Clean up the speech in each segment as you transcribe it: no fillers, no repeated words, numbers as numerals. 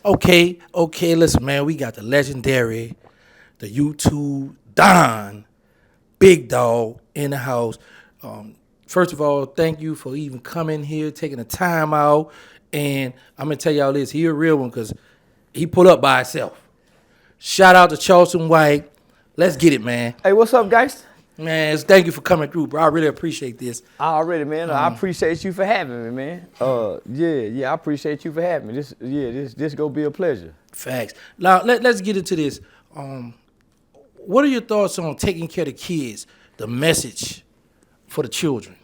Okay, listen, man, we got the legendary, the YouTube Don, Big Dog in the house. First of all, thank you for even coming here, taking the time out. And I'm going to tell y'all this, he a real one because he put up by himself. Shout out to Charleston White. Let's get it, man. Hey, what's up, guys? Man, thank you for coming through, bro. I really appreciate this. Already, man. I appreciate you for having me, man. I appreciate you for having me. This gonna be a pleasure. Facts. Now let's get into this. What are your thoughts on taking care of the kids? The message for the children.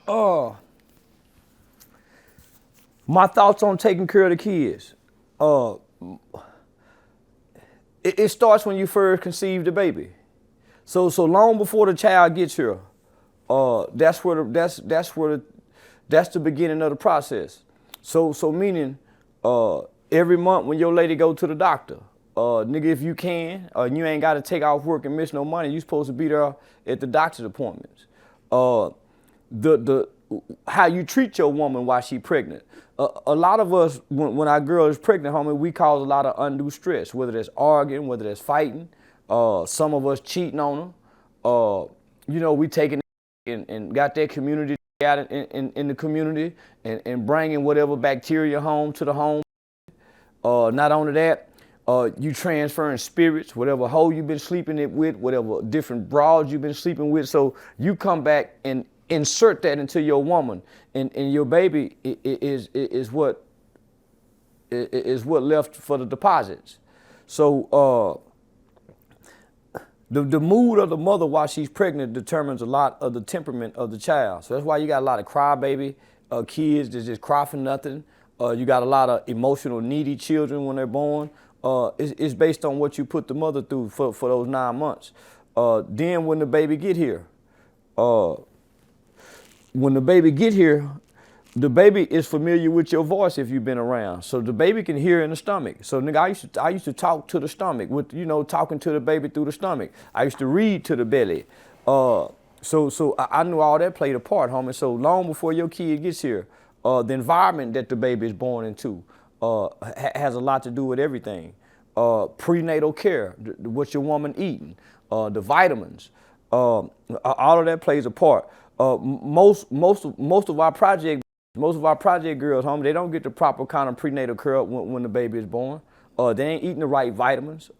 My thoughts on taking care of the kids. It starts when you first conceive the baby. So long before the child gets here, that's the beginning of the process. So meaning every month when your lady go to the doctor, nigga, if you can, you ain't got to take off work and miss no money. You supposed to be there at the doctor's appointments. How you treat your woman while she pregnant. A lot of us, when our girl is pregnant, homie, we cause a lot of undue stress, whether that's arguing, whether that's fighting. Some of us cheating on them. We taking and got that community out in the community and bringing whatever bacteria home to the home. Not only that, you transferring spirits, whatever hoe you've been sleeping with, whatever different broads you've been sleeping with. So you come back and insert that into your woman, and your baby is what left for the deposits. So the mood of the mother while she's pregnant determines a lot of the temperament of the child. So that's why you got a lot of crybaby kids that just cry for nothing. You got a lot of emotional needy children when they're born. It's based on what you put the mother through for those 9 months. Then when the baby get here, the baby is familiar with your voice if you've been around. So the baby can hear in the stomach. So nigga, I used to talk to the stomach with, talking to the baby through the stomach. I used to read to the belly. So I knew all that played a part, homie. So long before your kid gets here, the environment that the baby is born into has a lot to do with everything. Prenatal care, what your woman eating, the vitamins, all of that plays a part. Most of our project girls, homie, they don't get the proper kind of prenatal care when the baby is born. They ain't eating the right vitamins.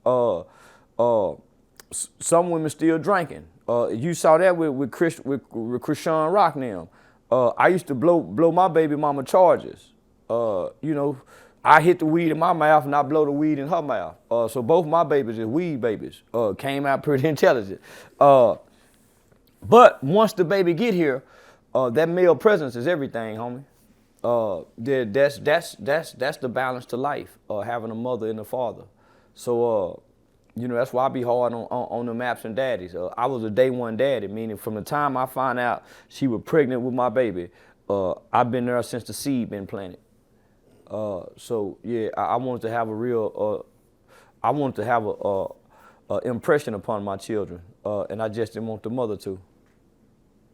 Some women still drinking. You saw that with Krishan Rock now. I used to blow my baby mama charges. I hit the weed in my mouth and I blow the weed in her mouth. So both my babies is weed babies. Came out pretty intelligent. But once the baby get here, that male presence is everything, homie. That's the balance to life, having a mother and a father. So, that's why I be hard on the maps and daddies. I was a day one daddy, meaning from the time I found out she was pregnant with my baby, I've been there since the seed been planted. I wanted to have a impression upon my children, and I just didn't want the mother to.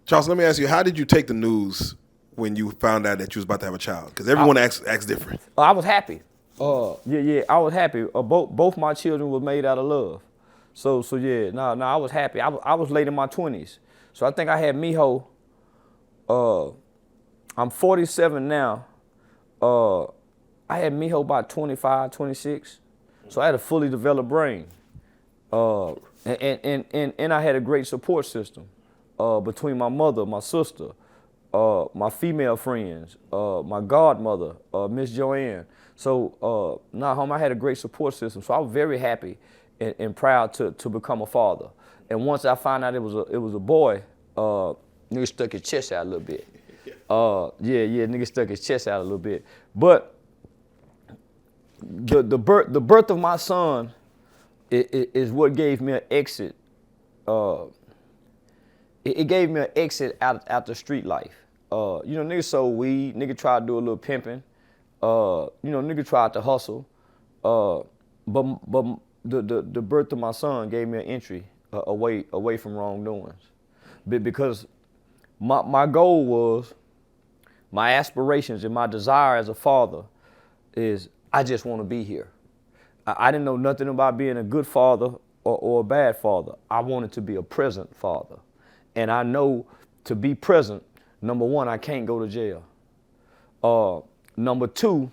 Charles, let me ask you, how did you take the news when you found out that you was about to have a child? Because everyone acts different. I was happy. I was happy. Both my children were made out of love. I was happy. I was late in my 20s. So I think I had Miho. I'm 47 now. I had Miho about 25, 26. So I had a fully developed brain. And I had a great support system. Between my mother, my sister, my female friends, my godmother, Miss Joanne. So, home, I had a great support system. So I was very happy and proud to become a father. And once I found out it was a boy, nigga stuck his chest out a little bit. Nigga stuck his chest out a little bit. But the birth of my son is what gave me an exit. It gave me an exit out the street life. Nigga sold weed, nigga tried to do a little pimping. Nigga tried to hustle. But the birth of my son gave me an entry away from wrongdoings. Because my goal was, my aspirations and my desire as a father is I just want to be here. I didn't know nothing about being a good father or a bad father. I wanted to be a present father. And I know to be present, number one, I can't go to jail. Number two,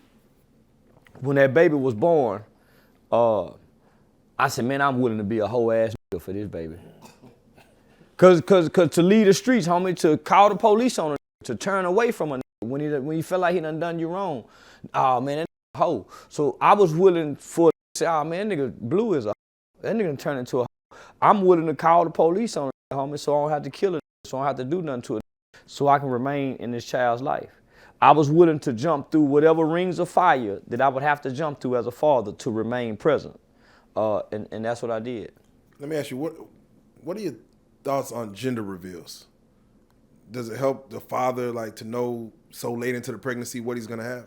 when that baby was born, I said, man, I'm willing to be a whole ass nigga for this baby. Cause to leave the streets, homie, to call the police on a to turn away from a nigga when he felt like he done you wrong. Oh man, that nigga a hoe. So I was willing for say, oh man, that nigga Blue is a hoe. That nigga turn into a hoe. I'm willing to call the police on a homie, so I don't have to kill it, so I don't have to do nothing to it, so I can remain in this child's life. I was willing to jump through whatever rings of fire that I would have to jump through as a father to remain present. And that's what I did. Let me ask you, what are your thoughts on gender reveals? Does it help the father like to know so late into the pregnancy what he's gonna have?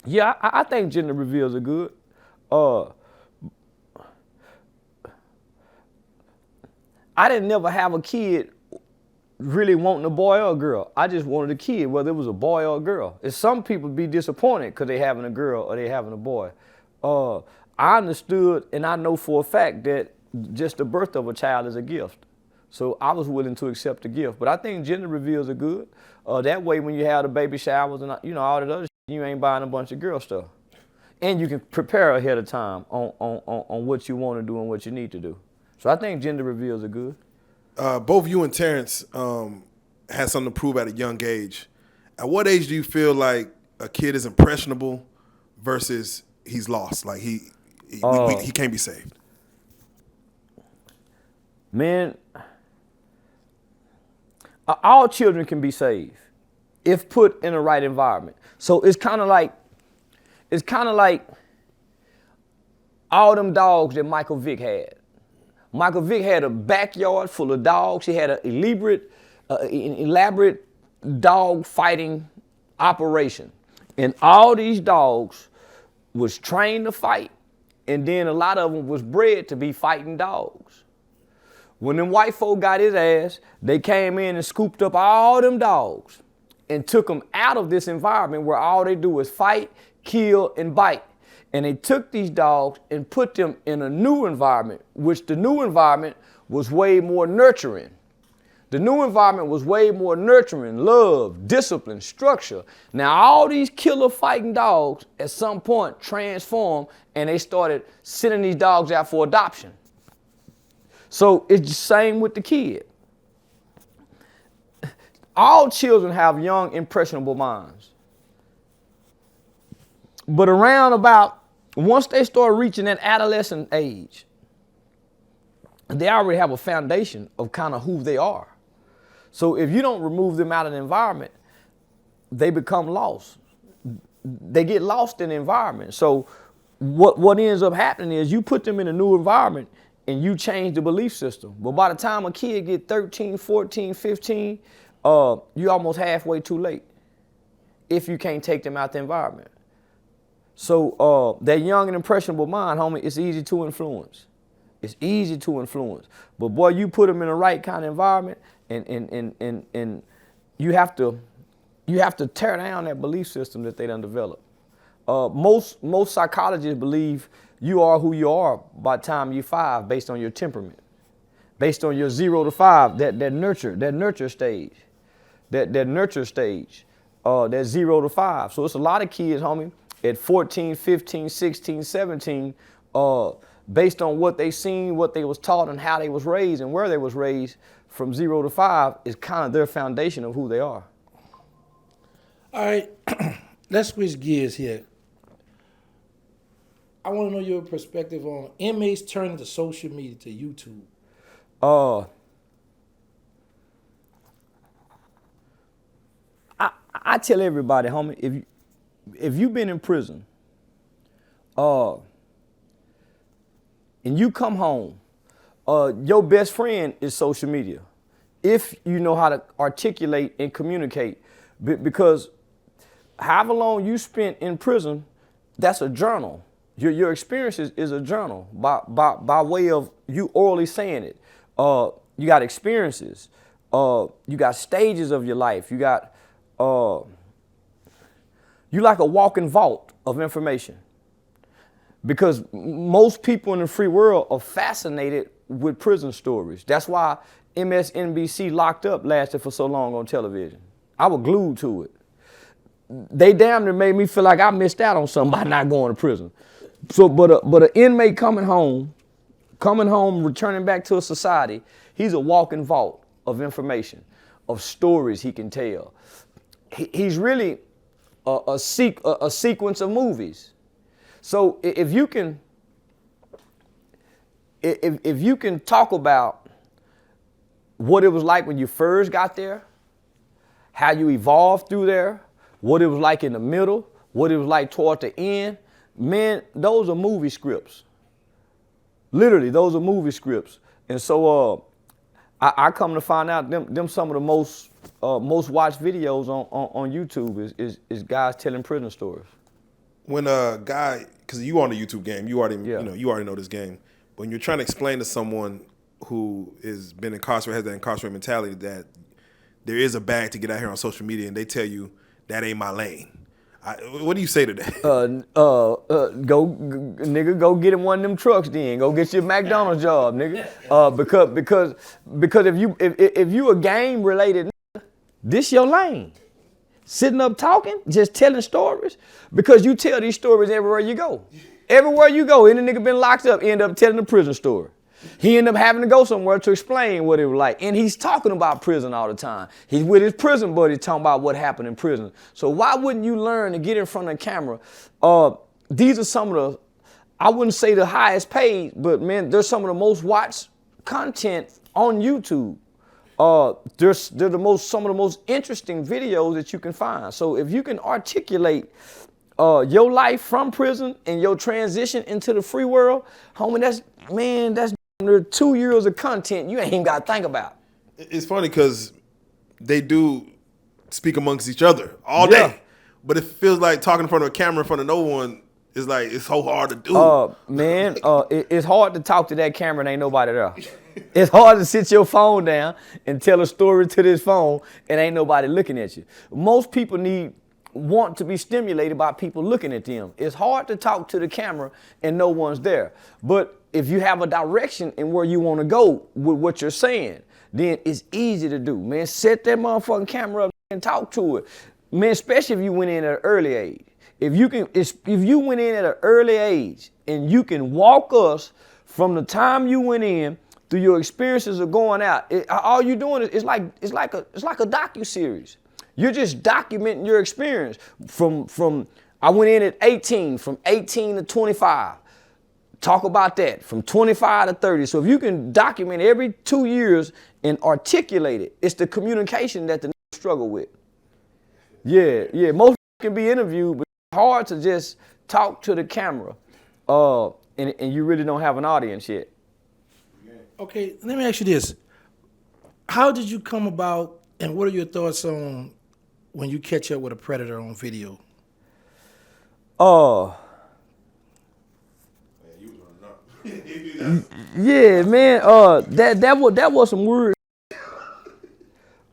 Yeah, I think gender reveals are good. I didn't never have a kid really wanting a boy or a girl. I just wanted a kid, whether it was a boy or a girl. And some people be disappointed because they having a girl or they having a boy. I understood and I know for a fact that just the birth of a child is a gift. So I was willing to accept the gift. But I think gender reveals are good. That way when you have the baby showers and all that other shit, you ain't buying a bunch of girl stuff. And you can prepare ahead of time on what you want to do and what you need to do. So I think gender reveals are good. Both you and Terrance had something to prove at a young age. At what age do you feel like a kid is impressionable versus he's lost? Like he can't be saved? Man, all children can be saved if put in the right environment. So it's kind of like all them dogs that Michael Vick had. Michael Vick had a backyard full of dogs. He had an elaborate dog fighting operation. And all these dogs was trained to fight. And then a lot of them was bred to be fighting dogs. When them white folk got his ass, they came in and scooped up all them dogs and took them out of this environment where all they do is fight, kill, and bite. And they took these dogs and put them in a new environment, which the new environment was way more nurturing. The new environment was way more nurturing, love, discipline, structure. Now all these killer fighting dogs at some point transformed and they started sending these dogs out for adoption. So it's the same with the kid. All children have young, impressionable minds. But once they start reaching that adolescent age, they already have a foundation of kind of who they are. So if you don't remove them out of the environment, they become lost. They get lost in the environment. So what ends up happening is you put them in a new environment and you change the belief system. But by the time a kid get 13, 14, 15, you're almost halfway too late if you can't take them out the environment. So that young and impressionable mind, homie, it's easy to influence. It's easy to influence. But boy, you put them in the right kind of environment and you have to tear down that belief system that they done developed. Most psychologists believe you are who you are by the time you're 5 based on your temperament, based on your 0 to 5, that nurture stage, that 0 to 5. So it's a lot of kids, homie, at 14, 15, 16, 17, based on what they seen, what they was taught, and how they was raised, and where they was raised, from 0 to 5 is kind of their foundation of who they are. All right, let's switch gears here. I want to know your perspective on inmates turning to social media, to YouTube. I tell everybody, homie, if you've been in prison, and you come home, your best friend is social media. If you know how to articulate and communicate, because however long you spent in prison, that's a journal. Your experience is a journal by way of you orally saying it. You got experiences. You got stages of your life. You like a walking vault of information. because most people in the free world are fascinated with prison stories. That's why MSNBC Locked Up lasted for so long on television. I was glued to it. They damn near made me feel like I missed out on something by not going to prison. So, but an inmate coming home, returning back to a society, he's a walking vault of information, of stories he can tell. He's really a sequence of movies. So if you can talk about what it was like when you first got there, how you evolved through there, what it was like in the middle, what it was like toward the end, man, those are movie scripts. Literally, those are movie scripts. And so I come to find out them some of the most watched videos on YouTube is guys telling prison stories. When a guy, because you on the YouTube game, you already know this game. When you're trying to explain to someone who has been incarcerated, has that incarcerated mentality, that there is a bag to get out here on social media, and they tell you that ain't my lane. What do you say to that? Go get him one of them trucks then. Go get your McDonald's job, nigga. Because if you a game related, this your lane. Sitting up talking, just telling stories, because you tell these stories everywhere you go. Everywhere you go, any nigga been locked up, end up telling a prison story. He ended up having to go somewhere to explain what it was like. And he's talking about prison all the time. He's with his prison buddies talking about what happened in prison. So why wouldn't you learn to get in front of the camera? These are some of the, I wouldn't say the highest paid, but man, they're some of the most watched content on YouTube. They're some of the most interesting videos that you can find. So if you can articulate your life from prison and your transition into the free world, homie, that's 2 years of content you ain't even got to think about. It's funny because they do speak amongst each other all day, but it feels like talking in front of a camera in front of no one is like, it's so hard to do. It's hard to talk to that camera and ain't nobody there. It's hard to sit your phone down and tell a story to this phone and ain't nobody looking at you. Most people want to be stimulated by people looking at them. It's hard to talk to the camera and no one's there. But if you have a direction in where you want to go with what you're saying, then it's easy to do. Man, set that motherfucking camera up and talk to it. Man, especially if you went in at an early age. If you went in at an early age and you can walk us from the time you went in through your experiences of going out, all you're doing is it's like a docuseries. You're just documenting your experience from I went in at 18, from 18 to 25. Talk about that, from 25 to 30. So if you can document every 2 years and articulate it, it's the communication that the struggle with. Yeah. Most can be interviewed, but it's hard to just talk to the camera, and you really don't have an audience yet. Okay, let me ask you this. How did you come about, and what are your thoughts on when you catch up with a predator on video? Yeah, man. That was some weird.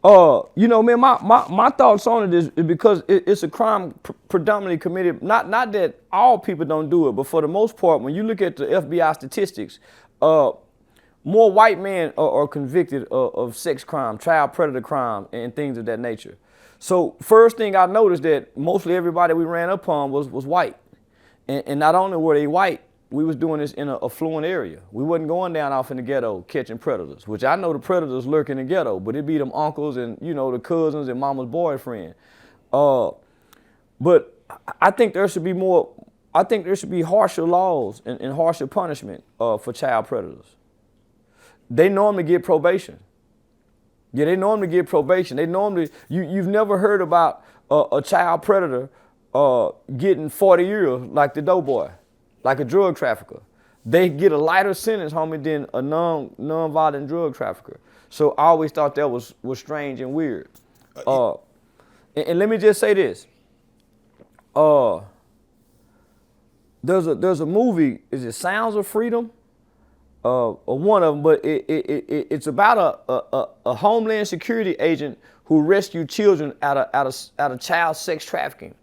Man, my thoughts on it is because it's a crime predominantly committed. Not that all people don't do it, but for the most part, when you look at the FBI statistics, more white men are convicted of sex crime, child predator crime, and things of that nature. So first thing I noticed that mostly everybody we ran up on was white, and not only were they white, we was doing this in an affluent area. We wasn't going down off in the ghetto catching predators, which I know the predators lurk in the ghetto, but it be them uncles and the cousins and mama's boyfriend. But I think there should be more. I think there should be harsher laws and harsher punishment for child predators. They normally get probation. Yeah, they normally get probation. They normally, you've never heard about a child predator getting 40 years like the doughboy, like a drug trafficker. They get a lighter sentence, homie, than a non-violent drug trafficker. So I always thought that was strange and weird. And let me just say this. There's a movie, is it Sounds of Freedom? Or one of them, but it's about a Homeland Security agent who rescued children out of child sex trafficking.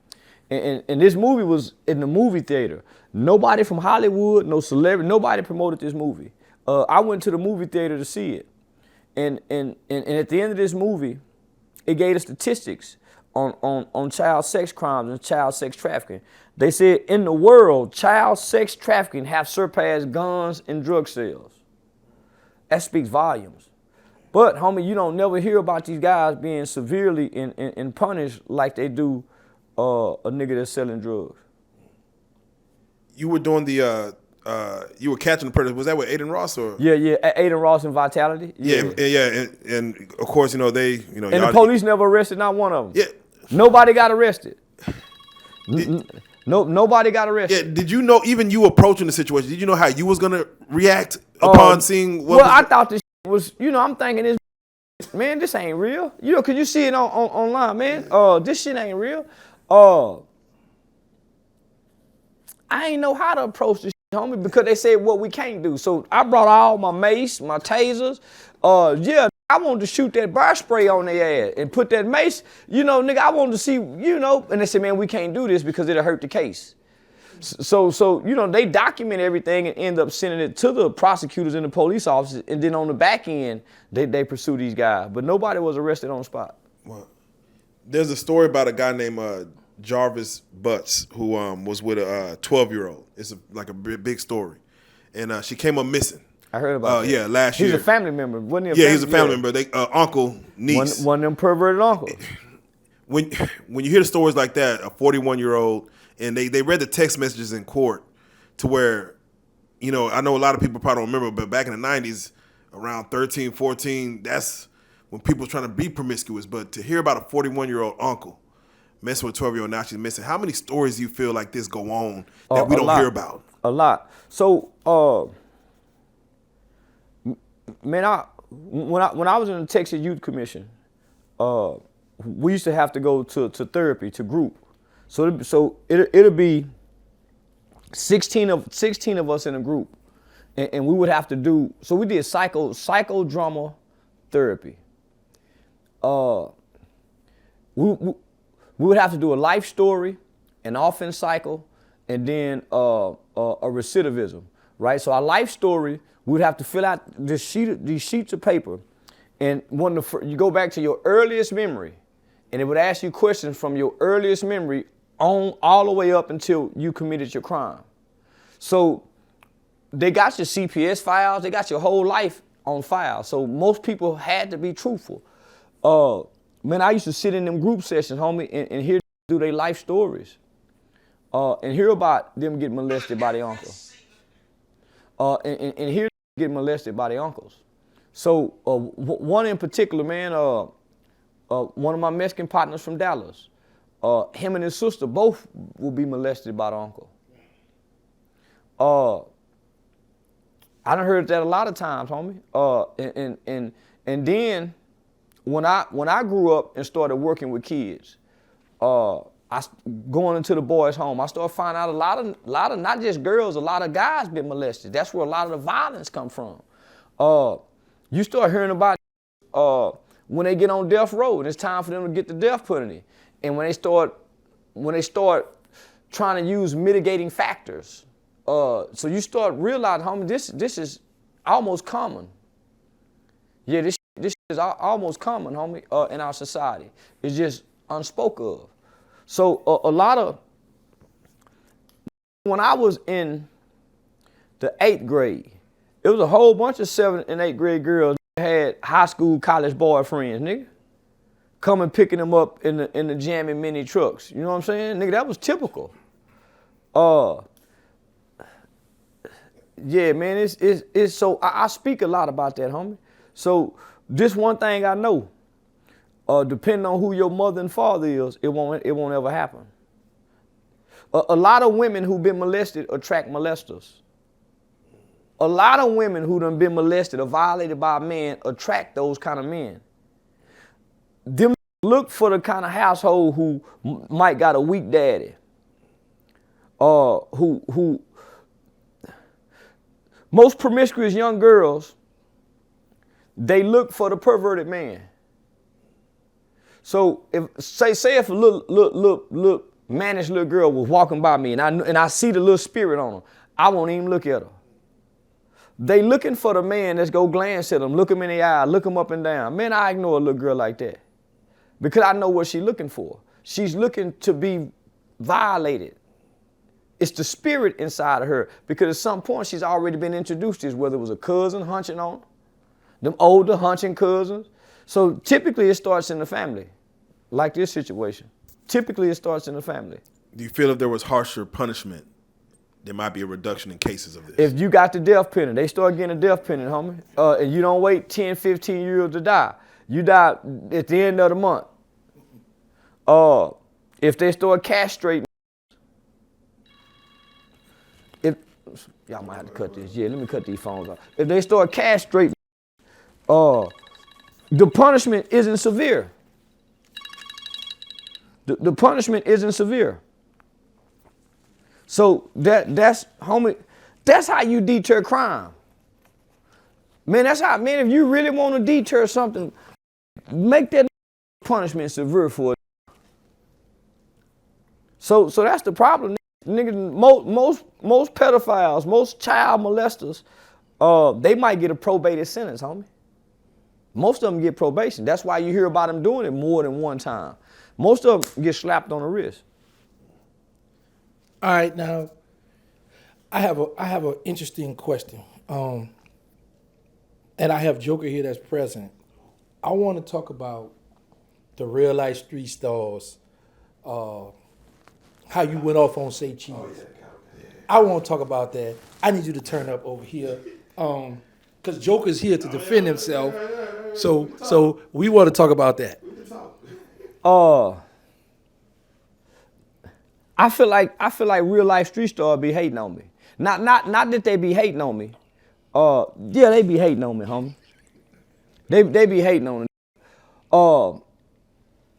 And this movie was in the movie theater. Nobody from Hollywood, no celebrity, nobody promoted this movie. I went to the movie theater to see it. And at the end of this movie, it gave us statistics on child sex crimes and child sex trafficking. They said in the world, child sex trafficking have surpassed guns and drug sales. That speaks volumes. But homie, you don't never hear about these guys being severely and punished like they do a nigga that's selling drugs. You were doing the you were catching the predators. Was that with Aiden Ross or? Yeah, Aiden Ross and Vitality. Yeah. And of course, you know, they, you know, and the police never arrested not one of them. Yeah. Nobody got arrested. Nobody got arrested. Yeah. Did you know, even you approaching the situation, did you know how you was gonna react upon seeing what? Well, I thought this was, you know, I'm thinking this, man, this ain't real. You know, cause you see it online, man. This shit ain't real. I ain't know how to approach this shit, homie, because they said what we can't do. So I brought all my mace, my tasers. Yeah, I wanted to shoot that bar spray on their ass and put that mace, you know, nigga, I wanted to see, you know, and they said, man, we can't do this because it'll hurt the case. So you know, they document everything and end up sending it to the prosecutors and the police officers, and then on the back end, they pursue these guys. But nobody was arrested on the spot. Well, there's a story about a guy named Jarvis Butts who was with a 12-year-old. It's like a big story, and she came up missing. I heard about that. Yeah, last year. He's a family member, wasn't he? Yeah, he's a family member. They uncle, niece. One of them perverted uncles. When you hear the stories like that, a 41-year-old, and they read the text messages in court, to where, you know, I know a lot of people probably don't remember, but back in the 90s, around 13, 14, that's when people were trying to be promiscuous. But to hear about a 41-year-old uncle messing with a 12-year-old, now she's missing. How many stories do you feel like this go on that we don't hear about? A lot. So, man, when I was in the Texas Youth Commission, we used to have to go to therapy, to group. So it'll be 16 of us in a group, and we would have to do. So we did psychodrama therapy. We would have to do a life story, an offense cycle, and then a recidivism, right? So our life story, we would have to fill out these sheets of paper, and you go back to your earliest memory, and it would ask you questions from your earliest memory on all the way up until you committed your crime. So they got your CPS files, they got your whole life on file. So most people had to be truthful. Man, I used to sit in them group sessions, homie, and hear do their life stories, and hear about them getting molested by their uncle, and hear them getting molested by their uncles. So one in particular, man, one of my Mexican partners from Dallas, him and his sister both will be molested by the uncle. I done heard that a lot of times, homie. And then when I grew up and started working with kids, going into the boys' home, I started finding out a lot of not just girls, a lot of guys been molested. That's where a lot of the violence come from. You start hearing about when they get on death row and it's time for them to get the death penalty, and when they start trying to use mitigating factors. So you start realizing, homie, this is almost common. Yeah, this is almost common, homie, in our society. It's just unspoken of. So a lot of, when I was in the 8th grade, it was a whole bunch of 7th and 8th grade girls that had high school, college boyfriends, nigga, coming picking them up in the jamming mini trucks. You know what I'm saying? Nigga, that was typical. Yeah, man, it's so, I speak a lot about that, homie. So this one thing I know, depending on who your mother and father is, it won't ever happen. A lot of women who've been molested attract molesters. A lot of women who done been molested or violated by a man attract those kind of men. Them look for the kind of household who might got a weak daddy. Who most promiscuous young girls, they look for the perverted man. So if say if a little managed little girl was walking by me, and I see the little spirit on her, I won't even look at her. They looking for the man that's go glance at them, look him in the eye, look him up and down. Man, I ignore a little girl like that because I know what she's looking for. She's looking to be violated. It's the spirit inside of her because at some point she's already been introduced to this, whether it was a cousin hunching on her, them older hunching cousins. So typically it starts in the family, like this situation. Typically it starts in the family. Do you feel if there was harsher punishment, there might be a reduction in cases of this? If you got the death penalty, they start getting a death penalty, homie. And you don't wait 10, 15 years to die. You die at the end of the month. If they start castrating, y'all might have to cut this. Yeah, let me cut these phones off. If they start castrating, the punishment isn't severe. The punishment isn't severe. So that's homie, that's how you deter crime. Man, if you really want to deter something, make that punishment severe for it. So that's the problem. Niggas, most pedophiles, most child molesters, they might get a probated sentence, homie. Most of them get probation. That's why you hear about them doing it more than one time. Most of them get slapped on the wrist. All right, now I have an interesting question, and I have Joker here that's present. I want to talk about the Real Life Street Stars, how you went off on Say Cheese. I want to talk about that. I need you to turn up over here, because Joker's here to defend himself. So we want to talk about that. I feel like Real Life Street Stars be hating on me. Not that they be hating on me. Yeah, they be hating on me, homie. They be hating on me.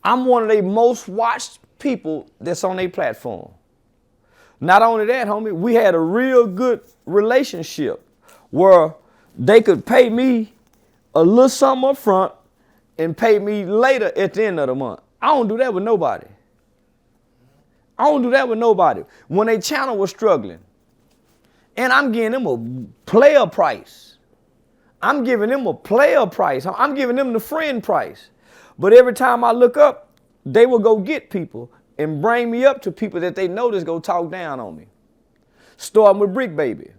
I'm one of the most watched people that's on their platform. Not only that, homie, we had a real good relationship where they could pay me a little something up front and pay me later at the end of the month. I don't do that with nobody. When their channel was struggling, and I'm giving them a player price. I'm giving them the friend price. But every time I look up, they will go get people and bring me up to people that they know that's go talk down on me. Starting with Brick Baby.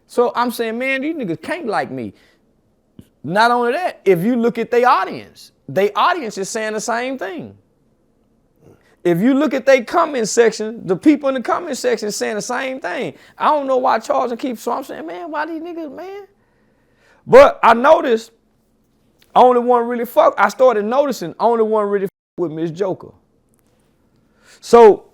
So I'm saying, man, these niggas can't like me. Not only that, if you look at their audience is saying the same thing. If you look at their comment section, the people in the comment section saying the same thing. I don't know why Charleston keeps, so I'm saying, man, why these niggas, man? But I noticed I started noticing only one really with Miss Joker. So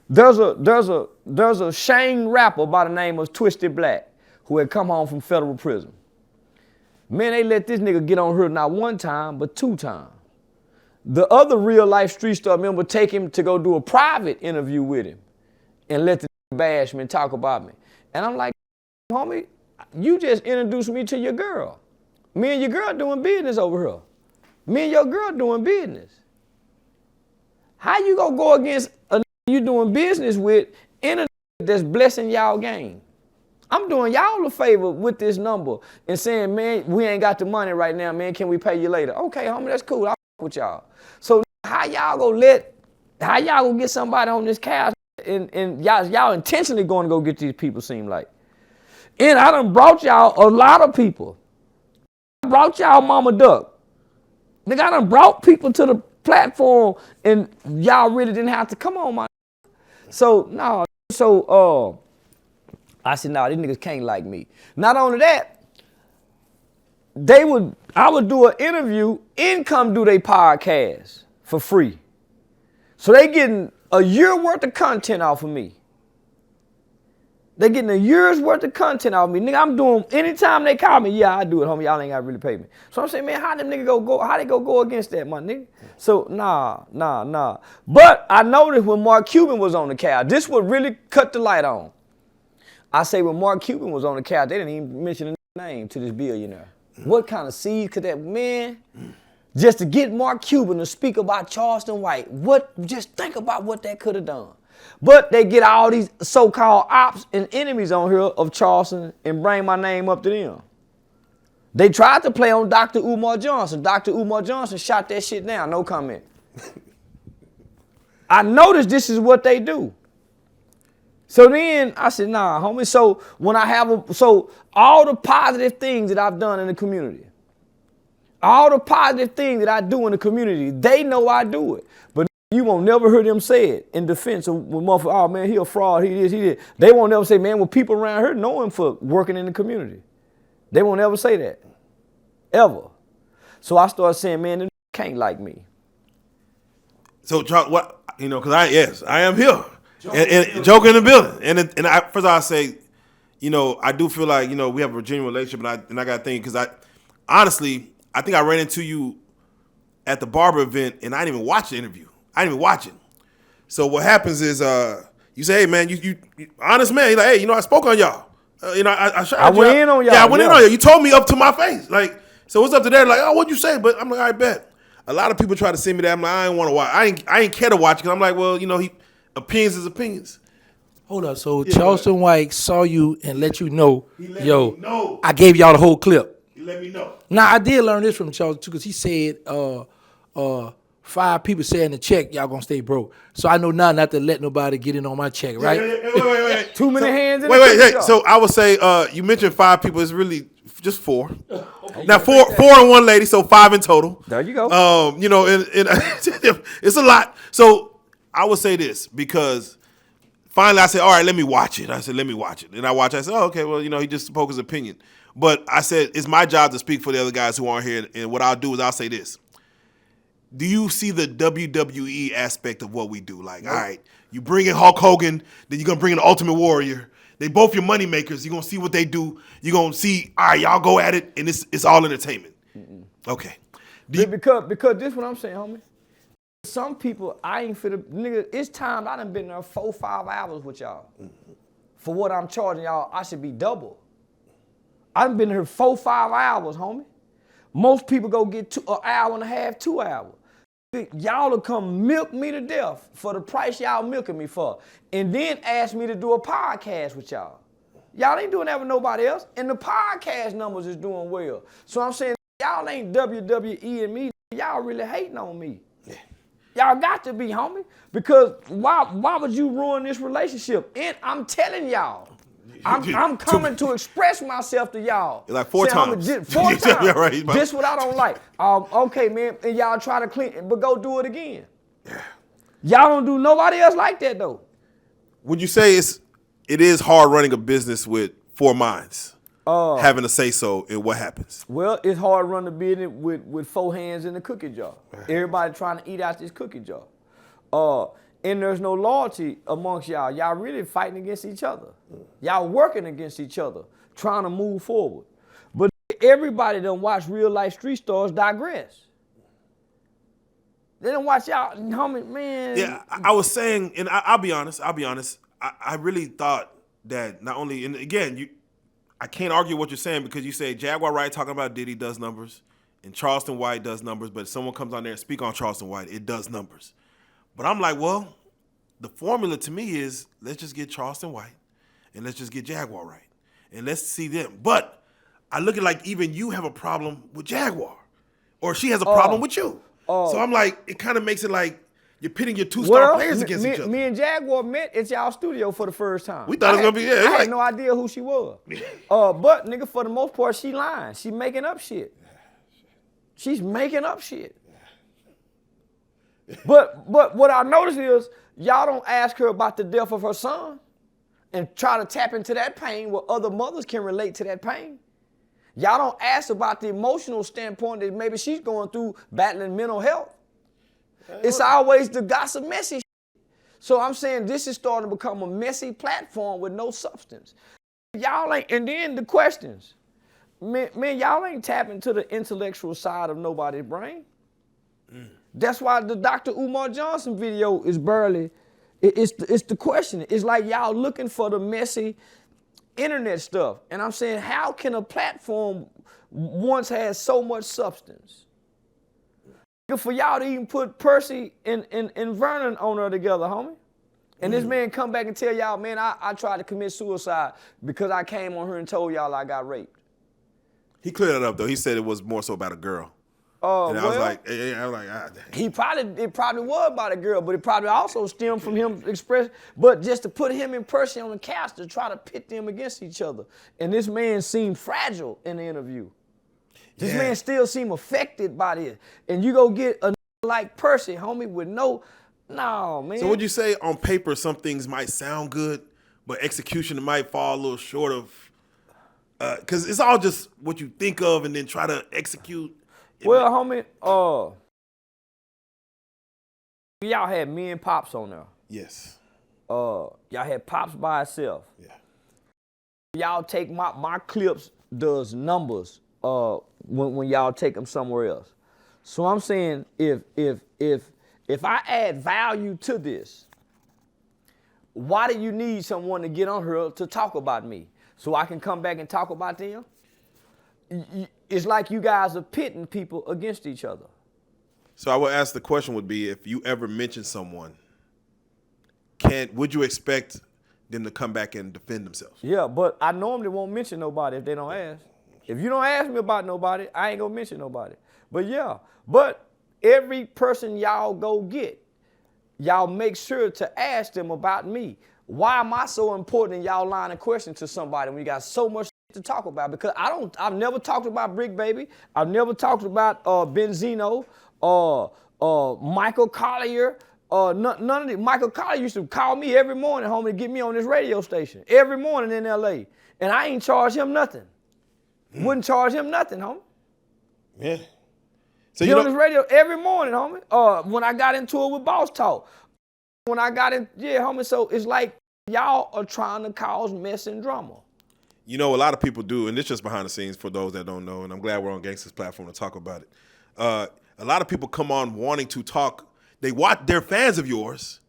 there's a Shane rapper by the name of Twisted Black who had come home from federal prison. Man, they let this nigga get on her not one time, but two times. The other Real Life Street Star member take him to go do a private interview with him and let the bash me and talk about me. And I'm like, homie, you just introduced me to your girl. Me and your girl doing business over here. Me and your girl doing business. How you gonna go against a you doing business with in a that's blessing y'all game? I'm doing y'all a favor with this number and saying, man, we ain't got the money right now, man. Can we pay you later? Okay, homie, that's cool. I'll with y'all. So how y'all gonna get somebody on this couch and y'all intentionally going to go get these people seem like? And I done brought y'all a lot of people. I brought y'all Mama Duck. Nigga, I done brought people to the platform and y'all really didn't have to come on my. So, no. So, I said, nah, these niggas can't like me. Not only that, I would do an interview and come do their podcast for free. So they getting a year worth of content off of me. They getting a year's worth of content off of me. Nigga, I'm doing, anytime they call me, yeah, I do it, homie. Y'all ain't got to really pay me. So I'm saying, man, how them niggas how they go against that, my nigga? So, nah. But I noticed when Mark Cuban was on the couch, this would really cut the light on. I say when Mark Cuban was on the couch, they didn't even mention a name to this billionaire. What kind of seed could that, man? Just to get Mark Cuban to speak about Charleston White. Just think about what that could have done. But they get all these so-called ops and enemies on here of Charleston and bring my name up to them. They tried to play on Dr. Umar Johnson. Dr. Umar Johnson shot that shit down. No comment. I noticed this is what they do. So then I said, nah, homie. So when I have so all the positive things that I've done in the community, all the positive things that I do in the community, they know I do it. But you won't never hear them say it in defense of when motherfucker, oh man, he a fraud, he this, he did. They won't never say, man, well, people around here know him for working in the community. They won't ever say that. Ever. So I started saying, man, they can't like me. So, what, because I am here. And joke in the building. And first of all, I say, I do feel like, we have a genuine relationship, and I got to think, because honestly, I think I ran into you at the barber event, and I didn't even watch the interview. I didn't even watch it. So what happens is, you say, hey, man, you honest man. You're like, hey, I spoke on y'all. I went in on y'all. Yeah, I went in on you. You told me up to my face. Like, so what's up to that? Like, oh, what'd you say? But I'm like, I bet. A lot of people try to send me that. I'm like, I ain't want to watch. I ain't care to watch it, because I'm like, well, opinions is opinions. Hold up. So Charleston White saw you and let you know, know. I gave y'all the whole clip. He let me know. Now, I did learn this from Charles too, because he said 5 people saying the check, y'all gonna stay broke. So I know now not to let nobody get in on my check, right? Wait. Too many hands in Wait. So I would say you mentioned 5 people. It's really just 4. Okay. Now 4 and 1 lady, so 5 in total. There you go. And it's a lot. So I would say this, because finally I said, all right, let me watch it. I said, let me watch it. And I watched it. I said, oh, okay, well, he just spoke his opinion. But I said, it's my job to speak for the other guys who aren't here. And what I'll do is I'll say this. Do you see the WWE aspect of what we do? Like, all right, you bring in Hulk Hogan, then you're going to bring in the Ultimate Warrior. They both your money makers. You're going to see what they do. You're going to see, all right, y'all go at it, and it's all entertainment. Mm-mm. Okay. Because this is what I'm saying, homie. Some people, I ain't fit. Nigga, it's time I done been there 4-5 hours with y'all. Mm-hmm. For what I'm charging y'all, I should be double. I done been here 4-5 hours, homie. Most people go get an hour and a half, 2 hours. Y'all will come milk me to death for the price y'all milking me for, and then ask me to do a podcast with y'all. Y'all ain't doing that with nobody else, and the podcast numbers is doing well. So I'm saying, y'all ain't WWE and me. Y'all really hating on me. Y'all got to be, homie, because why would you ruin this relationship? And I'm telling y'all, I'm coming to express myself to y'all. Like 4 times. 4 times. Right, this what I don't like. Okay, man, and y'all try to clean it, but go do it again. Yeah. Y'all don't do nobody else like that, though. Would you say it is hard running a business with 4 minds? Having a say-so in what happens? Well, it's hard to run the business with 4 hands in the cookie jar. Everybody trying to eat out this cookie jar. And there's no loyalty amongst y'all. Y'all really fighting against each other. Y'all working against each other, trying to move forward. But everybody done watch Real Life Street Stars digress. They done watch y'all, homie, man. Yeah, I was saying, and I'll be honest. I really thought that not only, and again, I can't argue what you're saying, because you say Jaguar Wright talking about Diddy does numbers, and Charleston White does numbers, but if someone comes on there and speak on Charleston White, it does numbers. But I'm like, well, the formula to me is, let's just get Charleston White, and let's just get Jaguar Wright, and let's see them. But I look at, like, even you have a problem with Jaguar, or she has a problem with you. So I'm like, it kind of makes it like you're pitting your 2-star players against each other. Me and Jaguar met at y'all studio for the first time. We thought it was going to be, I had no idea who she was. But, nigga, for the most part, she lying. She making up shit. She's making up shit. But what I noticed is, y'all don't ask her about the death of her son and try to tap into that pain where other mothers can relate to that pain. Y'all don't ask about the emotional standpoint that maybe she's going through, battling mental health. It's always the gossip messy shit. So I'm saying this is starting to become a messy platform with no substance. Y'all ain't, and then the questions. Man, y'all ain't tapping to the intellectual side of nobody's brain. That's why the Dr. Umar Johnson video is barely, it's the question. It's like y'all looking for the messy internet stuff. And I'm saying, how can a platform once had so much substance? for y'all to even put Percy and Vernon on her together, homie. And this man come back and tell y'all, man, I tried to commit suicide because I came on here and told y'all I got raped. He cleared it up though. He said it was more so about a girl. And I was like, it probably was about a girl, but it probably also stemmed from him express. But just to put him and Percy on the couch to try to pit them against each other. And this man seemed fragile in the interview. This man still seemed affected by this. And you go get a like Percy, homie, with no, man. So would you say on paper some things might sound good, but execution might fall a little short of, because it's all just what you think of and then try to execute. Well, homie, y'all had me and Pops on there. Yes. Y'all had Pops by itself. Yeah. Y'all take my clips does numbers when y'all take them somewhere else. So I'm saying if I add value to this, why do you need someone to get on here to talk about me? So I can come back and talk about them? It's like you guys are pitting people against each other. So I would ask, the question would be, if you ever mention someone, would you expect them to come back and defend themselves? Yeah, but I normally won't mention nobody if they don't ask. If you don't ask me about nobody, I ain't gonna mention nobody. But yeah, but every person y'all go get, y'all make sure to ask them about me. Why am I so important in y'all line of question to somebody when you got so much to talk about? Because I've never talked about Brick Baby. I've never talked about Benzino, Michael Collier, none of it. Michael Collier used to call me every morning, homie, to get me on this radio station. Every morning in LA. And I ain't charge him nothing. Wouldn't charge him nothing, homie. Yeah. So Get on this radio every morning, homie. When I got into it with Boss Talk. When I got in, homie, so it's like y'all are trying to cause mess and drama. You know, a lot of people do, and this is just behind the scenes for those that don't know, and I'm glad we're on Gangsta's platform to talk about it. A lot of people come on wanting to talk. They're fans of yours,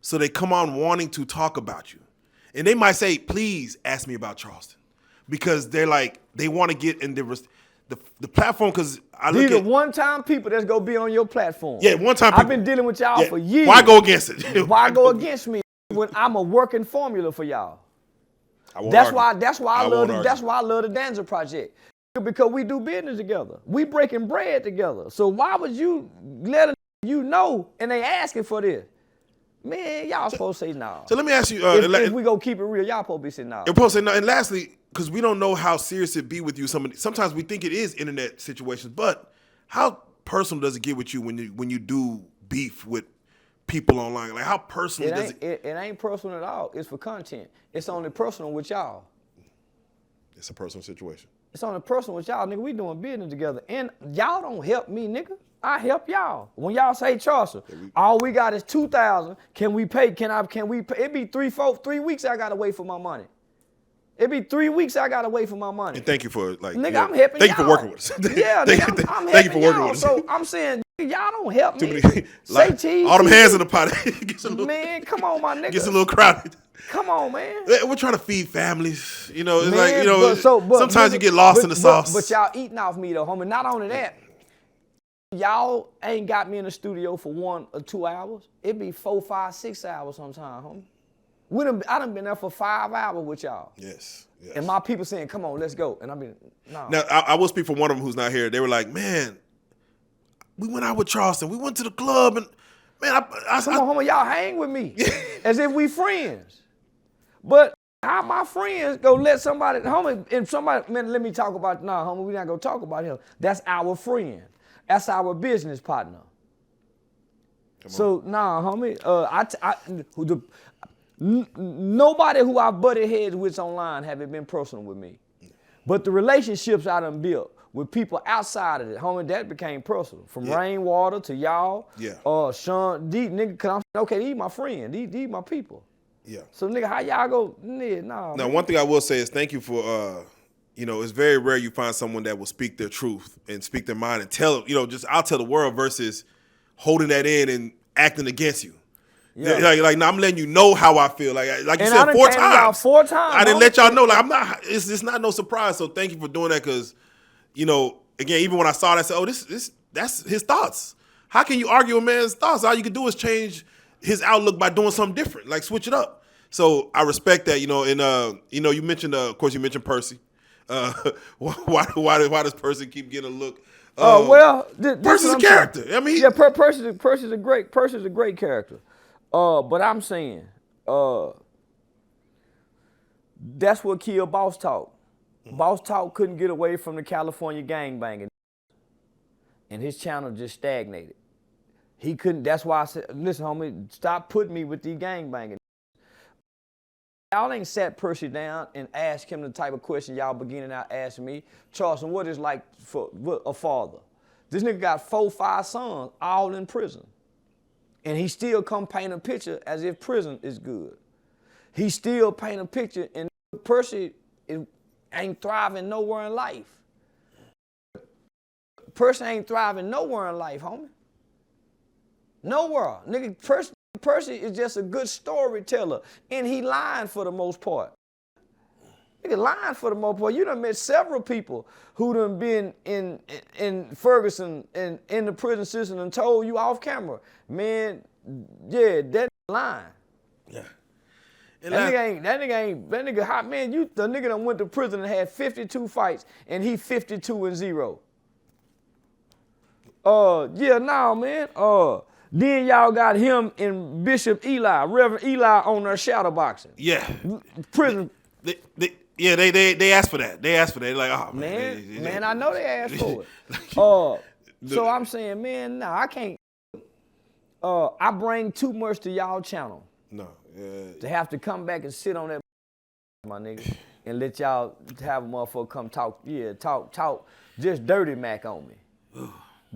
so they come on wanting to talk about you. And they might say, please ask me about Charleston. Because they're like, they want to get in the platform, because I look These at... are one-time people that's going to be on your platform. Yeah, one-time people. I've been dealing with y'all for years. Why go against it? Why go against me when I'm a working formula for y'all? That's why I love the Danza Project. Because we do business together. We breaking bread together. So why would you let you know and they asking for this? Man, y'all supposed to say no. So let me ask you... if we go keep it real, y'all supposed to be saying no. You're supposed to say no. And lastly, because we don't know how serious it be with you. Sometimes we think it is internet situations, but how personal does it get with you when you do beef with people online? Like, how personal does it? It ain't personal at all. It's for content. It's only personal with y'all. It's a personal situation. It's only personal with y'all, nigga. We doing business together. And y'all don't help me, nigga. I help y'all. When y'all say, Charleston, all we got is $2,000. Can we pay? Can we pay? It be 3 weeks I gotta wait for my money. It be 3 weeks I gotta wait for my money. And thank you for nigga, I'm helping y'all. Thank you for working with us. Yeah, nigga, I'm thank you for working y'all. with us. So I'm saying, y'all don't help me. Say cheese. All them hands in the pot. Man, come on, my nigga. Gets a little crowded. Come on, man. We're trying to feed families. You know, it's man, like, you know, sometimes nigga, you get lost in the sauce. But y'all eating off me though, homie. Not only that, y'all ain't got me in the studio for 1 or 2 hours. It be 4, 5, 6 hours sometimes, homie. I done been there for 5 hours with y'all. Yes. And my people saying, come on, let's go. And I mean, no. Now, I will speak for one of them who's not here. They were like, man, we went out with Charleston. We went to the club and, man, come on, homie, y'all hang with me as if we friends. But how my friends go let somebody, homie, and somebody, man, let me talk about, nah, homie, we not gonna talk about him. That's our friend. That's our business partner. So, nah, homie, nobody who I butted heads with online haven't been personal with me. But the relationships I done built with people outside of it, homie, that became personal. From Rainwater to y'all, Sean, these nigga, cause I'm okay, these my friend, these my people. Yeah. So nigga, how y'all go? Nah. Now, one thing I will say is thank you for, you know, it's very rare you find someone that will speak their truth and speak their mind and tell, you know, just I'll tell the world versus holding that in and acting against you. Yeah. Like now I'm letting you know how I feel. Like you said 4 times. 4 times. I didn't let y'all know. Like I'm not. It's not no surprise. So thank you for doing that because, you know, again, even when I saw that, I said, oh, that's his thoughts. How can you argue a man's thoughts? All you can do is change his outlook by doing something different, like switch it up. So I respect that, and you mentioned, of course, you mentioned Percy. Why does Percy keep getting a look? Percy's a character. I mean, Percy's a great character. But I'm saying, that's what killed Boss Talk. Boss Talk couldn't get away from the California gangbanging, and his channel just stagnated. He couldn't. That's why I said, listen, homie, stop putting me with these gangbanging. Y'all ain't sat Percy down and asked him the type of question y'all beginning out asking me. Charleston, what is like for a father? This nigga got 4, 5 sons, all in prison. And he still come paint a picture as if prison is good. He still paint a picture, and Percy ain't thriving nowhere in life. Percy ain't thriving nowhere in life, homie. Nowhere. Nigga, Percy is just a good storyteller, and he lying for the most part. Nigga lying for the most part. You done met several people who done been in Ferguson and in the prison system and told you off camera, man, yeah, that lying. Yeah. That nigga hot, man. The nigga done went to prison and had 52 fights, and he 52-0. Man. Then y'all got him and Bishop Eli, Reverend Eli on their shadow boxing. Yeah. Prison. They asked for that. They asked for that. Like, oh man, I know they asked for it. So I'm saying, man, nah, I can't. I bring too much to y'all channel. No. To have to come back and sit on that, my nigga, and let y'all have a motherfucker come talk just dirty Mac on me.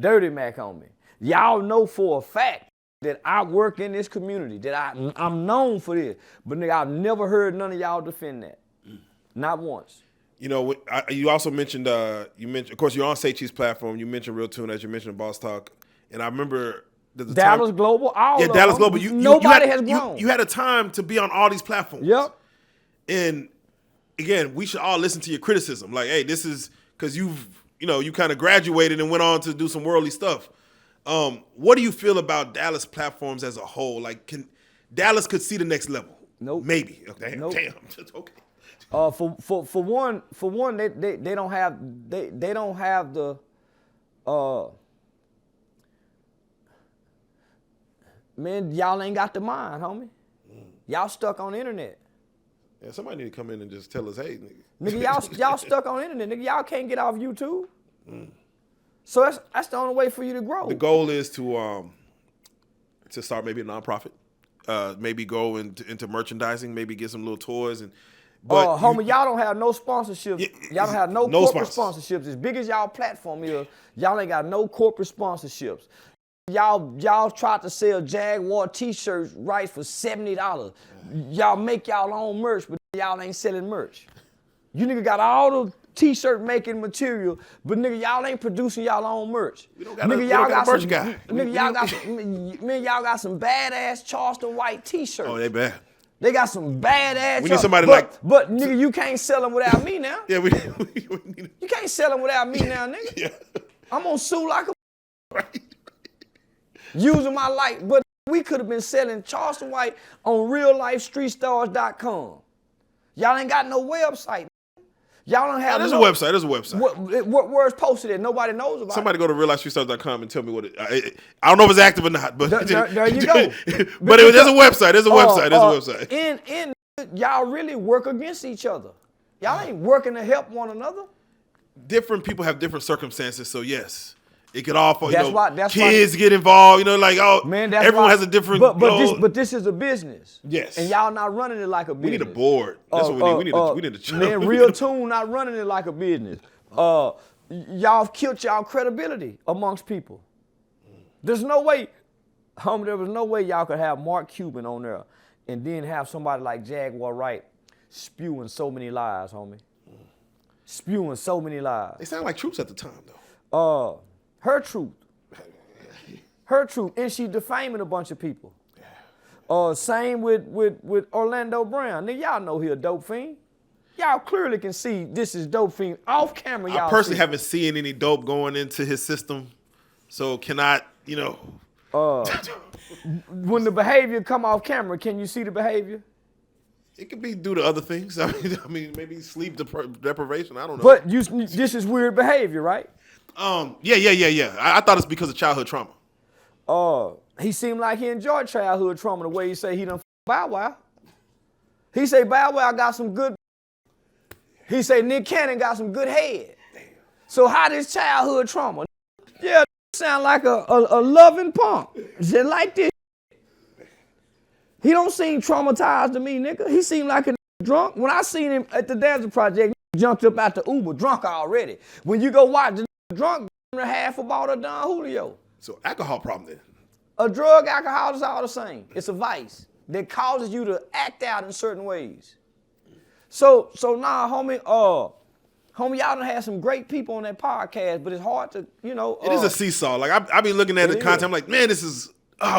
Dirty Mac on me. Y'all know for a fact that I work in this community, that I'm known for this. But nigga, I've never heard none of y'all defend that. Not once. You also mentioned, of course, you're on Say Cheese platform. You mentioned Real Tune, as you mentioned Boss Talk. And I remember Dallas Global, Dallas Global. Nobody has grown. You had a time to be on all these platforms. Yep. And again, we should all listen to your criticism. Like, hey, this is because you kind of graduated and went on to do some worldly stuff. What do you feel about Dallas platforms as a whole? Like, Dallas could see the next level? Nope. Maybe. Okay. Nope. Damn. Okay. For one, they don't have the man, y'all ain't got the mind, homie. Y'all stuck on the internet. Yeah, somebody need to come in and just tell us, hey, nigga, y'all stuck on the internet, nigga. Y'all can't get off YouTube. So that's the only way for you to grow. The goal is to start maybe a nonprofit, maybe go into merchandising, maybe get some little toys But homie, y'all don't have no sponsorships. Y'all don't have no corporate sponsorships. As big as y'all platform is, y'all ain't got no corporate sponsorships. Y'all tried to sell Jaguar t-shirts right for $70. Y'all make y'all own merch, but y'all ain't selling merch. You nigga got all the t-shirt making material, but nigga, y'all ain't producing y'all own merch. We don't got a merch guy. Nigga, y'all got some badass Charleston white t-shirts. Oh, they bad. They got some badass. We need somebody but nigga, you can't sell them without me now. Yeah, we need. You can't sell them without me now, nigga. Yeah. I'm gonna sue like a right. Using my life, but we could have been selling Charleston White on RealLyfeStreetStarz.com. Y'all ain't got no website. Y'all don't have. There's a website. There's a website. Where it's posted at? Nobody knows about. Somebody go to RealLyfeStreetStarz.com and tell me what it. I don't know if it's active or not, but there you go. But there's a website. There's a website. There's a website. And y'all really work against each other. Y'all ain't working to help one another. Different people have different circumstances, so yes. It could all fall, that's kids get involved, like, man, everyone has a different but this is a business. Yes. And y'all not running it like a business. We need a board. That's what we need. We need a channel. Man, Real Tune not running it like a business. Y'all killed y'all credibility amongst people. There's no way, there was no way y'all could have Mark Cuban on there and then have somebody like Jaguar Wright spewing so many lies, homie. Spewing so many lies. They sound like troops at the time, though. Her truth, and she defaming a bunch of people. Same with Orlando Brown. Nigga, y'all know he a dope fiend. Y'all clearly can see this is dope fiend off camera. Y'all I personally haven't seen any dope going into his system, so cannot you know. When the behavior come off camera, can you see the behavior? It could be due to other things. I mean, maybe sleep deprivation. I don't know. But this is weird behavior, right? Yeah. I thought it's because of childhood trauma. He seemed like he enjoyed childhood trauma the way he say he done Bow Wow. He say Bow Wow got some good. He say Nick Cannon got some good head. Damn. So how this childhood trauma? Yeah, sound like a loving punk. Just like this. He don't seem traumatized to me, nigga. He seemed like a drunk. When I seen him at the Dancer Project, he jumped up out the Uber, drunk already. When you go watch the drunk, half a bottle of Don Julio. So alcohol problem then. A drug, alcohol is all the same. It's a vice that causes you to act out in certain ways. So nah, homie, y'all done had some great people on that podcast, but it's hard to, It is a seesaw. Like I be looking at the content, I'm like, man, this is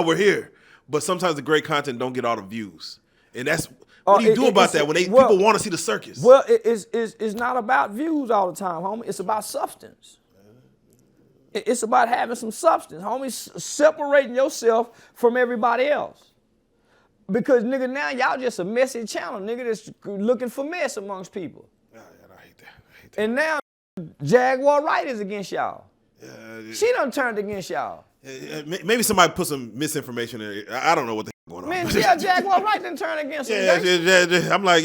we're here. But sometimes the great content don't get all the views. And that's what do you do about that when people want to see the circus? Well, it's not about views all the time, homie. It's about substance. It's about having some substance, homie, separating yourself from everybody else. Because, nigga, now y'all just a messy channel, nigga, that's looking for mess amongst people. I hate that. And now Jaguar Wright is against y'all. She done turned against y'all. Maybe somebody put some misinformation in there. I don't know what the hell going on. Man, yeah, Jaguar Wright done turned against him. I'm like,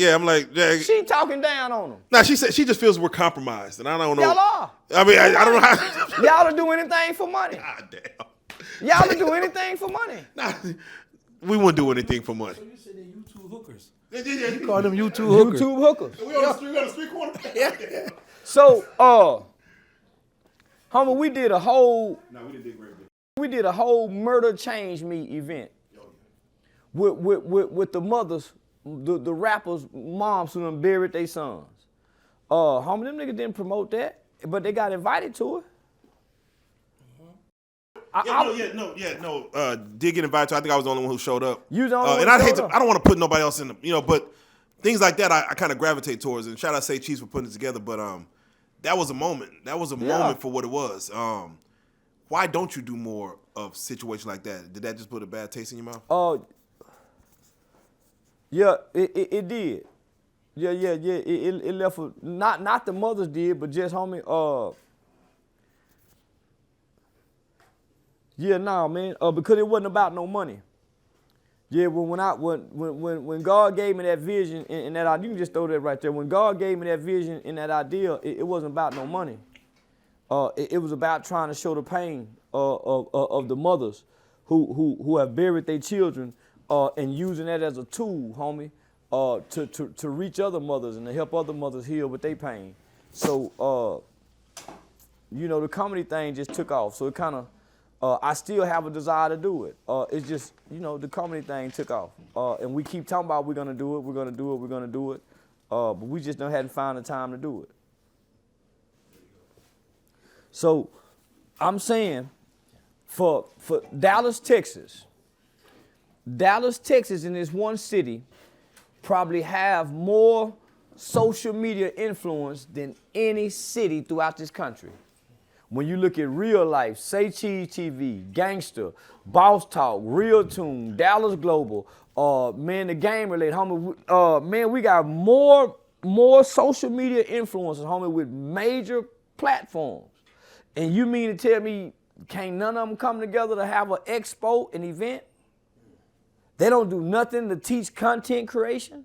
she talking down on him. Nah, she said she just feels we're compromised, and I don't know. Y'all are. I mean, I don't know how. Y'all will do anything for money. God damn. Y'all will do anything for money. Nah, we wouldn't do anything for money. So you said they're YouTube hookers. Yeah. You call them YouTube hookers. YouTube hookers. We on the street corner. Yeah. So, homie, we did a whole. No, we did great. We did a whole Murder Change Me event with the mothers, the rappers' moms who done buried their sons. Homie, them niggas didn't promote that, but they got invited to it. Did get invited to. I think I was the only one who showed up. You the only one and who I hate showed to. I don't want to put nobody else in the. But things like that, I kind of gravitate towards. And shout out Say Cheese for putting it together. But that was a moment. That was a moment for what it was. Why don't you do more of situations like that? Did that just put a bad taste in your mouth? Yeah, it did. Yeah. It left not the mothers did, but just homie. Man. Because it wasn't about no money. Yeah, when God gave me that vision and that idea, you can just throw that right there. When God gave me that vision and that idea, it wasn't about no money. It was about trying to show the pain of the mothers who have buried their children and using that as a tool, homie, to reach other mothers and to help other mothers heal with their pain. So, the comedy thing just took off. So it kind of, I still have a desire to do it. It's just, the comedy thing took off. And we keep talking about we're going to do it. But we just hadn't found the time to do it. So I'm saying for Dallas, Texas in this one city probably have more social media influence than any city throughout this country. When you look at Real Life, Say Cheese TV, Gangsta, Boss Talk, Real Tune, Dallas Global, the Game Related, homie, we got more social media influencers, homie, with major platforms. And you mean to tell me can't none of them come together to have an expo, an event? They don't do nothing to teach content creation?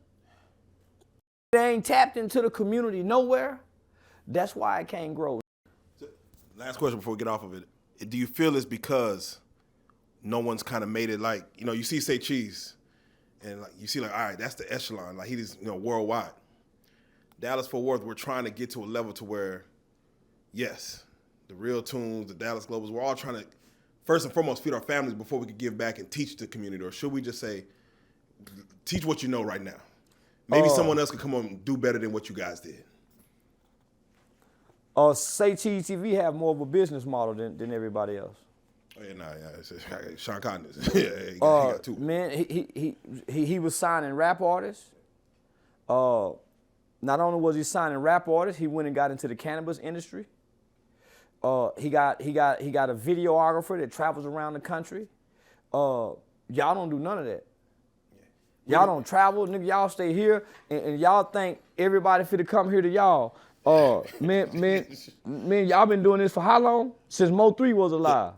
They ain't tapped into the community nowhere? That's why it can't grow. Last question before we get off of it. Do you feel it's because no one's kind of made it like, you see Say Cheese, and like you see like, all right, that's the echelon. Like he's, worldwide. Dallas-Fort Worth, we're trying to get to a level to where, yes, the Real Tunes, the Dallas Globals, we're all trying to, first and foremost, feed our families before we could give back and teach the community. Or should we just say, teach what you know right now? Maybe someone else could come on and do better than what you guys did. Say Cheese TV have more of a business model than everybody else. Oh, yeah, it's Sean Condon. He got two. Man, he was signing rap artists. Not only was he signing rap artists, he went and got into the cannabis industry. He got a videographer that travels around the country. Y'all don't do none of that. Y'all don't travel, nigga. Y'all stay here, and y'all think everybody finna come here to y'all. Man, y'all been doing this for how long? Since Mo 3 was alive.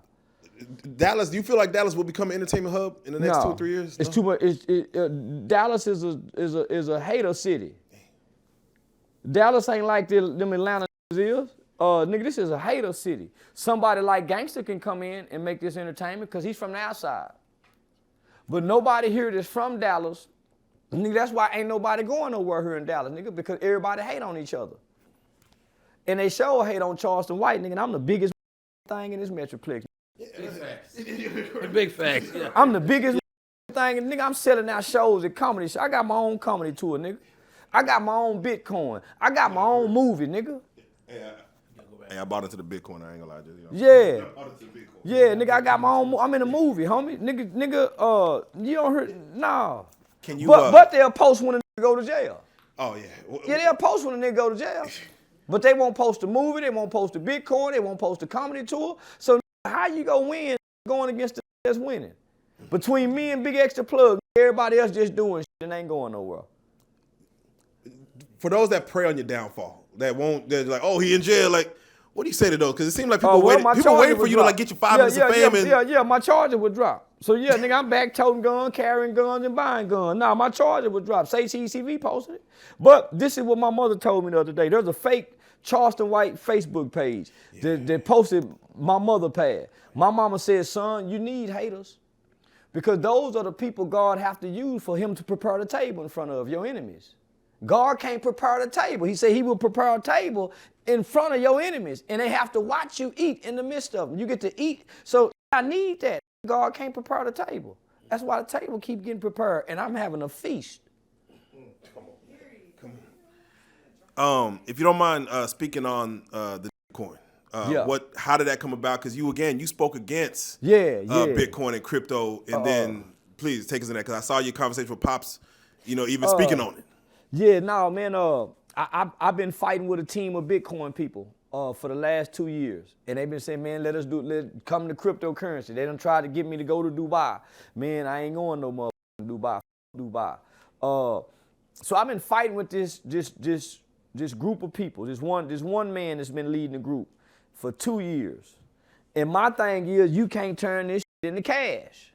Dallas, do you feel like Dallas will become an entertainment hub in the next 2 or 3 years? It's too much. Dallas is a hater city. Dallas ain't like them Atlanta is. Nigga, this is a hater city. Somebody like Gangsta can come in and make this entertainment because he's from the outside. But nobody here that's from Dallas, nigga, that's why ain't nobody going nowhere here in Dallas, nigga, because everybody hate on each other. And they sure hate on Charleston White, nigga, and I'm the biggest thing in this metroplex. Big facts. Big facts. Yeah. I'm the biggest thing, and nigga, I'm selling out shows at comedy shows. I got my own comedy tour, nigga. I got my own Bitcoin. I got my own movie, nigga. Hey, I bought into the Bitcoin. I ain't gonna lie to you. Yeah. Yeah, nigga, I got my own. I'm in a movie, homie. Nigga, you don't hear? Nah. Can you? But they'll post when a nigga go to jail. Oh yeah. Yeah, they'll post when a nigga go to jail. But they won't post the movie. They won't post the Bitcoin. They won't post the comedy tour. So how you gonna win going against the that's winning? Between me and Big Extra Plug, everybody else just doing shit and ain't going nowhere. For those that prey on your downfall, they're like, oh, he in jail. Like, what do you say to those? Because it seems like people waiting for you to like get your 5 minutes of fame. Yeah, my charger would drop. So yeah, nigga, I'm back toting guns, carrying guns, and buying guns. Nah, my charger would drop. Say TCV posted it. But this is what my mother told me the other day. There's a fake Charleston White Facebook page that posted my mother pad. My mama said, son, you need haters. Because those are the people God have to use for him to prepare the table in front of your enemies. God can't prepare the table. He said he will prepare a table in front of your enemies, and they have to watch you eat in the midst of them. You get to eat. So I need that. God can't prepare the table. That's why the table keep getting prepared, and I'm having a feast. Come on. If you don't mind speaking on the Bitcoin, how did that come about? Because you spoke against Bitcoin and crypto, and then please take us in that because I saw your conversation with Pops, even speaking on it. Yeah, no, man. I've been fighting with a team of Bitcoin people for the last 2 years, and they've been saying, man, let come to cryptocurrency. They done tried to get me to go to Dubai. Man, I ain't going no more Dubai. So I've been fighting with this group of people. This one man that's been leading the group for 2 years, and my thing is, you can't turn this shit into cash.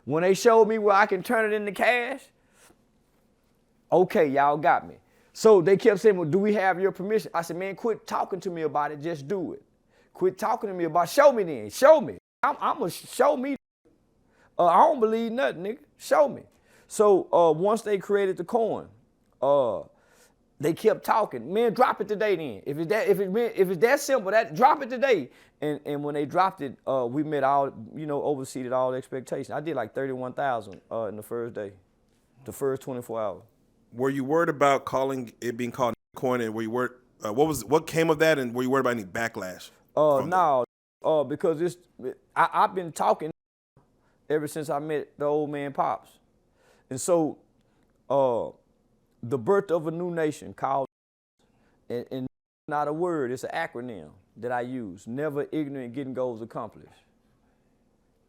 When they showed me where I can turn it into cash. Okay, y'all got me. So they kept saying, well, do we have your permission? I said, man, quit talking to me about it. Just do it. Quit talking to me about it. Show me then. Show me. I'm going to show me. I don't believe nothing, nigga. Show me. So once they created the coin, they kept talking. Man, drop it today then. If it's that simple, drop it today. And when they dropped it, we met all, overseeded all expectations. I did like 31,000 in the first day, the first 24 hours. Were you worried about it being called Bitcoin, and were you worried? What came of that, and were you worried about any backlash? No, because I've been talking ever since I met the old man Pops, and so the birth of a new nation called, and not a word, it's an acronym that I use. Never ignorant, getting goals accomplished.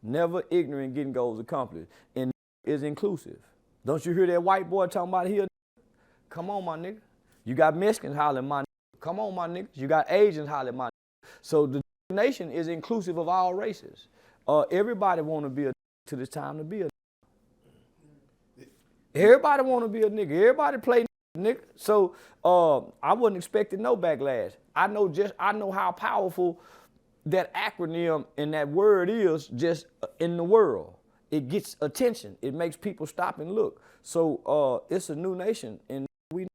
Never ignorant, getting goals accomplished, and is inclusive. Don't you hear that white boy talking about here? Come on, my nigga. You got Mexicans hollering, my nigga. Come on, my niggas. You got Asians hollering, my nigga. So the nation is inclusive of all races. Everybody want to be a nigga till it's time to be a nigga. Everybody want to be a nigga. Everybody play nigga. So I wasn't expecting no backlash. I know how powerful that acronym and that word is just in the world. It gets attention. It makes people stop and look. So it's a new nation, and we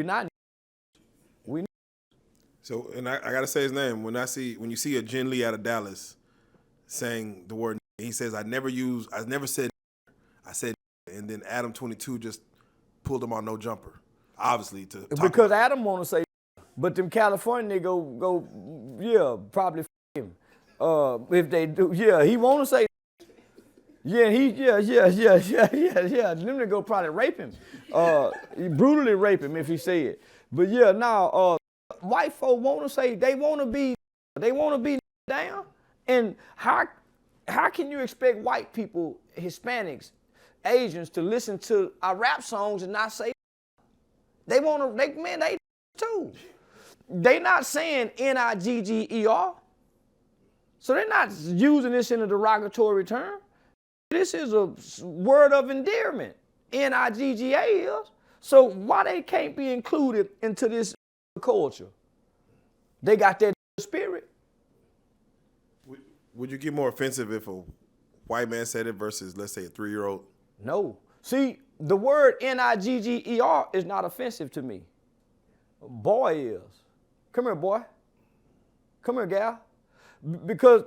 not. So, and I gotta say his name. When you see a Jen Lee out of Dallas saying the word, he says, I never said, I said, and then Adam 22 just pulled him on no jumper, obviously to talk because about. Adam want to say, but them California go probably him. If they do, he want to say. Yeah. Them they go probably rape him, brutally rape him if he say it. But white folk want to say they want to be They want to be down. And how can you expect white people, Hispanics, Asians to listen to our rap songs and not say they want to, they too. They not saying Nigger. So they're not using this in a derogatory term. This is a word of endearment. Nigga is. So why they can't be included into this culture? They got that spirit. Would you get more offensive if a white man said it versus, let's say, a 3-year-old? No. See, the word Nigger is not offensive to me. Boy is. Come here, boy. Come here, gal. Because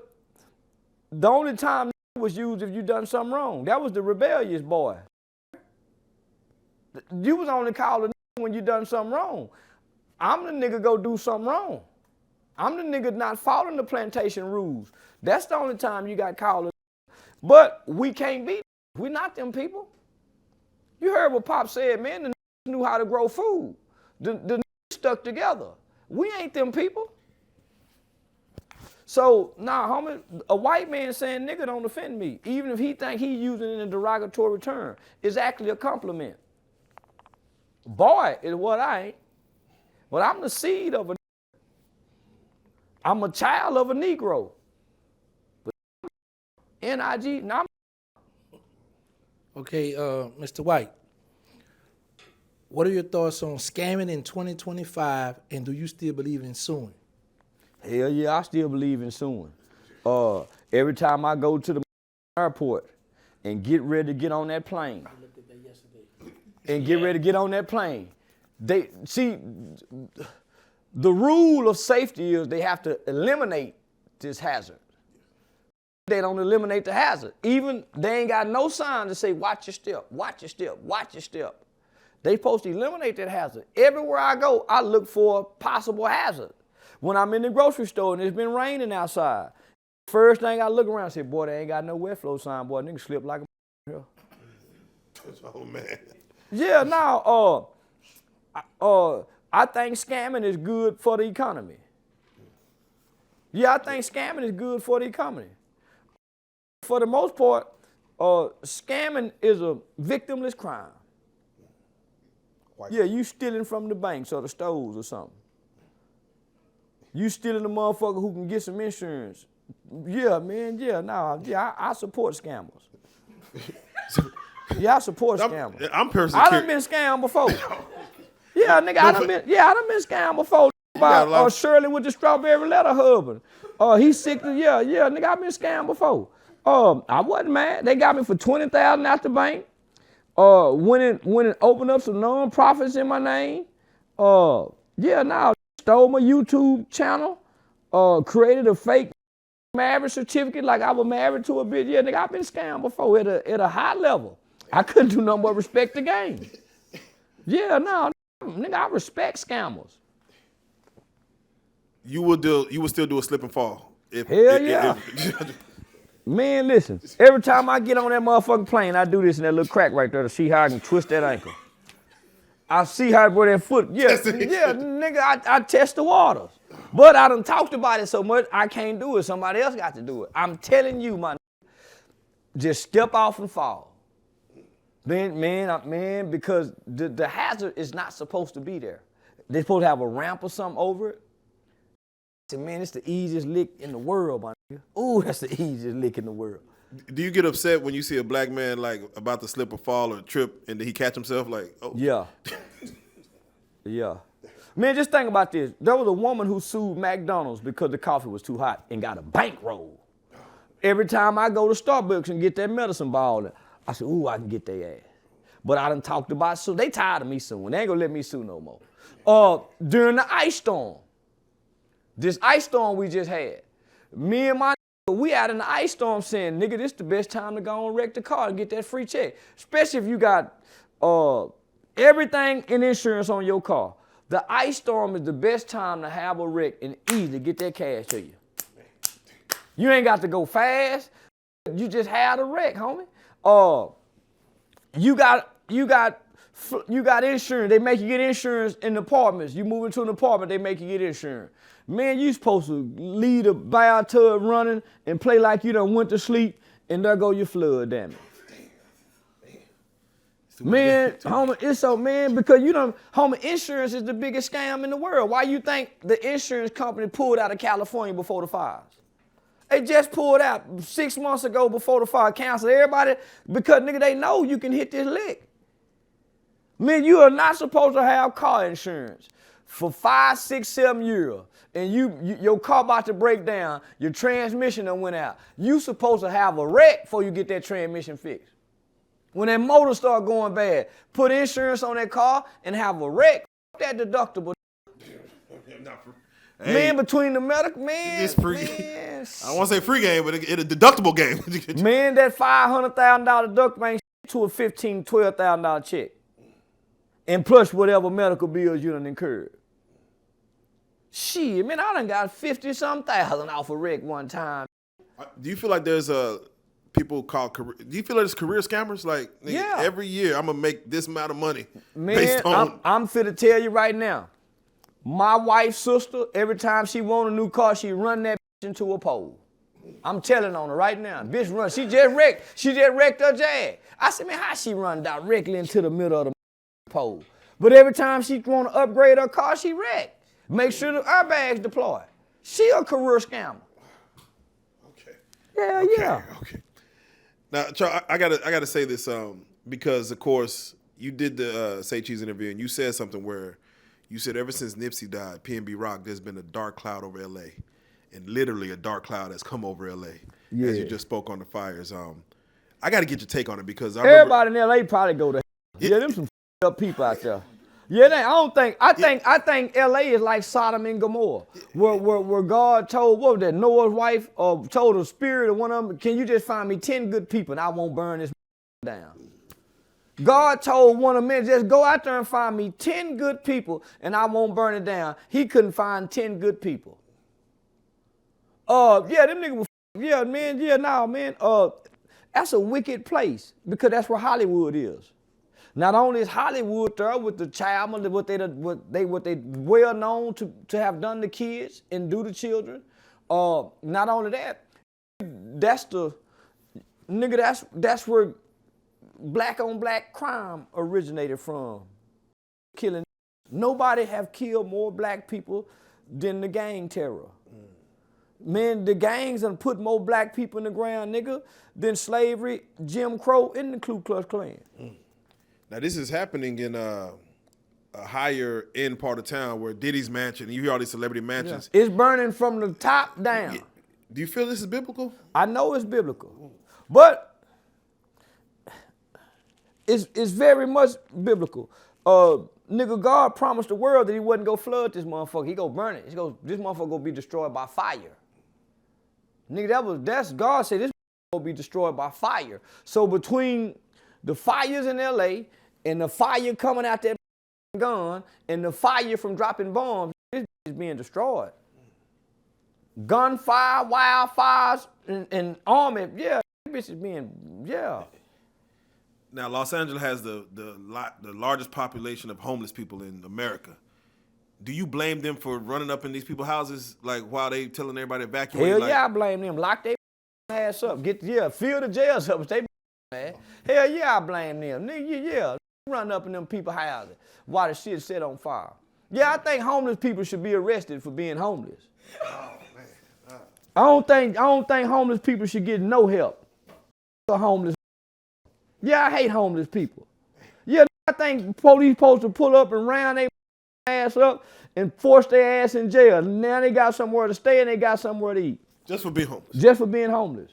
the only time was used if you done something wrong. That was the rebellious boy. You was only called a when you done something wrong. I'm the nigga go do something wrong. I'm the nigga not following the plantation rules. That's the only time you got called a. But we can't be. We're not them people. You heard what Pop said, man. The knew how to grow food. The stuck together. We ain't them people. So, homie, a white man saying nigga don't offend me, even if he think he using it in a derogatory term, is actually a compliment. Boy is what I ain't. But I'm the seed of a. I'm a child of a Negro. But N-I-G, nah. Okay, Mr. White, what are your thoughts on scamming in 2025, and do you still believe in suing? Hell yeah, I still believe in suing. Every time I go to the airport and get ready to get on that plane, they see the rule of safety is they have to eliminate this hazard. They don't eliminate the hazard. Even they ain't got no sign to say watch your step, watch your step, watch your step. They supposed to eliminate that hazard. Everywhere I go, I look for a possible hazard. When I'm in the grocery store and it's been raining outside, first thing I look around and say, boy, they ain't got no wet flow sign, boy, nigga slip like a here. Oh, man. Yeah, now, I think scamming is good for the economy. Yeah, I think scamming is good for the economy. For the most part, scamming is a victimless crime. Yeah, you stealing from the banks or the stores or something. You stealing a motherfucker who can get some insurance. Yeah, man, I support scammers. Yeah, I support scammers. I'm personally I done been scammed before. Yeah, nigga, I done been scammed before by Shirley with the strawberry letter husband. He's sick. Yeah, nigga, I been scammed before. I wasn't mad. They got me for $20,000 out the bank. Went and opened up some non-profits in my name. Stole my YouTube channel. Created a fake marriage certificate like I was married to a bitch. Yeah, nigga, I've been scammed before at a high level. I couldn't do nothing but respect the game. Yeah, nigga, I respect scammers. You would still do a slip and fall. Yeah. Man, listen, every time I get on that motherfucking plane, I do this in that little crack right there to see how I can twist that ankle. I see how where that foot, nigga, I test the waters. But I done talked about it so much, I can't do it. Somebody else got to do it. I'm telling you, my just step off and fall. Man, because the hazard is not supposed to be there. They're supposed to have a ramp or something over it. Man, it's the easiest lick in the world, my nigga. Ooh, that's the easiest lick in the world. Do you get upset when you see a black man like about to slip or fall or trip and then he catch himself like, oh? Yeah. Yeah. Man, just think about this. There was a woman who sued McDonald's because the coffee was too hot and got a bankroll. Every time I go to Starbucks and get that medicine ball, I said, ooh, I can get their ass. But I done talked about so they tired of me suing. They ain't gonna let me sue no more. During the ice storm, this ice storm we just had, me and my we out in the ice storm saying, nigga, this the best time to go and wreck the car and get that free check. Especially if you got everything in insurance on your car. The ice storm is the best time to have a wreck and easily get that cash to you. You ain't got to go fast. You just had a wreck, homie. You got You got insurance. They make you get insurance in apartments. You move into an apartment, they make you get insurance. Man, you supposed to leave the bathtub running and play like you done went to sleep, and there go your flood damage. Man, homie, it's so, man, because homie, insurance is the biggest scam in the world. Why you think the insurance company pulled out of California before the fires? They just pulled out 6 months ago before the fire, canceled everybody, because nigga, they know you can hit this lick. Man, you are not supposed to have car insurance for 5, 6, 7 years, and your car about to break down, your transmission done went out. You supposed to have a wreck before you get that transmission fixed. When that motor start going bad, put insurance on that car and have a wreck. That deductible. Hey, man, between the medical, man. It's free. Man. I don't want to say free game, but it's a deductible game. Man, that $500,000 deductible ain't to a $15,000, $12,000 check. And plus whatever medical bills you done incurred. Shit, man, I done got 50-something thousand off a wreck one time. Do you feel like there's people called career? Do you feel like there's career scammers? Like, nigga, Yeah. every year I'm gonna make this amount of money Man, based on. I'm finna tell you right now. My wife's sister, every time she want a new car, she run that bitch into a pole. I'm telling on her right now. Bitch run. She just wrecked her Jag. I said, man, how she run directly into the middle of the pole? But every time she want to upgrade her car, she wreck. Make sure the airbags deployed. She a career scammer. Okay. Yeah, Okay. yeah. Okay. Now, Charles, I gotta say this because of course you did the Say Cheese interview and you said something where you said ever since Nipsey died, PNB Rock, there's been a dark cloud over LA, and literally a dark cloud has come over LA. Yeah. As you just spoke on the fires. I got to get your take on it because Everybody in LA probably go to yeah, them some up people out there. Yeah, I think LA is like Sodom and Gomorrah, where God told, what was that, Noah's wife, told the spirit of one of them, can you just find me 10 good people and I won't burn this down. God told one of them, just go out there and find me 10 good people and I won't burn it down. He couldn't find 10 good people. Yeah, them niggas were, that's a wicked place because that's where Hollywood is. Not only is Hollywood there with the child, what they well known to have done to kids and do to children. Not only that, that's where black on black crime originated from. Killing. Nobody have killed more black people than the gang terror. Man, the gangs done put more black people in the ground, nigga, than slavery, Jim Crow, and the Ku Klux Klan. Now this is happening in a higher end part of town where Diddy's mansion. You hear all these celebrity mansions. Yeah. It's burning from the top down. Do you feel this is biblical? I know it's biblical, but it's very much biblical. Nigga, God promised the world that he wasn't gonna flood this motherfucker. He gonna burn it. This motherfucker gonna be destroyed by fire. Nigga, that's God said this gonna be destroyed by fire. So between the fires in LA and the fire coming out that gun and the fire from dropping bombs, this is being destroyed. Gunfire, wildfires, and army, yeah, this is being, yeah. Now, Los Angeles has the largest population of homeless people in America. Do you blame them for running up in these people's houses, like while they telling everybody to evacuate? Hell yeah, I blame them. Lock their ass up. Fill the jails up. They man. Hell yeah, I blame them. Nigga, yeah, run up in them people's houses while the shit set on fire. Yeah, I think homeless people should be arrested for being homeless. Oh man. I don't think homeless people should get no help. Homeless. Yeah, I hate homeless people. Yeah, I think police supposed to pull up and round their ass up and force their ass in jail. Now they got somewhere to stay and they got somewhere to eat. Just for being homeless. Just for being homeless.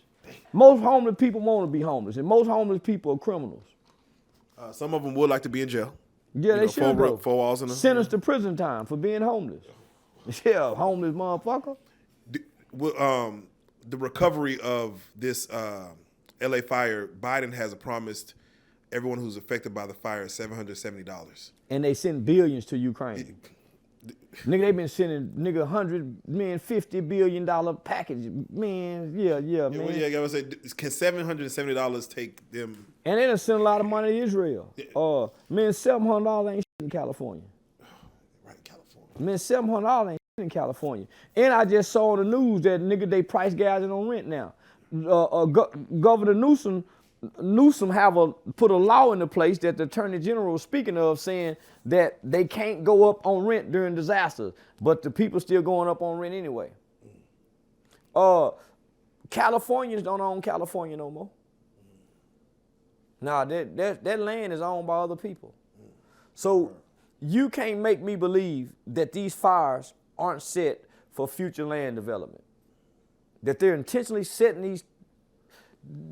Most homeless people want to be homeless, and most homeless people are criminals. Some of them would like to be in jail. Yeah, they should go. 4 walls in them. Sentenced to prison time for being homeless. Yeah, homeless motherfucker. The recovery of this LA fire, Biden has promised everyone who's affected by the fire $770. And they sent billions to Ukraine. Nigga, they been sending nigga $50 billion package. Man, yeah, man. Well, yeah, I was say, can $770 take them? And they done sent a lot of money to Israel. Man, $700 ain't shit in California. Right, California. Man, $700 ain't shit in California. And I just saw on the news that nigga, they price gouging on rent now. Governor Newsom put a law into place that the Attorney General was speaking of, saying that they can't go up on rent during disasters, but the people still going up on rent anyway. Californians don't own California no more. Nah, that land is owned by other people. So you can't make me believe that these fires aren't set for future land development. That they're intentionally setting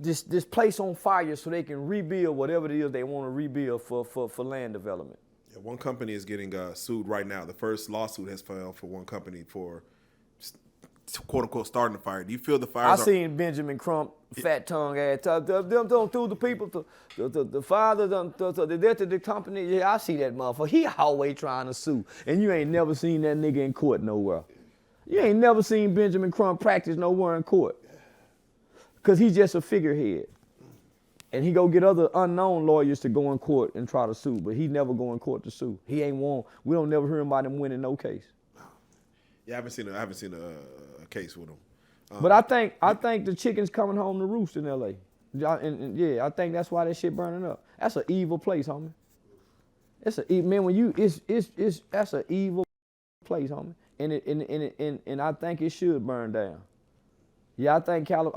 this place on fire so they can rebuild whatever it is they want to rebuild for land development. Yeah, one company is getting sued right now. The first lawsuit has filed for one company for quote unquote starting the fire. Do you feel the fires? I seen Benjamin Crump, fat tongue ass, them don't do the people, the father, the company. Yeah, I see that motherfucker. He always trying to sue, and you ain't never seen that nigga in court nowhere. You ain't never seen Benjamin Crump practice nowhere in court. Because he's just a figurehead. And he go get other unknown lawyers to go in court and try to sue, but he never go in court to sue. He ain't won. We don't never hear about him winning no case. Yeah, I haven't seen a case with him. But I think the chicken's coming home to roost in L.A. And yeah, I think that's why that shit burning up. That's an evil place, homie. That's an evil place, homie. And I think it should burn down. Yeah, I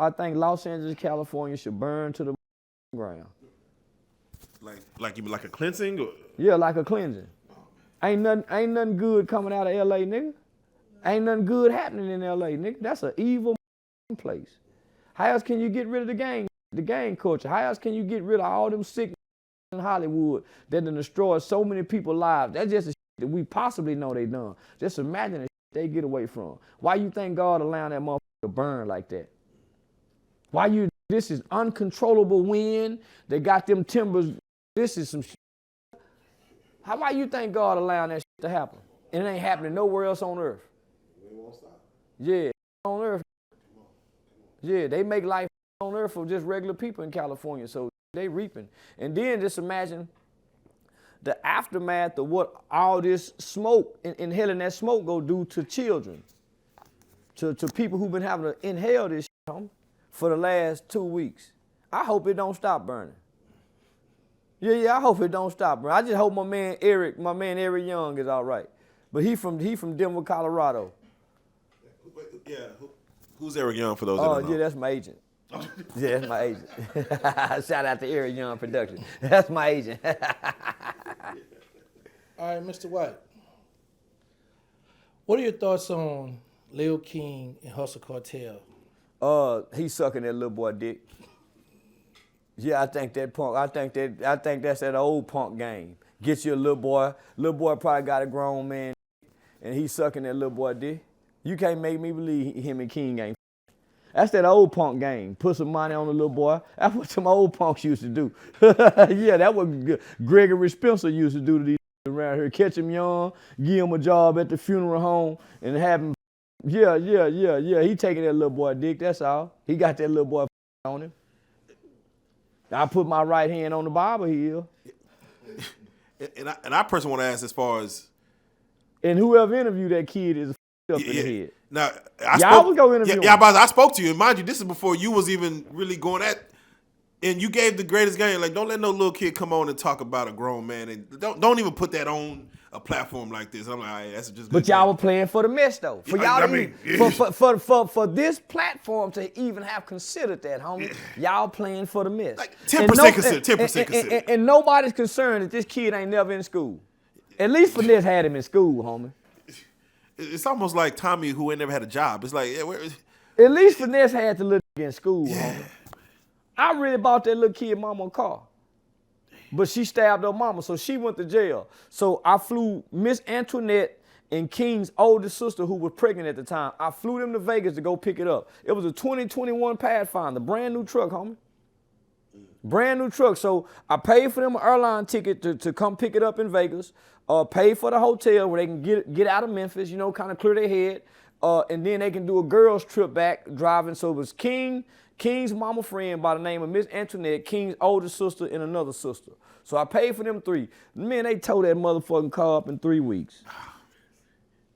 think Los Angeles, California should burn to the ground. Like a cleansing? Or? Yeah, like a cleansing. Ain't nothing good coming out of LA, nigga. Ain't nothing good happening in LA, nigga. That's an evil place. How else can you get rid of the gang culture? How else can you get rid of all them sick in Hollywood that done destroyed so many people's lives? That's just the shit that we possibly know they done. Just imagine the shit they get away from. Why you think God allowing that motherfucker to burn like that? This is uncontrollable wind. They got them timbers. This is some shit. Why you think God allowing that shit to happen? And it ain't happening nowhere else on earth. It won't stop. Yeah, on earth. Yeah, they make life on earth for just regular people in California, so they reaping. And then just imagine the aftermath of what all this smoke, inhaling that smoke go do to children, to people who've been having to inhale this shit, homie, for the last 2 weeks. I hope it don't stop burning. Yeah, I hope it don't stop burning. I just hope my man Eric Young is all right. But he from Denver, Colorado. Yeah, who's Eric Young for those that don't know? Yeah, that's my agent. Yeah, that's my agent. Shout out to Eric Young Production. That's my agent. All right, Mr. White. What are your thoughts on Lil King and Hustle Cartel? He's sucking that little boy dick. Yeah, I think that's that old punk game. Get you a little boy. Little boy probably got a grown man, and he's sucking that little boy dick. You can't make me believe him and King ain't. That's that old punk game. Put some money on the little boy. That's what some old punks used to do. Yeah, that's what Gregory Spencer used to do to these around here. Catch him young, give him a job at the funeral home, and have him. Yeah. He taking that little boy dick. That's all. He got that little boy on him. I put my right hand on the Bible here. And I personally want to ask as far as. And whoever interviewed that kid is up in the head. Now, y'all go interview him. I spoke to you. And mind you, this is before you was even really going at. And you gave the greatest game. Like, don't let no little kid come on and talk about a grown man. And don't even put that on a platform like this. I'm like, all right, that's just. But y'all were playing for the mess, though. For y'all for this platform to even have considered that, homie, y'all playing for the mess. Like 10% consider. 10% consider. And nobody's concerned that this kid ain't never in school. At least Finesse had him in school, homie. It's almost like Tommy who ain't never had a job. It's like, yeah, at least Finesse had to look in school, homie. I really bought that little kid mama a car. But she stabbed her mama, so she went to jail. So I flew Miss Antoinette and King's oldest sister, who was pregnant at the time. I flew them to Vegas to go pick it up. It was a 2021 Pathfinder, brand new truck, homie. Brand new truck. So I paid for them an airline ticket to come pick it up in Vegas. Paid for the hotel where they can get out of Memphis, you know, kind of clear their head. And then they can do a girls trip back driving. So it was King's mama friend by the name of Miss Antoinette, King's older sister, and another sister. So I paid for them 3. Man, they towed that motherfucking car up in 3 weeks.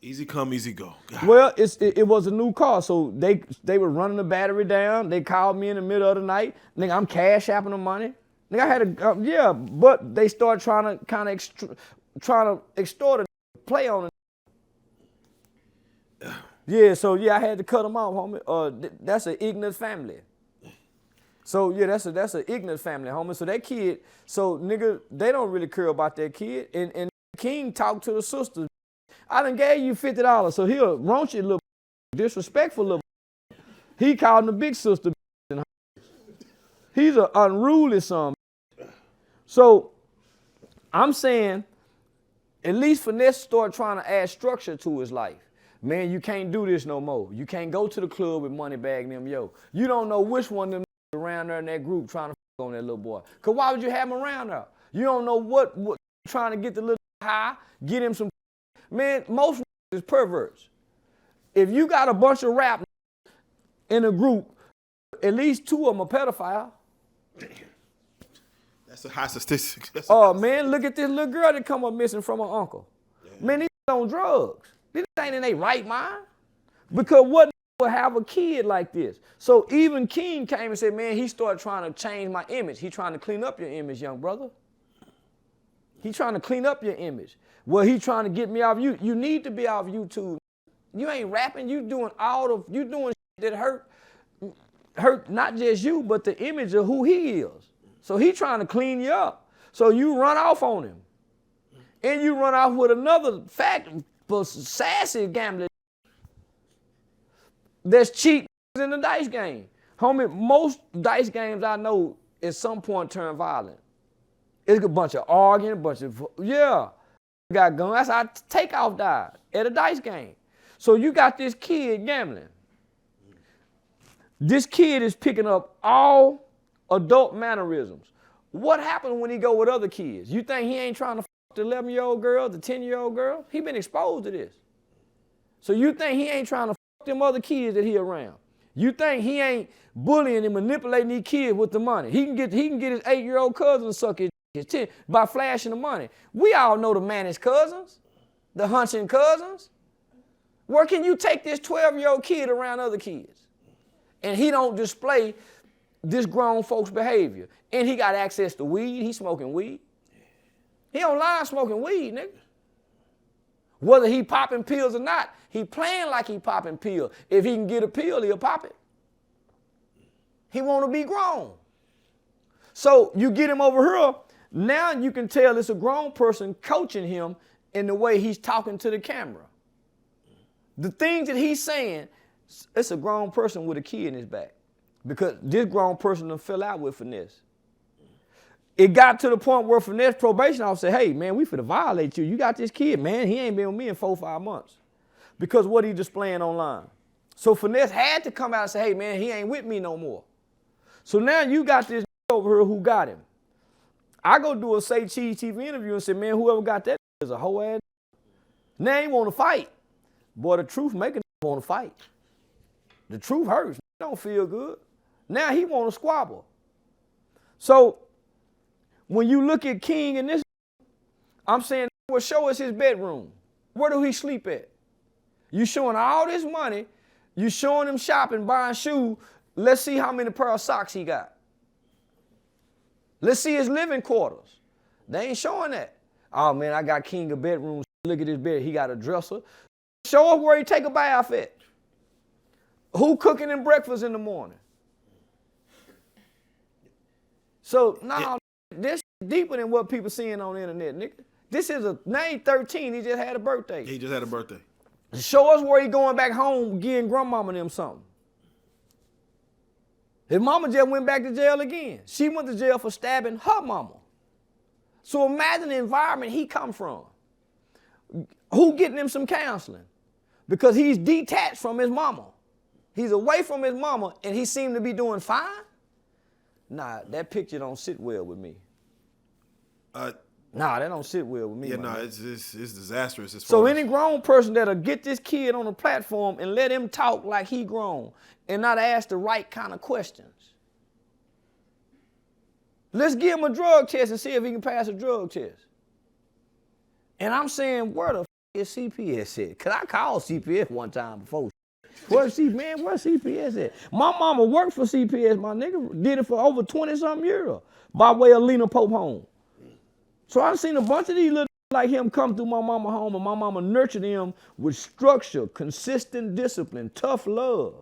Easy come, easy go. God. Well, it was a new car, so they were running the battery down. They called me in the middle of the night. Nigga, I'm cash apping the money. Nigga, I had but they started trying to kind of extort it, play on it. Yeah, so I had to cut them off, homie. That's an ignorant family. So yeah, that's an ignorant family, homie. So that kid, nigga, they don't really care about that kid. And King talked to the sister. I done gave you $50, so he'll raunchy little disrespectful little. He called him the big sister. He's an unruly son. So I'm saying, at least Finesse started trying to add structure to his life. Man, you can't do this no more. You can't go to the club with Moneybag and them, yo. You don't know which one of them around there in that group trying to on that little boy. Cause why would you have him around there? You don't know what trying to get the little high, get him some. Man, most is perverts. If you got a bunch of rap in a group, at least 2 of them are pedophile. Damn. That's a high statistic. Man, look at this little girl that come up missing from her uncle. Damn. Man, these on drugs. These ain't in their right mind. Because what would have a kid like this? So even King came and said, man, he started trying to change my image. He trying to clean up your image, young brother. He trying to clean up your image. Well, he trying to get me off you. You need to be off YouTube. You ain't rapping. You doing shit that hurt not just you, but the image of who he is. So he trying to clean you up. So you run off on him. And you run off with another fact for sassy gambling that's cheating in the dice game. Homie, most dice games I know at some point turn violent. It's a bunch of arguing, got guns. That's how Takeoff died at a dice game. So you got this kid gambling. This kid is picking up all adult mannerisms. What happened when he go with other kids? You think he ain't trying to fuck the 11-year-old girl, the 10-year-old girl? He been exposed to this. So you think he ain't trying to fuck them other kids that he around? You think he ain't bullying and manipulating these kids with the money? He can get his 8-year-old cousin to suck his 10 by flashing the money. We all know the managed cousins, the hunching cousins. Where can you take this 12-year-old kid around other kids? And he don't display this grown folks' behavior. And he got access to weed. He smoking weed. He online smoking weed, nigga. Whether he popping pills or not, he playing like he popping pills. If he can get a pill, he'll pop it. He want to be grown. So you get him over here. Now you can tell it's a grown person coaching him in the way he's talking to the camera. The things that he's saying, it's a grown person with a kid in his back. Because this grown person done fell out with Finesse. It got to the point where Finesse probation officer said, hey, man, we finna violate you. You got this kid, man. He ain't been with me in 4 or 5 months. Because what he displaying online. So Finesse had to come out and say, hey, man, he ain't with me no more. So now you got this over here who got him. I go do a Say Cheese TV interview and say, man, whoever got that is a whole ass. Now he want to fight. Boy, the truth make a want to fight. The truth hurts. It don't feel good. Now he want to squabble. So when you look at King and this, I'm saying, well, show us his bedroom. Where do he sleep at? You showing all this money. You showing him shopping, buying shoes. Let's see how many pair of socks he got. Let's see his living quarters. They ain't showing that. Oh, man, I got King a bedroom. Look at his bed. He got a dresser. Show us where he take a bath at. Who cooking him breakfast in the morning? So, no, this is deeper than what people seeing on the internet, nigga. This is name 13. He just had a birthday. He just had a birthday. Show us where he going back home getting grandmama and them something. His mama just went back to jail again. She went to jail for stabbing her mama. So imagine the environment he come from. Who getting him some counseling? Because he's detached from his mama. He's away from his mama and he seemed to be doing fine. Nah, that picture don't sit well with me. Uh, Nah, that don't sit well with me. yeah, my no, nigga. it's disastrous. As So far any as, grown person that'll get this kid on a platform and let him talk like he grown and not ask the right kind of questions. Let's give him a drug test and see if he can pass a drug test. And I'm saying, where the is CPS at? Cause I called CPS one time before. Where's CPS at? My mama worked for CPS, my nigga. Did it for over 20-something years by way of Lena Pope home. So I've seen a bunch of these little like him come through my mama home, and my mama nurtured him with structure, consistent discipline, tough love.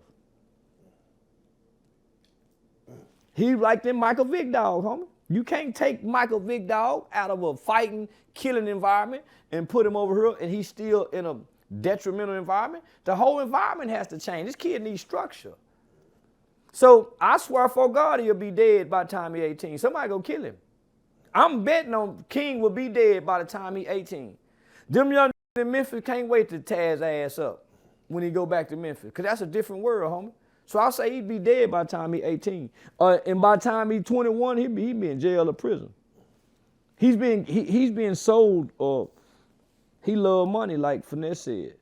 He like them Michael Vick dog, homie. You can't take Michael Vick dog out of a fighting, killing environment and put him over here and he's still in a detrimental environment. The whole environment has to change. This kid needs structure. So I swear for God he'll be dead by the time he's 18. Somebody go kill him. I'm betting on King will be dead by the time he's 18. Them young in Memphis can't wait to tear his ass up when he go back to Memphis, because that's a different world, homie. So I say he'd be dead by the time he's 18. And by the time he's 21, he'd be in jail or prison. He's being sold, he love money, like Finesse said.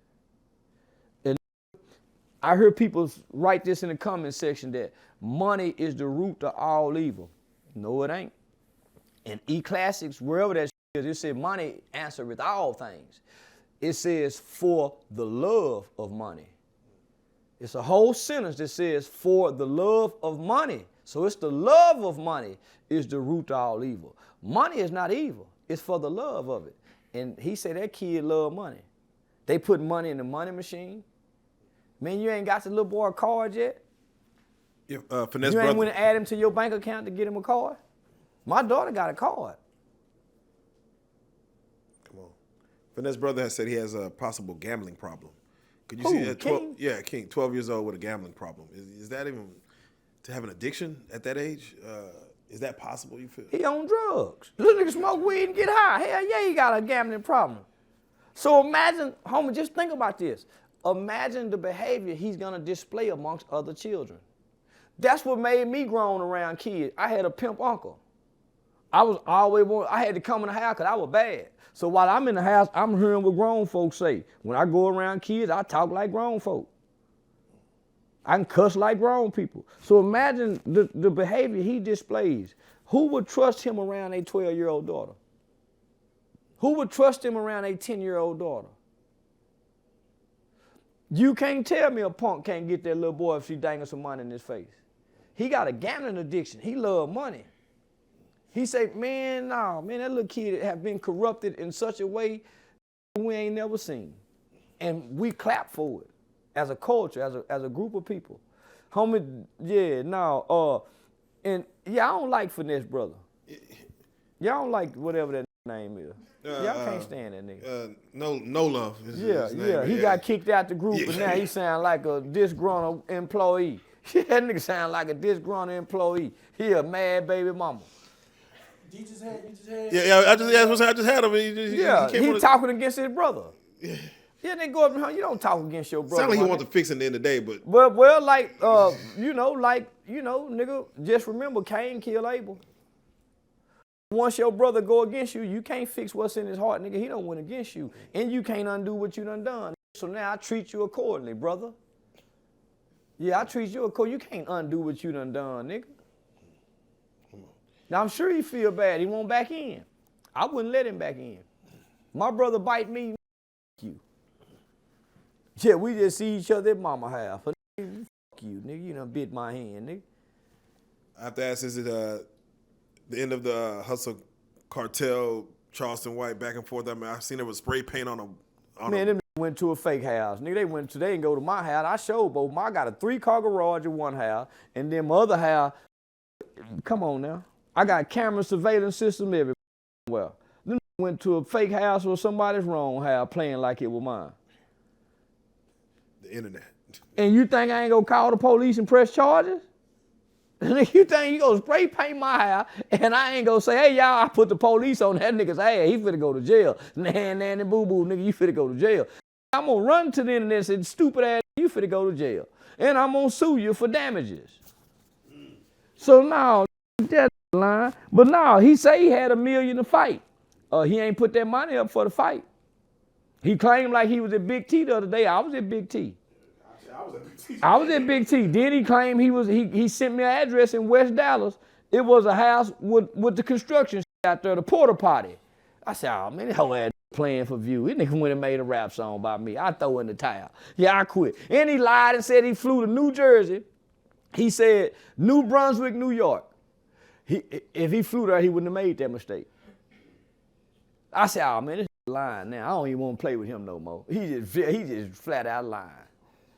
And I heard people write this in the comment section that money is the root of all evil. No, it ain't. In E-Classics, wherever that is, it says money answereth all things. It says for the love of money. It's a whole sentence that says for the love of money. So it's the love of money is the root of all evil. Money is not evil. It's for the love of it. And he said that kid love money. They put money in the money machine. Man, you ain't got the little boy a card yet? Finesse You brother. ain't went to add him to your bank account to get him a card? My daughter got a card. Come on. Finesse brother has said he has a possible gambling problem. Could you Who, see that? King? Yeah, King, 12 years old with a gambling problem. Is that even to have an addiction at that age? Is that possible, you feel? He on drugs. Little nigga smoke weed and get high. Hell yeah, he got a gambling problem. So imagine, homie, just think about this. Imagine the behavior he's gonna display amongst other children. That's what made me grown around kids. I had a pimp uncle. I had to come in the house because I was bad. So while I'm in the house, I'm hearing what grown folks say. When I go around kids, I talk like grown folk. I can cuss like grown people. So imagine the behavior he displays. Who would trust him around a 12-year-old daughter? Who would trust him around a 10-year-old daughter? You can't tell me a punk can't get that little boy if she dangling some money in his face. He got a gambling addiction. He love money. He say, man, nah, man, that little kid have been corrupted in such a way we ain't never seen. And we clap for it as a culture, as a group of people. Homie, yeah, no, and yeah, I don't like Finesse brother. Y'all don't like whatever that name is. Y'all can't stand that nigga. No love. Is Yeah, his name, yeah, he got kicked out the group, but now he sound like a disgruntled employee. That nigga sound like a disgruntled employee. He a mad baby mama. You just had. Yeah, I just had him. He talking against his brother. Yeah, they go up and you don't talk against your brother. Sound like he man. wants to fix it at the end of the day, but Well, nigga, just remember Cain killed Abel. Once your brother go against you, you can't fix what's in his heart, nigga. He don't went against you. And you can't undo what you done. So now I treat you accordingly, brother. Yeah, I treat you accordingly. You can't undo what you done, nigga. Now I'm sure he feel bad. He won't back in. I wouldn't let him back in. My brother bite me, you. Yeah, we just see each other at mama house. But fuck you, nigga. You done bit my hand, nigga. I have to ask, is it the end of the hustle cartel, Charleston White, back and forth? I mean, I've seen there was spray paint on a. Man, them went to a fake house. Nigga, they didn't go to my house. I showed both. I got a 3-car garage in one house, and then my other house, come on now. I got camera surveillance system everywhere. Well, them went to a fake house or somebody's wrong house playing like it was mine. The internet. And you think I ain't gonna call the police and press charges? You think you gonna spray paint my house and I ain't gonna say, hey, y'all, I put the police on that nigga's ass. He finna go to jail. Nanny boo-boo, nigga, you finna go to jail. I'm gonna run to the internet and say, stupid ass, you finna go to jail. And I'm gonna sue you for damages. So now, That line. But no, he say he had $1 million to fight. He ain't put that money up for the fight. He claimed like he was at Big T the other day. I was at Big T. I was at Big T. Then he claimed he sent me an address in West Dallas. It was a house with the construction out there, the porta potty. I said, oh man, this whole ass playing for view. This nigga went and made a rap song about me. I throw in the towel. Yeah, I quit. And he lied and said he flew to New Jersey. He said New Brunswick, New York. If he flew there, he wouldn't have made that mistake. I said, oh man, this lying now. I don't even want to play with him no more. He just flat out lying.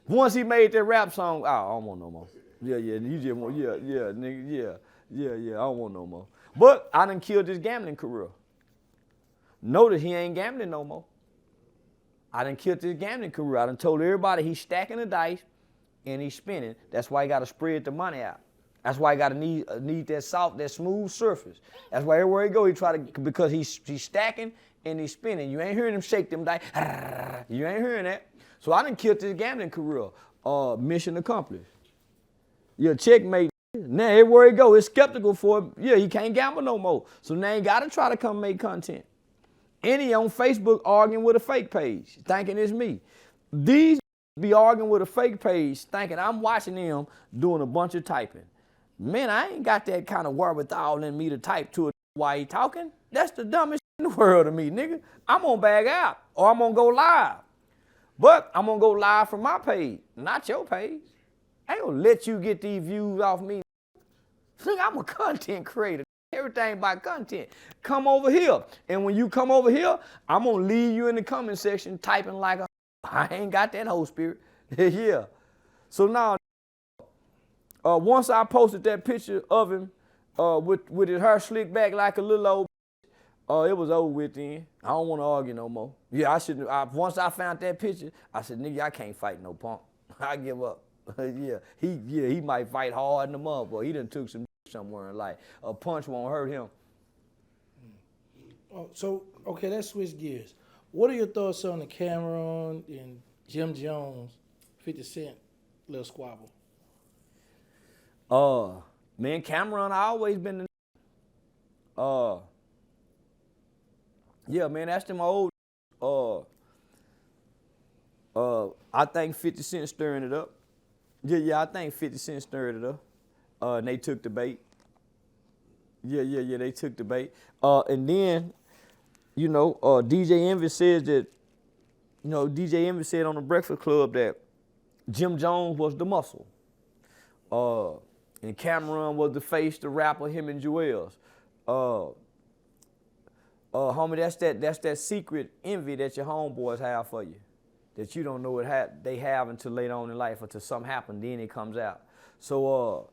Once he made that rap song, oh, I don't want no more. Yeah, you just want, nigga, I don't want no more. But I done killed his gambling career. Notice he ain't gambling no more. I done killed his gambling career. I done told everybody he's stacking the dice and he's spinning. That's why he got to spread the money out. That's why he got to need that soft, that smooth surface. That's why everywhere he go, he try to, because he's stacking and he's spinning. You ain't hearing him shake them dice. You ain't hearing that. So I done killed his gambling career. Mission accomplished. Yeah, checkmate. Now everywhere he go, it's skeptical for him. Yeah, he can't gamble no more. So now he got to try to come make content. And he on Facebook arguing with a fake page, thinking it's me. These be arguing with a fake page, thinking I'm watching them doing a bunch of typing. Man, I ain't got that kind of wherewithal in me to type to it while he talking. That's the dumbest in the world to me, nigga. I'm gonna bag out or I'm gonna go live. But I'm gonna go live from my page, not your page. I ain't gonna let you get these views off me. Look, I'm a content creator. Everything by content. Come over here. And when you come over here, I'm gonna leave you in the comment section typing like a I ain't got that whole spirit. Yeah. So now, once I posted that picture of him with his hair slicked back like a little old, it was over with then. I don't want to argue no more. Yeah, I shouldn't. Once I found that picture, I said, nigga, I can't fight no punk. I give up. Yeah, he might fight hard in the mud, boy. He done took some somewhere in life. A punch won't hurt him. Oh, so, okay, let's switch gears. What are your thoughts on the Cameron and Jim Jones, 50 Cent, little squabble? Man, Cameron, I always been yeah, man, that's them old, I think 50 Cent stirring it up. Yeah, I think 50 Cent stirred it up. And they took the bait. Yeah, they took the bait. And then, DJ Envy says that, DJ Envy said on the Breakfast Club that Jim Jones was the muscle. And Cameron was the face, the rapper, him and Joel's. Homie, that's that secret envy that your homeboys have for you. That you don't know they have until later on in life, until something happens, then it comes out. So,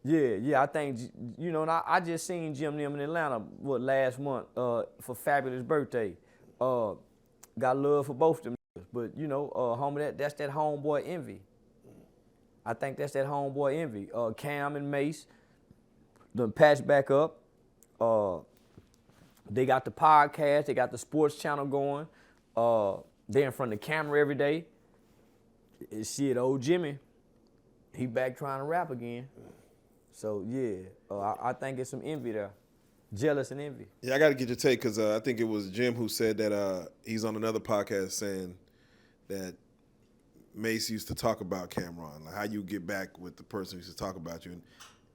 yeah, I think, I just seen Jim them in Atlanta, last month, for Fabulous birthday. Got love for both of them, but, homie, that's that homeboy envy. I think that's that homeboy envy. Cam and Mace done patched back up. They got the podcast, they got the sports channel going. They're in front of the camera every day. Shit, old Jimmy, he back trying to rap again. So, yeah, I think it's some envy there. Jealous and envy. Yeah, I got to get your take because I think it was Jim who said that he's on another podcast saying that Mace used to talk about Cameron, like how you get back with the person who used to talk about you,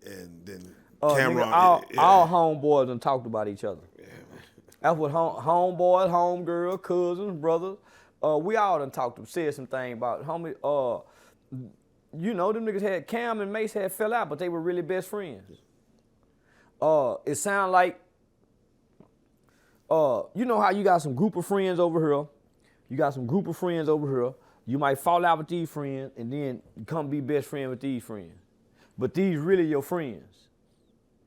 and then Cameron. Nigga, all homeboys done talked about each other. Yeah, man. That's what homeboys, homegirl, cousins, brothers, we all done said some things about homie. Them niggas had Cam and Mace had fell out, but they were really best friends. It sound like, you know how you got some group of friends over here. You got some group of friends over here. You might fall out with these friends and then come be best friend with these friends. But these really your friends.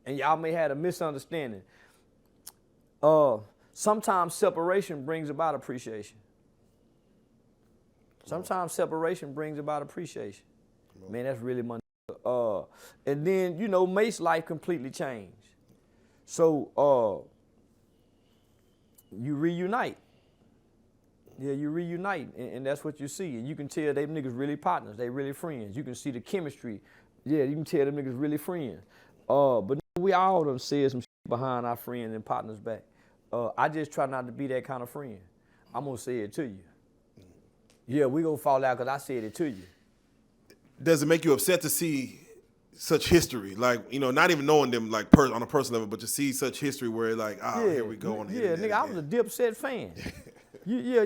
And y'all may have a misunderstanding. Sometimes separation brings about appreciation. Sometimes separation brings about appreciation. Man, that's really money. And then, Mace's life completely changed. So, you reunite. Yeah, you reunite, and that's what you see. And you can tell them niggas really partners. They really friends. You can see the chemistry. Yeah, you can tell them niggas really friends. But We all done said some shit behind our friends and partners' back. I just try not to be that kind of friend. I'm gonna say it to you. Yeah, we gonna fall out because I said it to you. Does it make you upset to see such history? Like, you know, not even knowing them like on a personal level, but to see such history where like, here we go on the internet. Nigga, I was a Dipset fan. Yeah.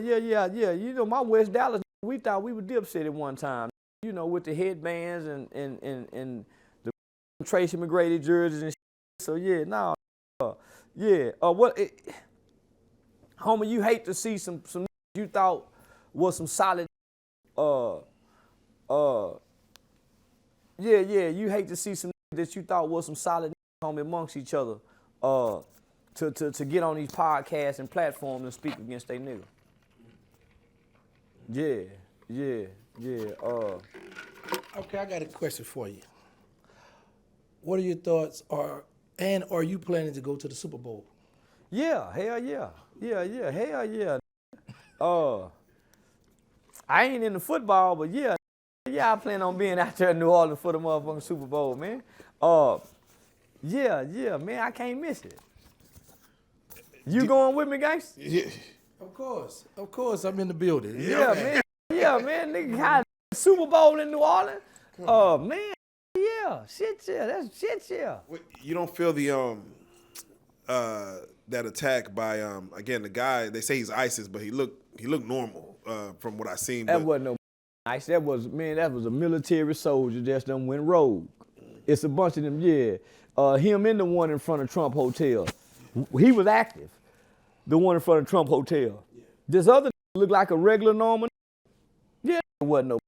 You know, my West Dallas, we thought we were Dipset at one time. You know, with the headbands and the Tracy McGrady jerseys and shit. So yeah, homie, you hate to see some you thought was some solid, you hate to see some that you thought was some solid homie amongst each other, to get on these podcasts and platforms and speak against they nigga. Yeah. Okay, I got a question for you. What are your thoughts and are you planning to go to the Super Bowl? Yeah, hell yeah. Hell yeah. I ain't into football, but yeah, I plan on being out there in New Orleans for the motherfucking Super Bowl, man. Yeah, man, I can't miss it. You going with me, Gangsta? Yeah. Of course, I'm in the building. Man, nigga, how Super Bowl in New Orleans? Man, yeah, that's shit, yeah. You don't feel the that attack by again the guy, they say he's ISIS, but he looked normal from what I seen. That wasn't no ISIS. That was a military soldier just done went rogue. It's a bunch of them, yeah. Him and the one in front of Trump Hotel. He was active. The one in front of Trump Hotel. Yeah. This other looked like a regular normal. Yeah, it wasn't no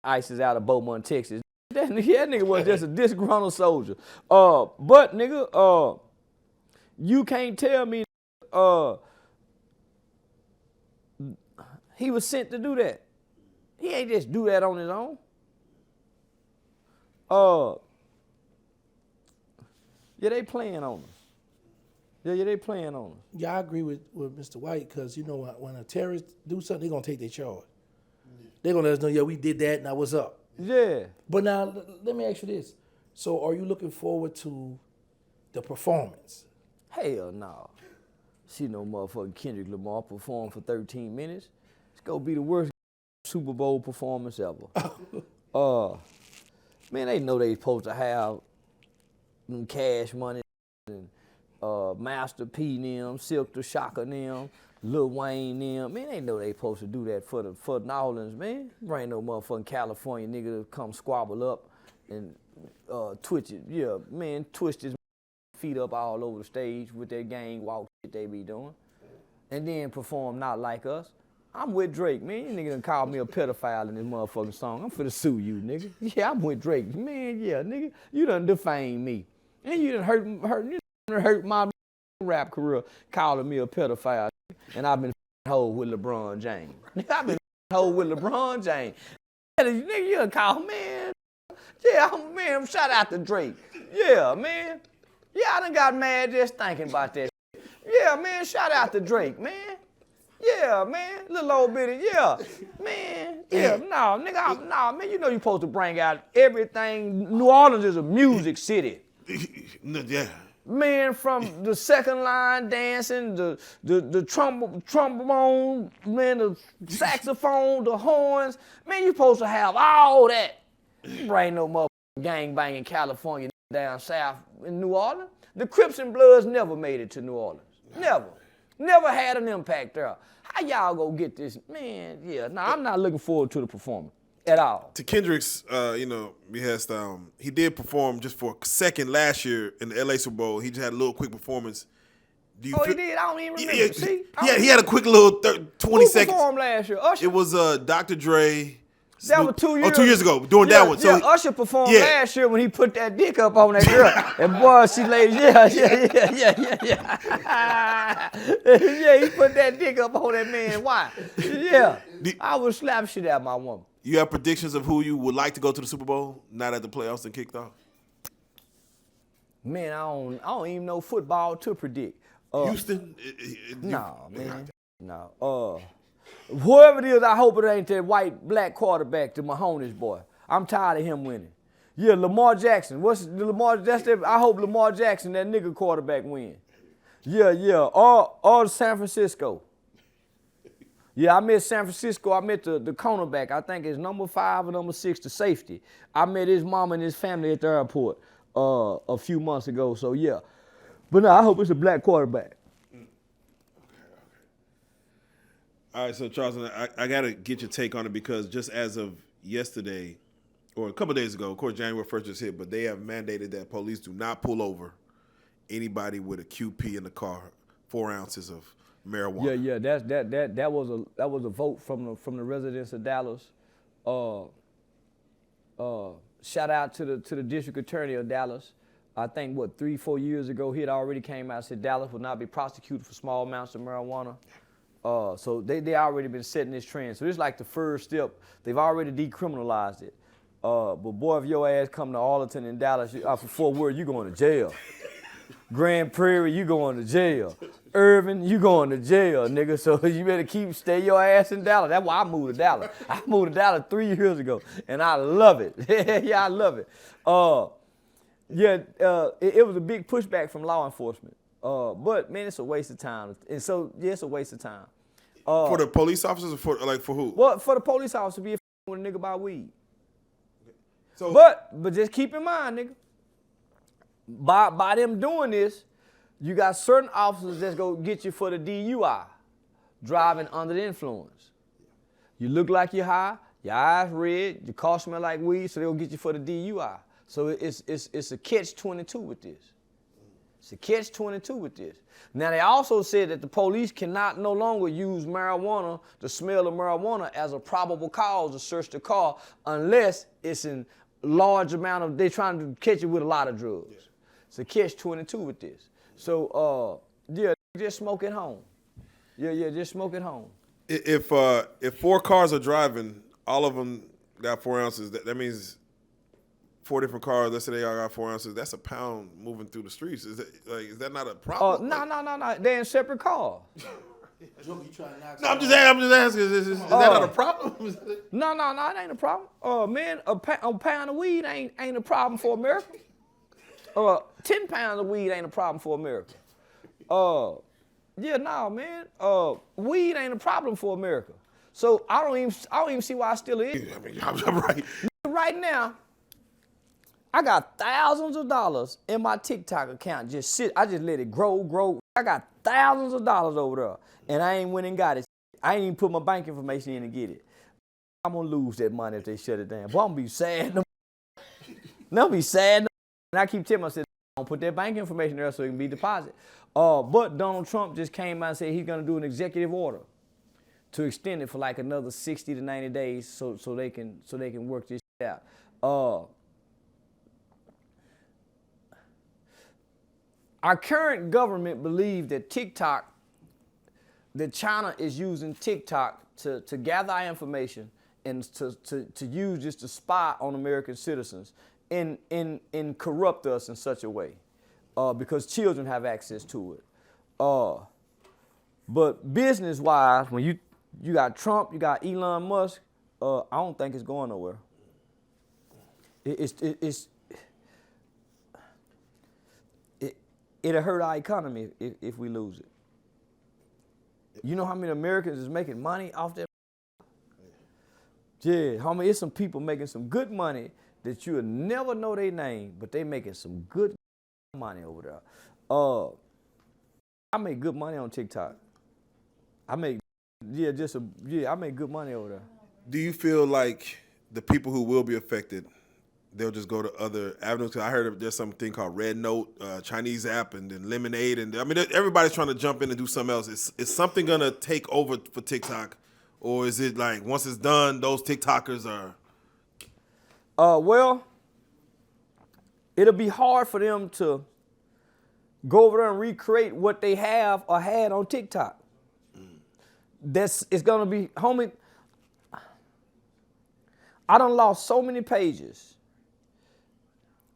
ISIS out of Beaumont, Texas. That nigga was just a disgruntled soldier. But nigga, you can't tell me he was sent to do that. He ain't just do that on his own. Yeah, they playing on us. Yeah, they playing on us. Yeah, I agree with Mr. White because, you know, when a terrorist do something, they're going to take their charge. They're going to let us know, yeah, we did that, now what's up? Yeah. But now, let me ask you this. So are you looking forward to the performance? Hell no. See no motherfucking Kendrick Lamar perform for 13 minutes. It's going to be the worst Super Bowl performance ever. Man, they know they supposed to have Cash Money and Master P them, Silk the Shocker them, Lil Wayne them. Man, they know they supposed to do that for New Orleans, man. Bring no motherfucking California nigga to come squabble up and twitch it. Yeah, man, twist his feet up all over the stage with their gang walk shit they be doing. And then perform not like us. I'm with Drake, man. You nigga done called me a pedophile in this motherfucking song. I'm finna sue you, nigga. Yeah, I'm with Drake. Man, yeah, nigga. You done defamed me. And you done hurt my rap career calling me a pedophile. And I've been hold with LeBron James. I've been hold with LeBron James. Nigga, you done call, man. Yeah, man, shout out to Drake. Yeah, man. Yeah, I done got mad just thinking about that. Yeah, man, shout out to Drake, man. Yeah, man, little old bitty, yeah, man, yeah, no, nigga, man, you know you supposed to bring out everything. New Orleans is a music city. Yeah. Man, from the second line dancing, the trombone, man, the saxophone, the horns, man, you supposed to have all that. You bring no motherfucking gangbang in California down south in New Orleans. The Crips and Bloods never made it to New Orleans, never had an impact there. How y'all gonna get this? Man, yeah, no, I'm not looking forward to the performance at all. To Kendrick's, behest, he did perform just for a second last year in the LA Super Bowl. He just had a little quick performance. He did? I don't even remember. He had a quick little 20 seconds. Who performed last year? Usher? It was Dr. Dre. That was 2 years. 2 years ago, doing that one. So Usher performed last year when he put that dick up on that girl. And boy, she laid, yeah. Yeah, he put that dick up on that man. Why? Yeah. I would slap shit out my woman. You have predictions of who you would like to go to the Super Bowl now that the playoffs have kicked off? Man, I don't even know football to predict. Houston? No, man. No. Whoever it is, I hope it ain't that white black quarterback, the Mahomes boy. I'm tired of him winning. Yeah, Lamar Jackson. What's the Lamar? I hope Lamar Jackson, that nigga quarterback, win. Yeah. All San Francisco. Yeah, I met San Francisco. I met the cornerback. I think it's number 5 or number 6, the safety. I met his mom and his family at the airport a few months ago. So yeah, but no, I hope it's a black quarterback. All right, so Charleston, I got to get your take on it because just as of yesterday, or a couple of days ago, of course, January 1st just hit, but they have mandated that police do not pull over anybody with a QP in the car, 4 ounces of marijuana. Yeah. That was a vote from the residents of Dallas. Shout out to the district attorney of Dallas. I think 3-4 years ago, he had already came out and said Dallas would not be prosecuted for small amounts of marijuana. So they already been setting this trend. So this is like the first step. They've already decriminalized it. But boy, if your ass come to Arlington and Dallas, for Fort Worth, you going to jail. Grand Prairie, you going to jail. Irving, you going to jail, nigga. So you better stay your ass in Dallas. That's why I moved to Dallas. I moved to Dallas 3 years ago, and I love it. Yeah, I love it. It was a big pushback from law enforcement. But man, it's a waste of time. And so yeah, it's a waste of time. For the police officers or for who? Well, for the police officer to be with a nigga buy weed. So, but just keep in mind, nigga, by them doing this, you got certain officers that's gonna get you for the DUI, driving under the influence. You look like you're high, your eyes red, your car smell like weed, so they'll get you for the DUI. So it's a catch-22 with this. It's a catch-22 with this. Now, they also said that the police cannot no longer use marijuana, the smell of marijuana, as a probable cause to search the car unless it's in large amount of, they're trying to catch you with a lot of drugs. Yeah. It's a catch-22 with this. So, just smoke at home. Yeah, just smoke at home. If 4 cars are driving, all of them got 4 ounces, that means 4 different cars, let's say they all got 4 ounces, that's a pound moving through the streets. Is that not a problem? No. They're in separate cars. I'm just asking. Is that not a problem? No, it ain't a problem. Man, a pound of weed ain't a problem for America. 10 pounds of weed ain't a problem for America. Weed ain't a problem for America. So I don't even see why I still is. I mean, I'm right. Right now, I got thousands of dollars in my TikTok account. I just let it grow. I got thousands of dollars over there, and I ain't went and got it. I ain't even put my bank information in to get it. I'm gonna lose that money if they shut it down. Boy, I'm gonna be sad. They'll be sad. And I keep telling myself, don't put that bank information there so it can be deposited. But Donald Trump just came out and said he's gonna do an executive order to extend it for like another 60 to 90 days so they can work this shit out. Our current government believes that that China is using TikTok to gather our information and to use this to spy on American citizens and corrupt us in such a way, because children have access to it. But business-wise, when you got Trump, you got Elon Musk, I don't think it's going nowhere. It'll hurt our economy if we lose it. You know how many Americans is making money off that? Yeah, homie, it's some people making some good money that you'll never know their name, but they making some good money over there. I make good money on TikTok. I make good money over there. Do you feel like the people who will be affected, they'll just go to other avenues? Because I heard there's something called Red Note, Chinese app, and then Lemonade, and I mean everybody's trying to jump in and do something else. Is something gonna take over for TikTok, or is it like once it's done, those TikTokers are? Well, it'll be hard for them to go over there and recreate what they have or had on TikTok. It's gonna be, homie. I done lost so many pages.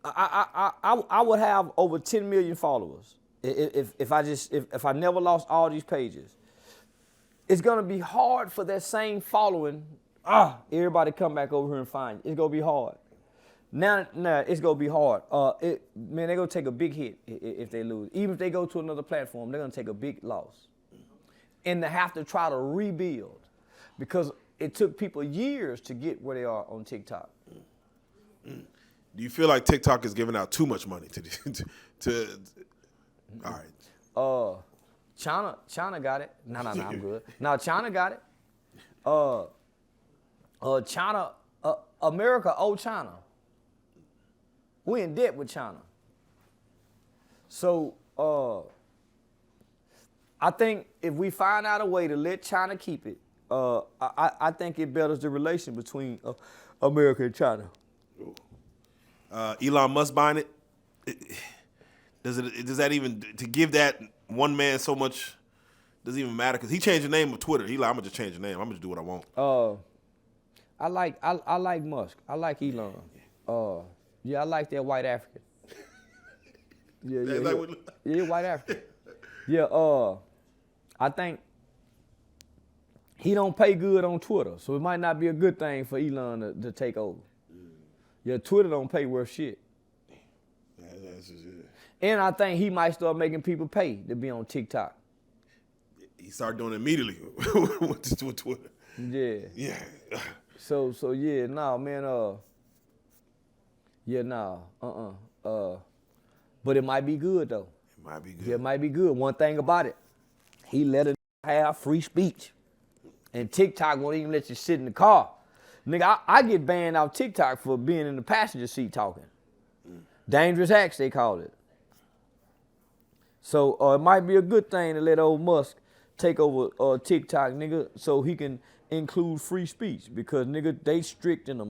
I would have over 10 million followers if I never lost all these pages. It's gonna be hard for that same following. Everybody come back over here and find you. It's gonna be hard. Now it's gonna be hard. Man, they're gonna take a big hit if they lose. Even if they go to another platform, they're gonna take a big loss. And they have to try to rebuild because it took people years to get where they are on TikTok. Do you feel like TikTok is giving out too much money to all right. China got it. No, I'm good. No, China got it. China, America owe China. We in debt with China. So I think if we find out a way to let China keep it, I think it betters the relation between America and China. Elon Musk buying it. Does that even to give that one man so much? Doesn't even matter because he changed the name of Twitter. He like, I'm gonna just change the name. I'm gonna just do what I want. I like Musk. I like Elon. Yeah, I like that white African. Yeah, white African. Yeah, I think he don't pay good on Twitter, so it might not be a good thing for Elon to take over. Yeah, Twitter don't pay worth shit. That's just it. And I think he might start making people pay to be on TikTok. He started doing it immediately with Twitter. Yeah. Yeah. So yeah, nah, man. But it might be good though. It might be good. Yeah, it might be good. One thing about it, he let it have free speech, and TikTok won't even let you sit in the car. Nigga, I get banned off TikTok for being in the passenger seat talking. Dangerous acts, they call it. So it might be a good thing to let old Musk take over TikTok, nigga, so he can include free speech because, nigga, they strict in the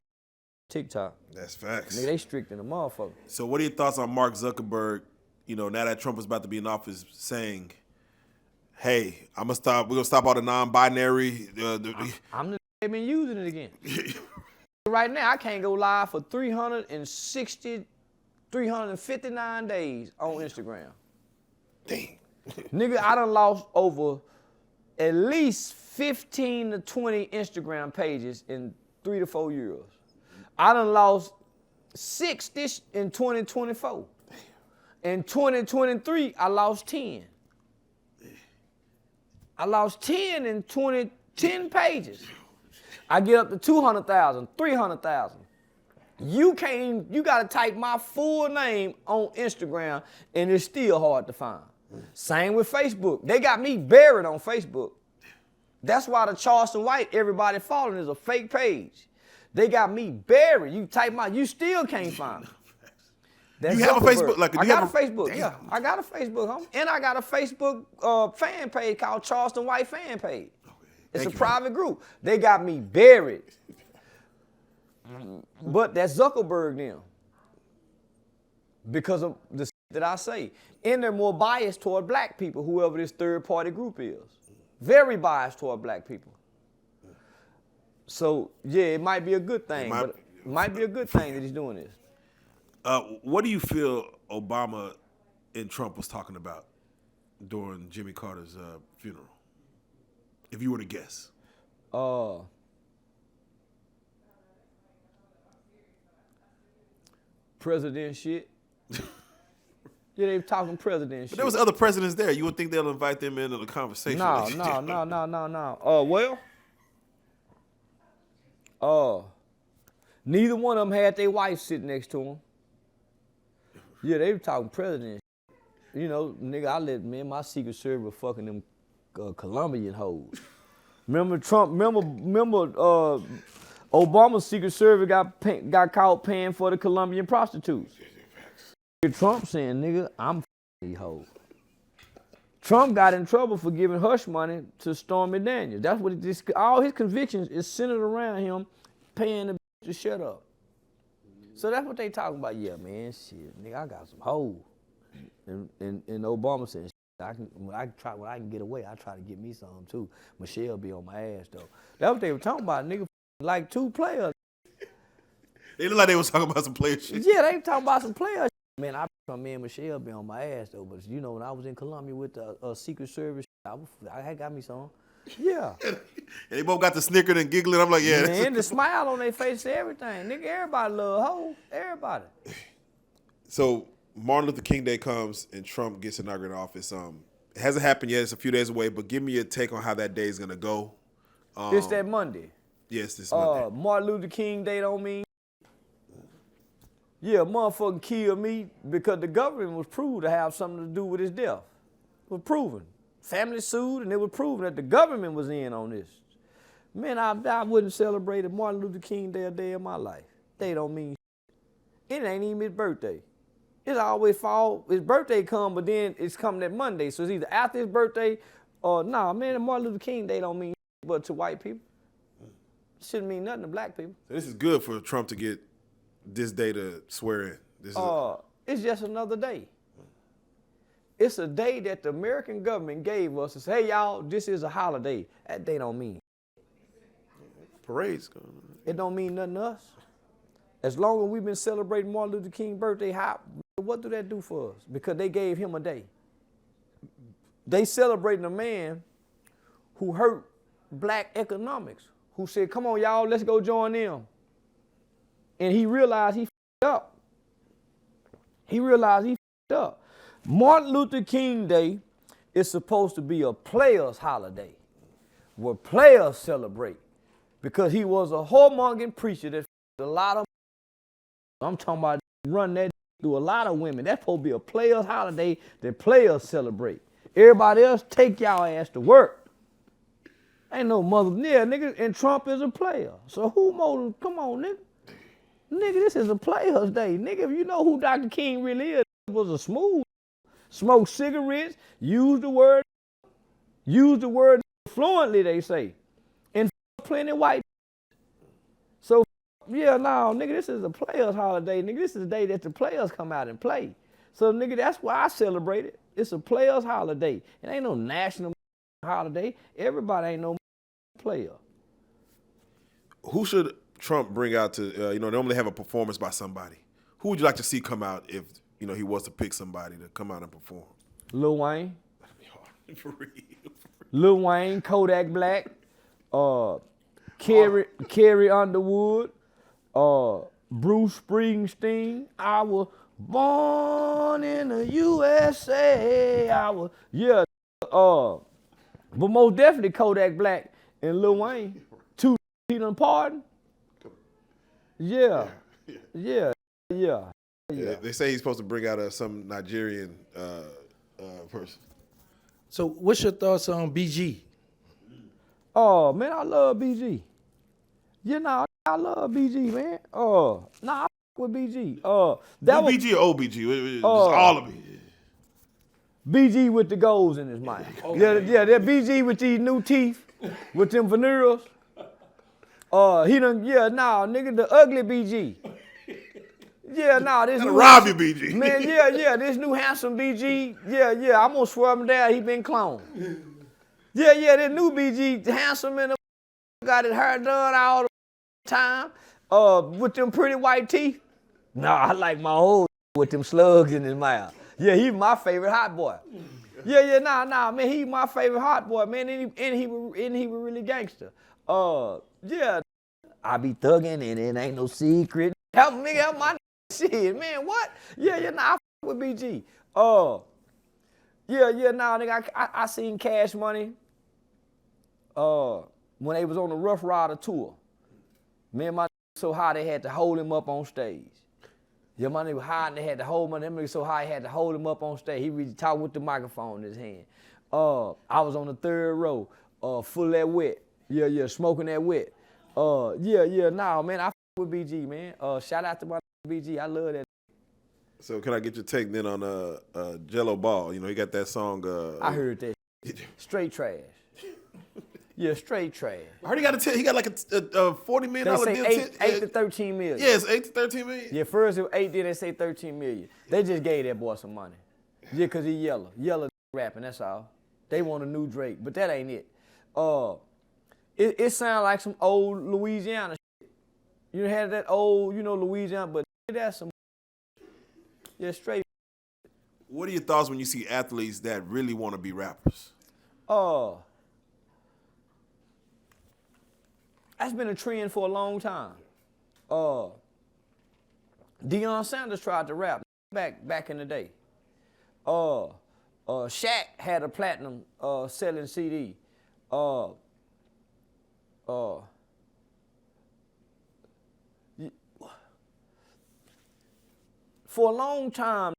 TikTok. That's facts. Nigga, they strict in the motherfucker. So what are your thoughts on Mark Zuckerberg, now that Trump is about to be in office, saying, hey, we're gonna stop all the non-binary. They've been using it again. Right now, I can't go live for 359 days on Instagram. Dang. Nigga, I done lost over at least 15 to 20 Instagram pages in 3 to 4 years. I done lost 6 in 2024. In 2023, I lost 10. I lost 10 in 10 pages. I get up to 200,000, 300,000. You gotta type my full name on Instagram and it's still hard to find. Same with Facebook. They got me buried on Facebook. That's why the Charleston White everybody following is a fake page. They got me buried. You type you still can't find me. You have a Facebook? I got a Facebook. Damn. Yeah, I got a Facebook, homie. And I got a Facebook fan page called Charleston White fan page. It's a private group. They got me buried. But that's Zuckerberg now. Because of the shit that I say. And they're more biased toward black people, whoever this third party group is. Very biased toward black people. So, yeah, it might be a good thing. It might be a good thing that he's doing this. What do you feel Obama and Trump was talking about during Jimmy Carter's funeral? If you were to guess. President shit. Yeah, they talking president shit. But there was other presidents there. You would think they'll invite them into the conversation. No. Neither one of them had their wife sitting next to them. Yeah, they were talking president shit. Nigga, I let my Secret Service fucking them Colombian hoes. Remember Obama's Secret Service got caught paying for the Colombian prostitutes. Trump saying, nigga, I'm these hoes. Trump got in trouble for giving hush money to Stormy Daniels. That's what all his convictions is centered around him paying the to shut up. So that's what they talking about. Yeah, man, shit, nigga, I got some hoes. And Obama said, when I can get away, I try to get me some too. Michelle be on my ass though. That's what they were talking about, nigga. Like 2 players. They look like they was talking about some player shit. Yeah, they were talking about some player shit. Man, me and Michelle be on my ass though. But when I was in Colombia with the Secret Service, I had got me some. Yeah. And they both got the snickering and giggling. I'm like, yeah. Man, the smile on their face, everything. Nigga, everybody love hoes. Everybody. So Martin Luther King Day comes and Trump gets inaugurated in office. It hasn't happened yet. It's a few days away, but give me your take on how that day is gonna go. It's that Monday. Yes, this Monday. Martin Luther King Day don't mean. Yeah, motherfucking killed me because the government was proved to have something to do with his death. It was proven. Family sued and it was proven that the government was in on this. Man, I wouldn't celebrate a Martin Luther King Day a day of my life. They don't mean shit. It ain't even his birthday. It's always fall. His birthday come, but then it's coming that Monday. So it's either after his birthday or nah, man, Martin Luther King Day don't mean shit but to white people. It shouldn't mean nothing to black people. So this is good for Trump to get this day to swear in. This is It's just another day. It's a day that the American government gave us to say, hey, y'all, this is a holiday. That day don't mean. parades. It don't mean nothing to us. As long as we've been celebrating Martin Luther King's birthday, what do that do for us? Because they gave him a day. They celebrating a man who hurt black economics, who said, come on, y'all, let's go join them. And he realized he f***ed up. He realized he f***ed up. Martin Luther King Day is supposed to be a players' holiday where players celebrate because he was a whoremongering preacher that f***ed a lot of. I'm talking about run that through a lot of women. That's supposed to be a players' holiday that players celebrate. Everybody else take y'all ass to work. Ain't no mother, yeah, nigga, and Trump is a player. So who more, come on, nigga. Nigga, this is a players' day. Nigga, if you know who Dr. King really is, was a smooth, smoked cigarettes, used the word fluently, they say, and plenty white. So, yeah, no, nigga, this is a players' holiday. Nigga, this is the day that the players come out and play. So, nigga, that's why I celebrate it. It's a players' holiday. It ain't no national holiday. Everybody ain't no player. Who should Trump bring out to, they normally have a performance by somebody. Who would you like to see come out if, he was to pick somebody to come out and perform? Lil Wayne. That'd be hard. For real. Lil Wayne, Kodak Black, Carrie Underwood, Bruce Springsteen. I was born in the USA. But most definitely Kodak Black and Lil Wayne. Two he done pardon. Yeah. They say he's supposed to bring out some Nigerian person. So what's your thoughts on BG? Oh, man, I love BG. I love BG, man. I f with BG. BG or OBG? Just all of it. BG with the goals in his mouth. Okay. Yeah, that BG with these new teeth, with them veneers. Nigga, the ugly BG. Yeah, this new rob you, BG. Man, this new handsome BG. Yeah, I'm gonna swear him down. He been cloned. Yeah, this new BG, handsome and got his hair done all the time. With them pretty white teeth. I like my old with them slugs in his mouth. Yeah, he my favorite hot boy. Man, he my favorite hot boy, man, and he was really gangster. I be thugging and it ain't no secret. Help my shit, man, what? I f with BG. Nigga, I seen Cash Money when they was on the Rough Rider tour. Man, my so high they had to hold him up on stage. Yeah, my nigga was high and they had to hold my nigga so high they had to hold him up on stage. He really talked with the microphone in his hand. I was on the third row, full of that wet. Yeah, smoking that wet. Man, I f with BG, man. Shout out to my BG, I love that. So can I get your take then on Jello Ball? He got that song. I heard that. Straight trash. Yeah, straight trash. I heard he got like a $40 million they say deal. 8 to 13 million. Yes, 8 to 13 million. Yeah, first it was 8, then they say 13 million. They just gave that boy some money. Yeah, because he yellow. Yellow rapping, that's all. They want a new Drake, but that ain't it. It sounds like some old Louisiana shit. You had that old, Louisiana, but that's some straight. What are your thoughts when you see athletes that really want to be rappers? That's been a trend for a long time. Deion Sanders tried to rap back in the day. Shaq had a platinum selling CD. For a long time,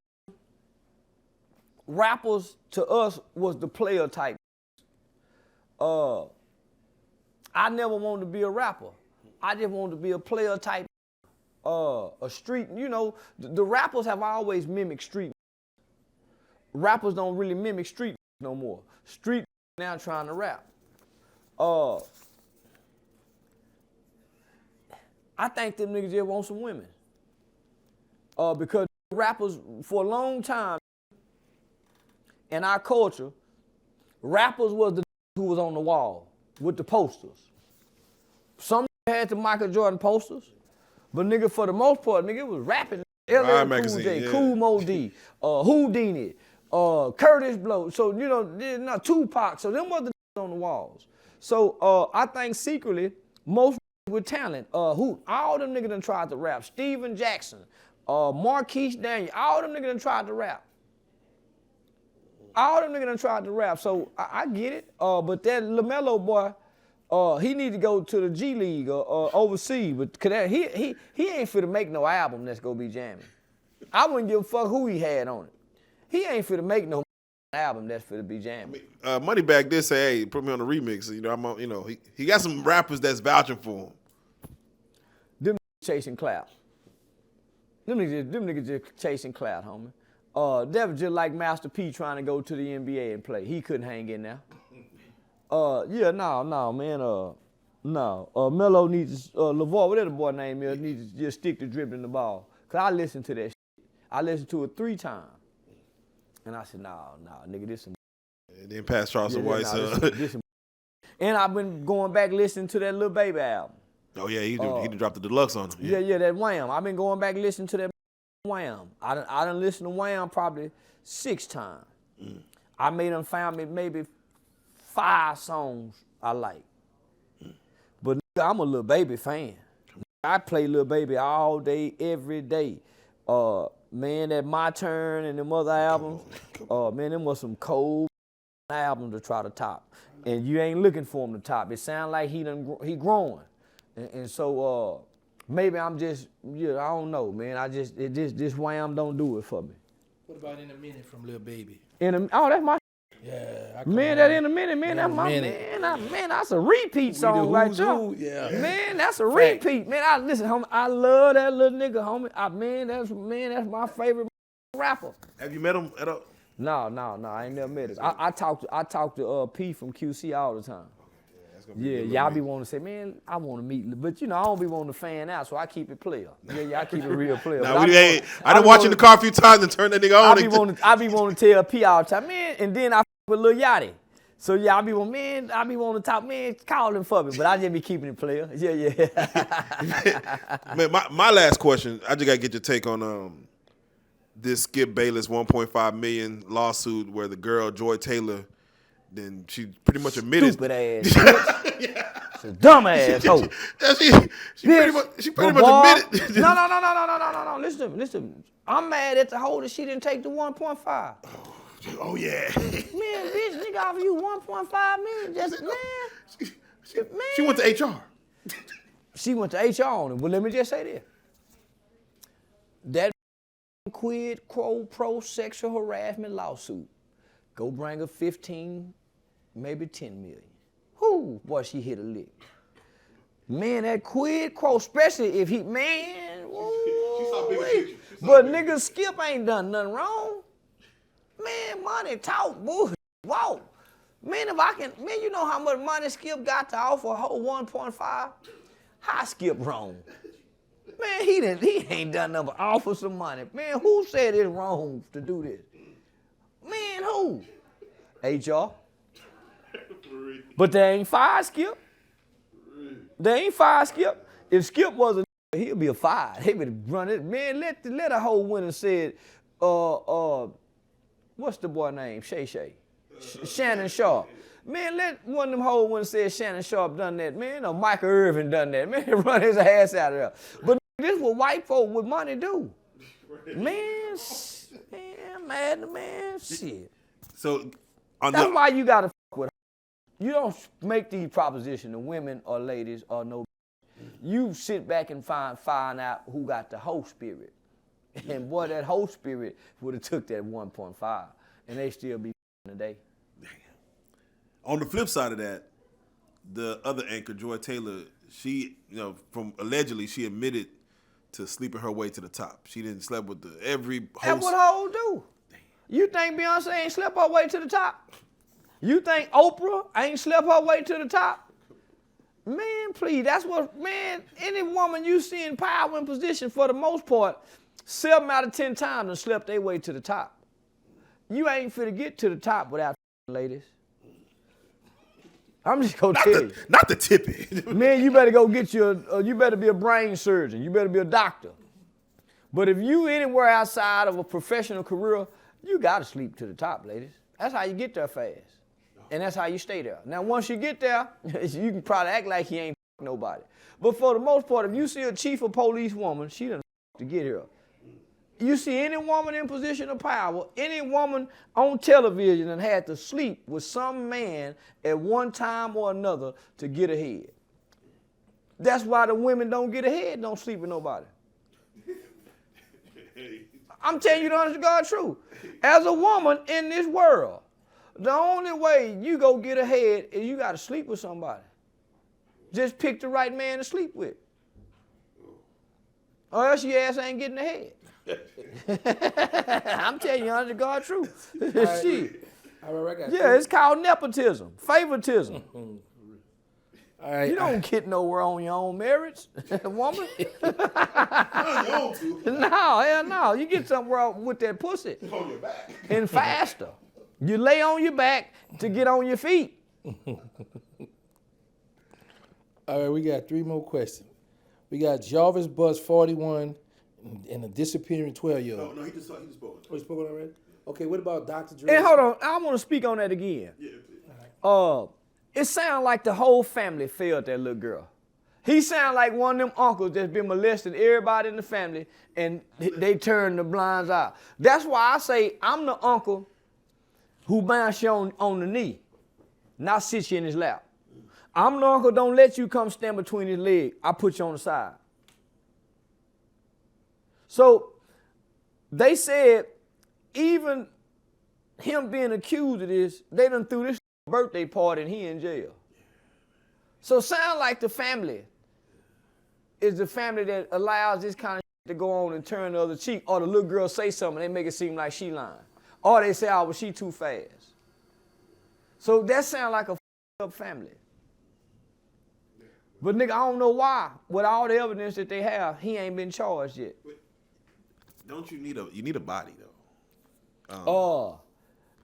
rappers to us was the player type. I never wanted to be a rapper. I just wanted to be a player type. A street, you know, the rappers have always mimicked street. Rappers don't really mimic street no more. Street now trying to rap. I think them niggas just want some women. Because rappers, for a long time, in our culture, rappers was the who was on the wall with the posters. Some had the Michael Jordan posters, but nigga, for the most part, nigga, it was rapping. LL Cool J, yeah. Cool Mo D, Houdini, Curtis Blow. So, you know, not Tupac. So them was the on the walls. So I think secretly, most with talent, all them niggas done tried to rap. Steven Jackson, Marquise Daniel, all them niggas done tried to rap. All them niggas done tried to rap. So I get it. But that LaMelo boy, he need to go to the G League or overseas. But he ain't fit to make no album that's gonna be jamming. I wouldn't give a fuck who he had on it. He ain't fit to make no album that's fit to be jamming. Moneybagg did say, "Hey, put me on the remix." You know, I'm on. You know, he got some rappers that's vouching for him. Them chasing clout. Them niggas just chasing clout, homie. That was just like Master P trying to go to the NBA and play. He couldn't hang in there. No, man. Melo needs LeVar, whatever the boy name is, needs to just stick to dribbling the ball. Cause I listened to that shit. I listened to it 3 times. And I said, nah, nigga, this some. And then pass Charleston White. This some. And I've been going back listening to that Lil Baby album. Oh yeah, he dropped the deluxe on him. Yeah, that Wham. I've been going back listening to that Wham. I done listened to Wham probably 6 times. I made them found me maybe 5 songs I like. But nigga, I'm a Lil Baby fan. I play Lil Baby all day, every day. Man, that My Turn and them other albums, man, them was some cold albums to try to top. And you ain't looking for him to top. It sound like he growing. And so maybe I'm just, I don't know, man. This Wham don't do it for me. What about In a Minute from Lil Baby? That's my yeah. That In a Minute, man, that's my man, that's a repeat song right there. Yeah. Man, that's a repeat. Man, listen, homie, I love that little nigga, homie. That's my favorite rapper. Have you met him at all? No, I ain't never met him. I talk to P from QC all the time. Yeah, y'all be wanting to say, man, I want to meet, but you know, I don't be wanting to fan out, so I keep it player. Yeah, I keep it real player. I done watched you in the car a few times and turned that nigga on. I be wanting to tell P all the time, man, and then I with Lil Yachty. So yeah, I be wanting to talk, man, call him for me, but I just be keeping it player. Yeah. Man, my last question, I just gotta get your take on this Skip Bayless $1.5 million lawsuit where the girl Joy Taylor, then she pretty much admitted. Stupid ass. It's a dumb ass hoe. She pretty much admitted. No. Listen. I'm mad at the hoe that she didn't take the 1.5. Oh yeah. Man, bitch, nigga offer you 1.5 million. Just man. She went to HR. She went to HR on it. But let me just say this. That quid pro sexual harassment lawsuit. Go bring her 15, maybe 10 million. Whoo, boy, she hit a lick. Man, that quid quo, especially if he, man, woo, but nigga Skip ain't done nothing wrong. Man, money talk, boy. Whoa. Man, if I can, man, you know how much money Skip got to offer a whole 1.5? How Skip wrong? Man, he ain't done nothing but offer some money. Man, who said it's wrong to do this? Man, who? HR. But they ain't fired Skip. They ain't fired Skip. If Skip wasn't, he'll be a fired. He would run it. Man, let a whole winner said, what's the boy name? Shay. Shannon Sharp. Man, let one of them hoes when said Shannon Sharp done that. Man, or Michael Irvin done that. Man, run his ass out of there. But this is what white folk with money do. Man, man, mad, man, shit. So that's why you gotta fuck with her. You don't make these propositions to women or ladies or no. You sit back and find out who got the hoe spirit. And boy, that hoe spirit would have took that 1.5, and they still be today. On the flip side of that, the other anchor, Joy Taylor, she, from allegedly, she admitted to sleeping her way to the top. She didn't sleep with every host. That's what hoes do. You think Beyonce ain't slept her way to the top? You think Oprah ain't slept her way to the top? Man, please, that's what, man, any woman you see in power and position for the most part, 7 out of 10 times have slept their way to the top. You ain't finna get to the top without ladies. I'm just gonna tell you. Not the tippy. Man, you better go get you better be a brain surgeon. You better be a doctor. But if you anywhere outside of a professional career, you gotta sleep to the top, ladies. That's how you get there fast. And that's how you stay there. Now, once you get there, you can probably act like you ain't nobody. But for the most part, if you see a chief of police woman, she done to get here. You see any woman in position of power, any woman on television and had to sleep with some man at one time or another to get ahead. That's why the women don't get ahead, don't sleep with nobody. I'm telling you the honest to God truth. As a woman in this world, the only way you go get ahead is you got to sleep with somebody. Just pick the right man to sleep with. Or else your ass ain't getting ahead. I'm telling you, honest to God truth. Shit. Yeah, it's called nepotism, favoritism. All right, you don't get nowhere on your own merits, woman. No, hell no. You get somewhere with that pussy. On your back. And faster. You lay on your back to get on your feet. All right, we got 3 more questions. We got Jarvis Bus 41 and a disappearing 12-year-old. No, he just spoke. Oh, he spoke already? Okay, what about Dr. Dre? And hold on, I want to speak on that again. Yeah. It sounds like the whole family failed that little girl. He sounds like one of them uncles that's been molesting everybody in the family and they turned the blinds out. That's why I say I'm the uncle who bounce you on the knee, not sit you in his lap. I'm the uncle, don't let you come stand between his legs. I put you on the side. So they said even him being accused of this, they done threw this birthday party and he in jail. So sound like the family is the family that allows this kind of to go on and turn the other cheek, or the little girl say something, they make it seem like she lying. Or they say, oh, well, she too fast. So that sound like a up family. But nigga, I don't know why, with all the evidence that they have, he ain't been charged yet. Don't you need a body though? Or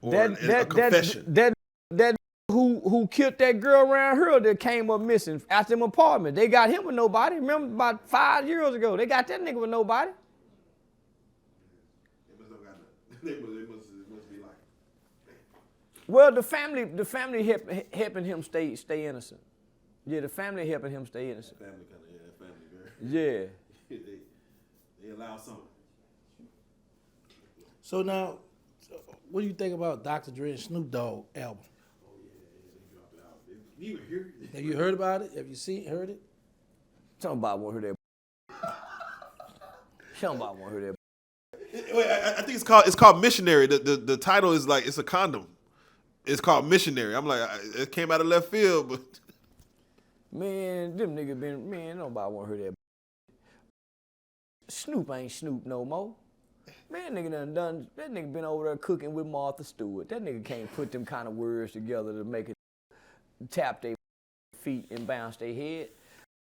a confession. That who killed that girl around here that came up missing out them apartment. They got him with nobody. Remember about 5 years ago, they got that nigga with nobody. It must be like. Well, the family helping him stay innocent. Yeah, the family helping him stay innocent. Family very. Yeah. They allow something. So now, what do you think about Dr. Dre and Snoop Dogg album? Oh yeah, they dropped it out. Did you even hear it? Have you heard about it? Have you heard it? Somebody won't hear that. Somebody won't hear that. Wait, I think it's called Missionary. The title is like, it's a condom. It's called Missionary. I'm like, it came out of left field, but man, them niggas nobody want to hear that. Snoop ain't Snoop no more. Man, that nigga been over there cooking with Martha Stewart. That nigga can't put them kind of words together to make it tap their feet and bounce their head.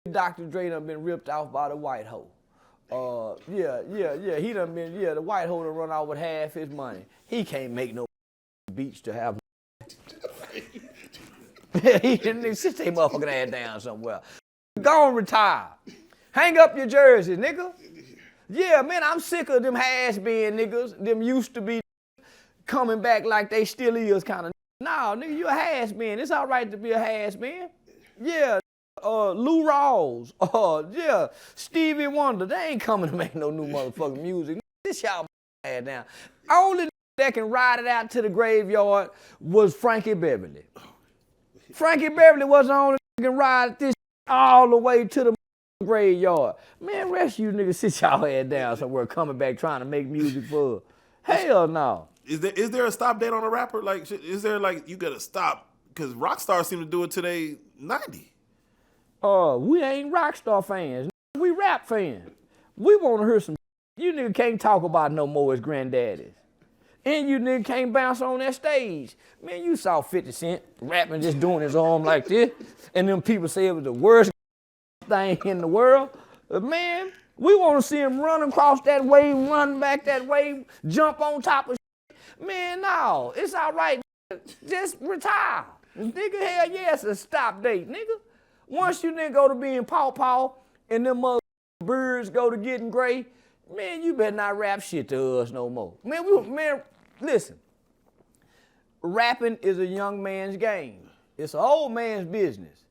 Dr. Dre done been ripped off by the white hoe. Yeah. He done been, the white hoe done run out with half his money. He can't make no beach to have. He didn't sit their motherfucking ass down somewhere. Go and retire. Hang up your jersey, nigga. Yeah, man, I'm sick of them has-been niggas. Them used to be coming back like they still is kind of. Nah, nigga, you a has man. It's all right to be a has man. Yeah, Lou Rawls. Yeah, Stevie Wonder. They ain't coming to make no new motherfucking music. This y'all head down. Only that can ride it out to the graveyard was Frankie Beverly. Frankie Beverly was the only that can ride this all the way to the graveyard. Man, rest you niggas sit y'all head down somewhere coming back trying to make music for hell no. Is there a stop date on a rapper? Like, is there like you gotta stop? Because rock stars seem to do it today 90. We ain't rock star fans. We rap fans. We want to hear some. You niggas can't talk about no more as granddaddies. And you niggas can't bounce on that stage. Man, you saw 50 Cent rapping, just doing his arm like this. And them people say it was the worst thing in the world. Man, we want to see him run across that wave, run back that wave, jump on top of shit. Man, no, it's all right. Just retire. Nigga, hell yeah, it's a stop date, nigga. Once you nigga go to being paw and them mother birds go to getting gray, man, you better not rap shit to us no more. Man, listen. Rapping is a young man's game. It's an old man's business.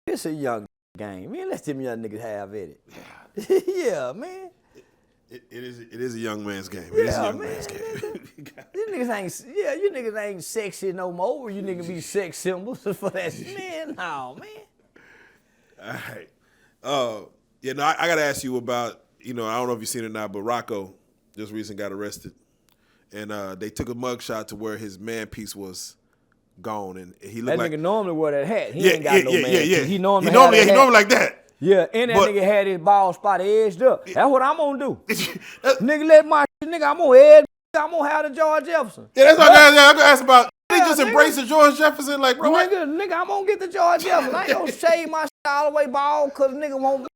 It's a young game. Man, let them young niggas have at it. Yeah, yeah man. It is a young man's game. It is a young man's game. You niggas ain't sexy no more. You niggas be sex symbols for that. Man, no, man. All right. I got to ask you about, I don't know if you've seen it or not, but Rocco just recently got arrested. And they took a mugshot to where his man piece was gone. And he looked that like... nigga normally wear that hat. He ain't got no man piece. He normally like that. Yeah, and that nigga had his ball spot edged up. That's what I'm gonna do. Nigga, let my nigga, I'm gonna edge. I'm gonna have the George Jefferson. Yeah, that's what I'm gonna ask about. They just embrace the George Jefferson, like, bro. Nigga, I'm gonna get the George Jefferson. I ain't gonna shave my shit all the way bald because nigga won't.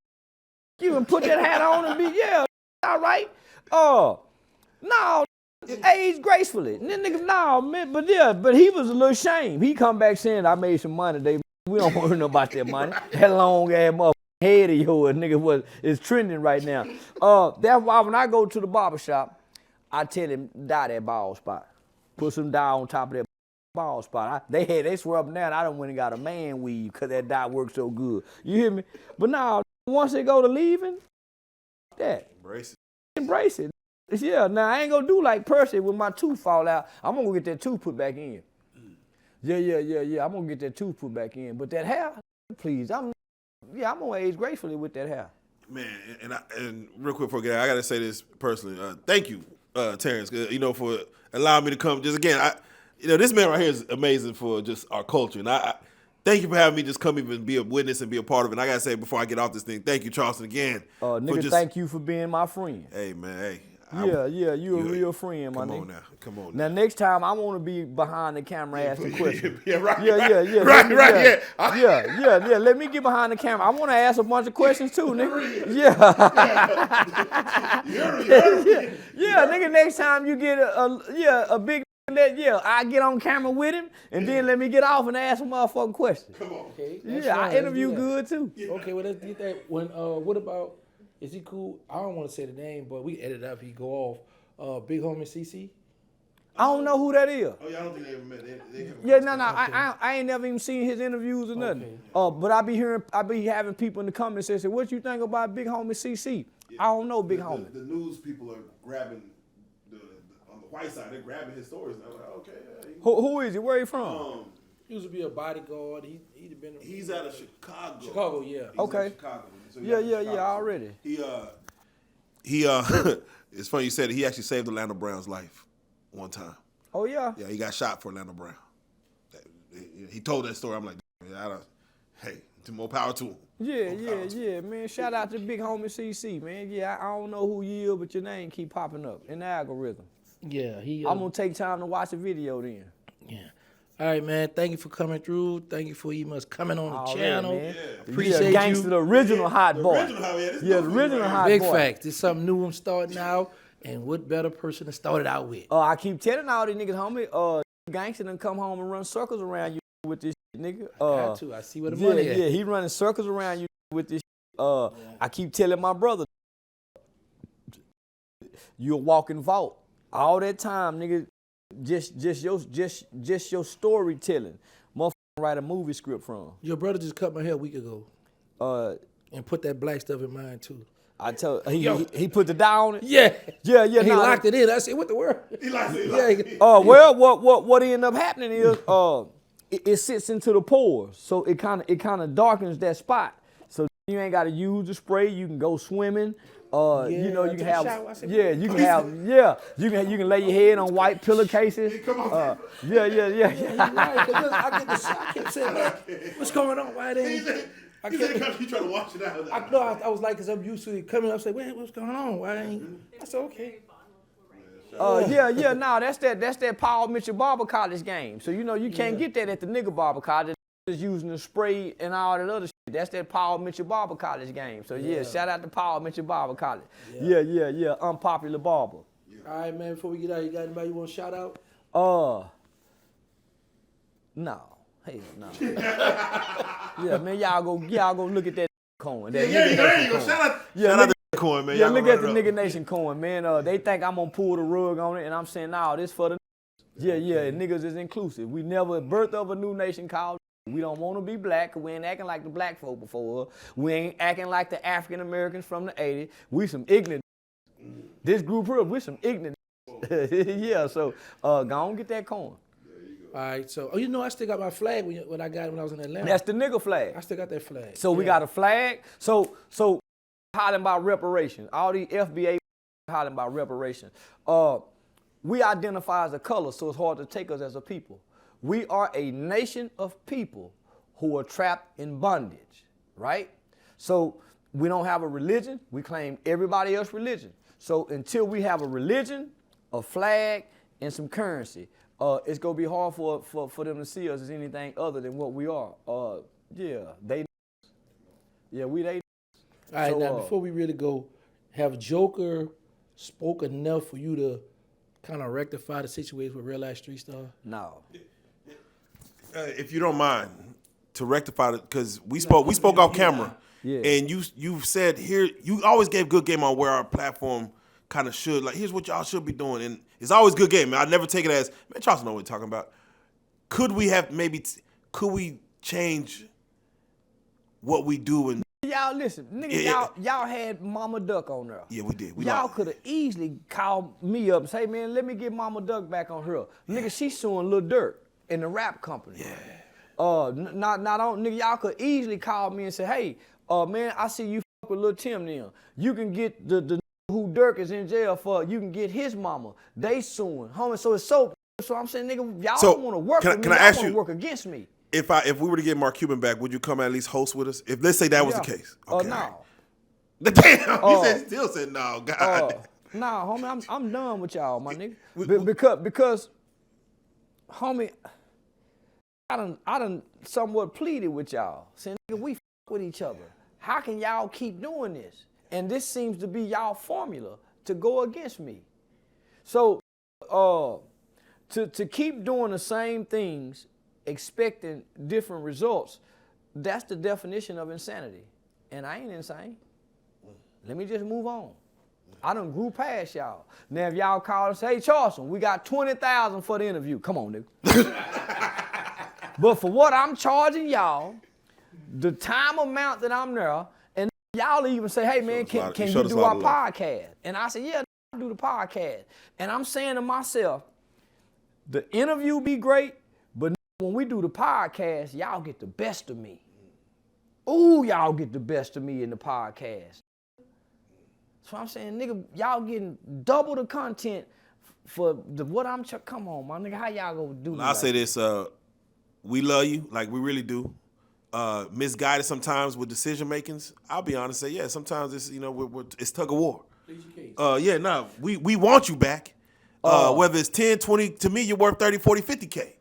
You can put that hat on and be, yeah, all right. No, age gracefully. Nigga, no, man, but he was a little shame. He come back saying, I made some money, Dave. We don't want to know about that money. That long ass motherfucker. Head of yours, nigga, is trending right now. That's why when I go to the barbershop, I tell him dye that bald spot. Put some dye on top of that bald spot. They swear up and down I done went and got a man weave because that dye works so good. You hear me? But now, once they go to leaving, that. Embrace it. Yeah, now I ain't gonna do like Percy when my tooth fall out. I'm gonna go get that tooth put back in. Yeah. I'm gonna get that tooth put back in. But that hair, please, I'm gonna age gracefully with that hair. Man, and real quick before I get out, I gotta say this personally. Thank you, Terrance, for allowing me to come. Just again, this man right here is amazing for just our culture, and I thank you for having me just come even be a witness and be a part of it. And I gotta say before I get off this thing, thank you, Charleston, again. Nigga, thank you for being my friend. Hey, man, hey. You a real friend, my nigga. Come on now. Next time I want to be behind the camera asking questions. Yeah. Let me get behind the camera. I want to ask a bunch of questions too, nigga. Yeah, nigga. Next time you get a big I get on camera with him, and then let me get off and ask some motherfucking questions. Come on. Okay. I interview good too. Yeah. Okay, well let's get that. What about? Is he cool? I don't want to say the name, but we edit up. He go off. Big homie CC. I don't know who that is. Oh, yeah, I don't think they ever met. No. Okay. I ain't never even seen his interviews or nothing. Okay. But I be having people in the comments say, what you think about Big homie CC? Yeah. I don't know Big homie. The news people are grabbing on the white side. They're grabbing his stories. And I'm like, okay. Who is he? Where he from? He used to be a bodyguard. He's out of Chicago. Chicago, yeah. He's okay. Out of Chicago. So already. He it's funny you said it. He actually saved Orlando Brown's life one time. Oh yeah. Yeah, he got shot for Orlando Brown. He told that story. I'm like, hey, more power to him. Yeah, man. Shout out to Big homie CC, man. Yeah, I don't know who you are, but your name keep popping up in the algorithm. Yeah, I'm gonna take time to watch the video then. Yeah. All right, man. Thank you for coming through. Thank you for even us coming on the channel. Man. Appreciate you. Gangsta, the original hot boy. The original hot Big boy. facts. It's something new I'm starting out, and what better person to start it out with? I keep telling all these niggas, homie, Gangsta done come home and run circles around you with this shit, nigga. Got to. I see where the money at. Yeah, he running circles around you with this shit. I keep telling my brother, you a walking vault. All that time, nigga, Just your storytelling. Motherfucker write a movie script from. Your brother just cut my hair a week ago. And put that black stuff in mine too. I tell he put the dye on it. Yeah. Yeah. And he locked it in. I said, what the world? He locked it. Well, what ended up happening is it sits into the pores, so it kind of darkens that spot. So you ain't got to use the spray. You can go swimming. You know, you can have you can lay your head on white pillowcases. Yeah. I kept saying, like, what's going on? Why they? He trying to wash it out. I was like, cause I'm used to it coming up. Say, wait, what's going on? Why ain't? I said, okay. Nah, that's that Paul Mitchell Barber College game. So you know you can't get that at the nigga barber college. Just using the spray and all that other shit. That's that Paul Mitchell Barber College game. So shout out to Paul Mitchell Barber College. Yeah. Unpopular barber. All right, man. Before we get out, you got anybody you want to shout out? No. Hell no. Yeah, man, y'all go look at that coin. Shout out to coin, man. Yeah, look at the Nigga Nation coin, man. They think I'm gonna pull the rug on it, and I'm saying, no, this for the Yeah, and niggas is inclusive. We never birth of a new nation called. We don't want to be black, cause we ain't acting like the black folk before. We ain't acting like the African Americans from the 80s. We some ignorant. This group here, we some ignorant. Yeah, so go on get that coin. All right, so I still got my flag when I got it when I was in Atlanta. That's the nigga flag. I still got that flag. So we got a flag. So hollering about reparations. All these FBA hollering about reparations. We identify as a color, so it's hard to take us as a people. We are a nation of people who are trapped in bondage, right? So we don't have a religion. We claim everybody else's religion. So until we have a religion, a flag, and some currency, it's gonna be hard for them to see us as anything other than what we are. We they. All right, now before we really go, have Joker spoke enough for you to kind of rectify the situation with Real Life Street Star? No. If you don't mind, to rectify it, because we spoke off camera, and you said here, you always gave good game on where our platform kind of should, like, here's what y'all should be doing, and it's always good game. I never take it as, man, Charleston know what we're talking about. Could we have could we change what we do? And y'all listen, nigga, y'all had Mama Duck on there. Yeah, we did. Y'all could have easily called me up and say, man, let me get Mama Duck back on her. Nigga, she's suing Lil Durk in the rap company. Yeah. Nigga, y'all could easily call me and say, hey, man, I see you fuck with Lil Tim now. You can get the who Durk is in jail for, you can get his mama. They suing. Homie, so I'm saying, nigga, y'all don't want to work with me, y'all want to work against me. If we were to get Mark Cuban back, would you come at least host with us? If let's say that was the case. Okay. No. Damn, still said no, God. Nah, homie, I'm done with y'all, my nigga. Because, homie, I done somewhat pleaded with y'all, saying, nigga, we fuck with each other. How can y'all keep doing this? And this seems to be y'all formula to go against me. So, to keep doing the same things, expecting different results, that's the definition of insanity. And I ain't insane. Let me just move on. I done grew past y'all. Now if y'all call and say, hey, Charleston, we got 20,000 for the interview. Come on, nigga. But for what I'm charging y'all, the time amount that I'm there, and y'all even say, hey man, can you do our podcast? And I say, yeah, I'll do the podcast. And I'm saying to myself, the interview be great, but when we do the podcast, y'all get the best of me. Ooh, y'all get the best of me in the podcast. So I'm saying, nigga, y'all getting double the content for what I'm, come on, my nigga, how y'all gonna do that? I'll say this, we love you, like we really do. Misguided sometimes with decision makings. I'll be honest, say, yeah, sometimes it's, it's tug of war. We want you back. Whether it's 10, 20, to me, you're worth 30, 40, 50K.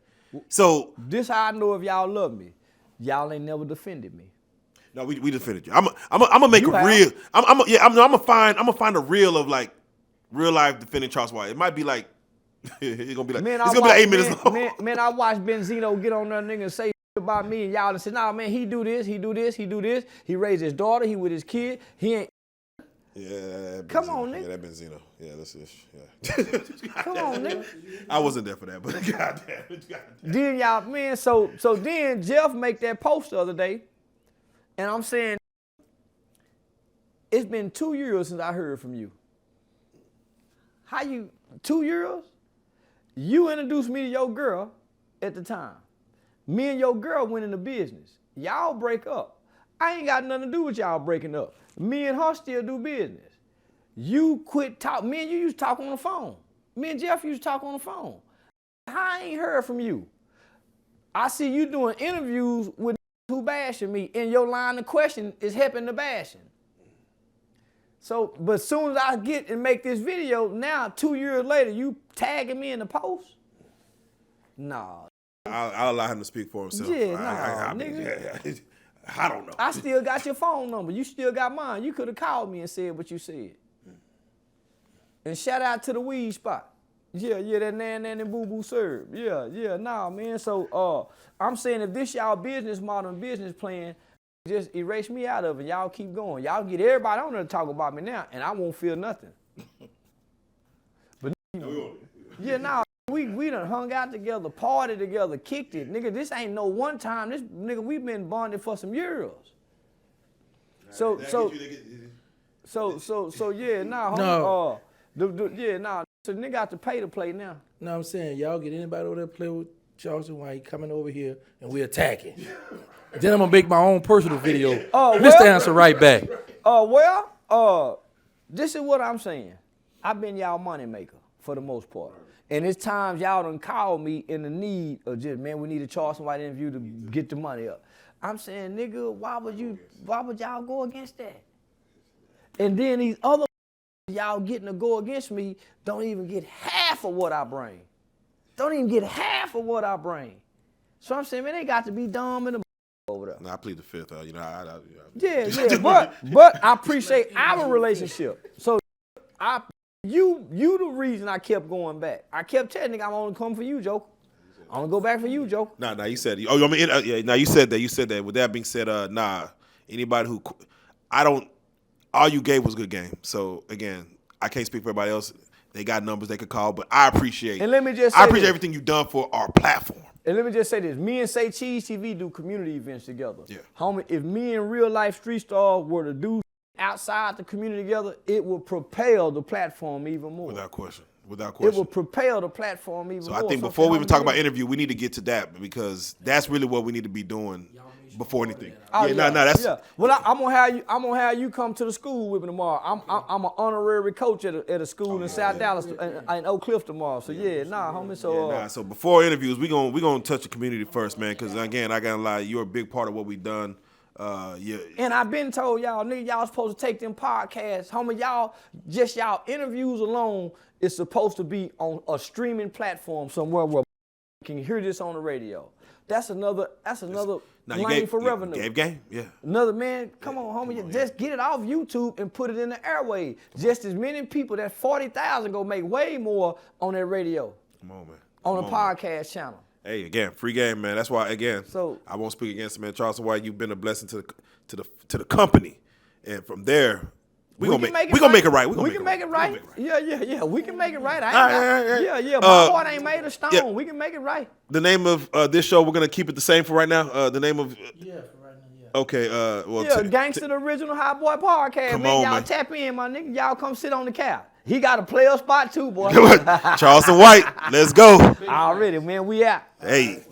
So this how I know if y'all love me. Y'all ain't never defended me. No, we defended you. I'm gonna make a reel. I'm gonna find a reel of like real life defending Charles White. It might be like it's gonna be like man, it's gonna be like 8 minutes long. Man, I watched Benzino get on that nigga and say about me and y'all and say, nah man, he do this, he do this, he do this. He raised his daughter, he with his kid, he ain't. Yeah, Come on, nigga. Yeah, that Benzino. Yeah, that's it. Yeah. Come on, nigga. I wasn't there for that, but goddamn. Then y'all, man, so then Jeff make that post the other day, and I'm saying, it's been 2 years since I heard from you. How you, 2 years? You introduced me to your girl at the time. Me and your girl went into business. Y'all break up. I ain't got nothing to do with y'all breaking up. Me and her still do business. You quit talk. Me and you used to talk on the phone. Me and Jeff used to talk on the phone. I ain't heard from you. I see you doing interviews with who bashing me, and your line of question is helping the bashing. So, but as soon as I get and make this video, now 2 years later, you tagging me in the post? Nah. I'll allow him to speak for himself. Yeah, nigga. I don't know. I still got your phone number. You still got mine. You could have called me and said what you said. And shout out to the weed spot. Yeah, that nan and boo boo serve. Yeah, nah, man. So I'm saying if this y'all business model and business plan, just erase me out of it. Y'all keep going. Y'all get everybody on there to talk about me now, and I won't feel nothing. But yeah, nah. We done hung out together, partied together, kicked it. Nigga, this ain't no one time. This nigga, we been bonded for some years. So yeah, nah, No. nah. So nigga got to pay to play now. No, I'm saying y'all get anybody over there play with Charleston while he coming over here and we attacking. Then I'm gonna make my own personal video. Mr. Answer right back. This is what I'm saying. I've been y'all money maker for the most part. And it's times y'all done called me in the need of just, man, we need to charge somebody interview to get the money up. I'm saying, nigga, why would y'all go against that? And then these other y'all getting to go against me don't even get half of what I bring. Don't even get half of what I bring. So I'm saying, man, they got to be dumb in the over there. No, I plead the fifth. Yeah, but I appreciate our relationship. So you the reason I kept going back. I kept telling nigga I'm only coming for you, Joker. I'm gonna go back for you, Joker. Nah, you said. Oh, I mean, yeah. Now you said that. You said that. With that being said, anybody who, all you gave was good game. So again, I can't speak for everybody else. They got numbers they could call, but I appreciate. And let me just say I appreciate everything you've done for our platform. And let me just say this: me and Say Cheese TV do community events together. Yeah. Homie, if me and Real Life Street Stars were to do outside the community together, it will propel the platform even more. Without question. It will propel the platform even more. So I think before we even talk about interview, we need to get to that because that's really what we need to be doing before anything. Well, I'm gonna have you come to the school with me tomorrow. I'm an honorary coach at a school in South Dallas in Oak Cliff tomorrow. So homie. So before interviews, we gonna touch the community first, man. Because again, I gotta lie, you're a big part of what we've done. And I've been told y'all, nigga, y'all supposed to take them podcasts. Homie, y'all interviews alone is supposed to be on a streaming platform somewhere where you can hear this on the radio. That's another lane for revenue. You gave game, yeah. Another man, come on, homie, just get it off YouTube and put it in the airway. Just as many people, that 40,000 go make way more on that radio. Come on, man. On a podcast channel. Hey, again, free game, man. That's why, again, so I won't speak against it, man. Charleston White, you've been a blessing to the company, and from there, we gonna make it right. We can make it right. Yeah. We can make it right. My heart ain't made of stone. Yeah. We can make it right. The name of this show, we're gonna keep it the same for right now. The name of for right now. Yeah. Okay. Gangsta, the original Hot Boy podcast. Come man, on, y'all man. Tap in, my nigga. Y'all come sit on the couch. He got a player spot too, boy. Charleston White, let's go. Already, man. We out. Hey.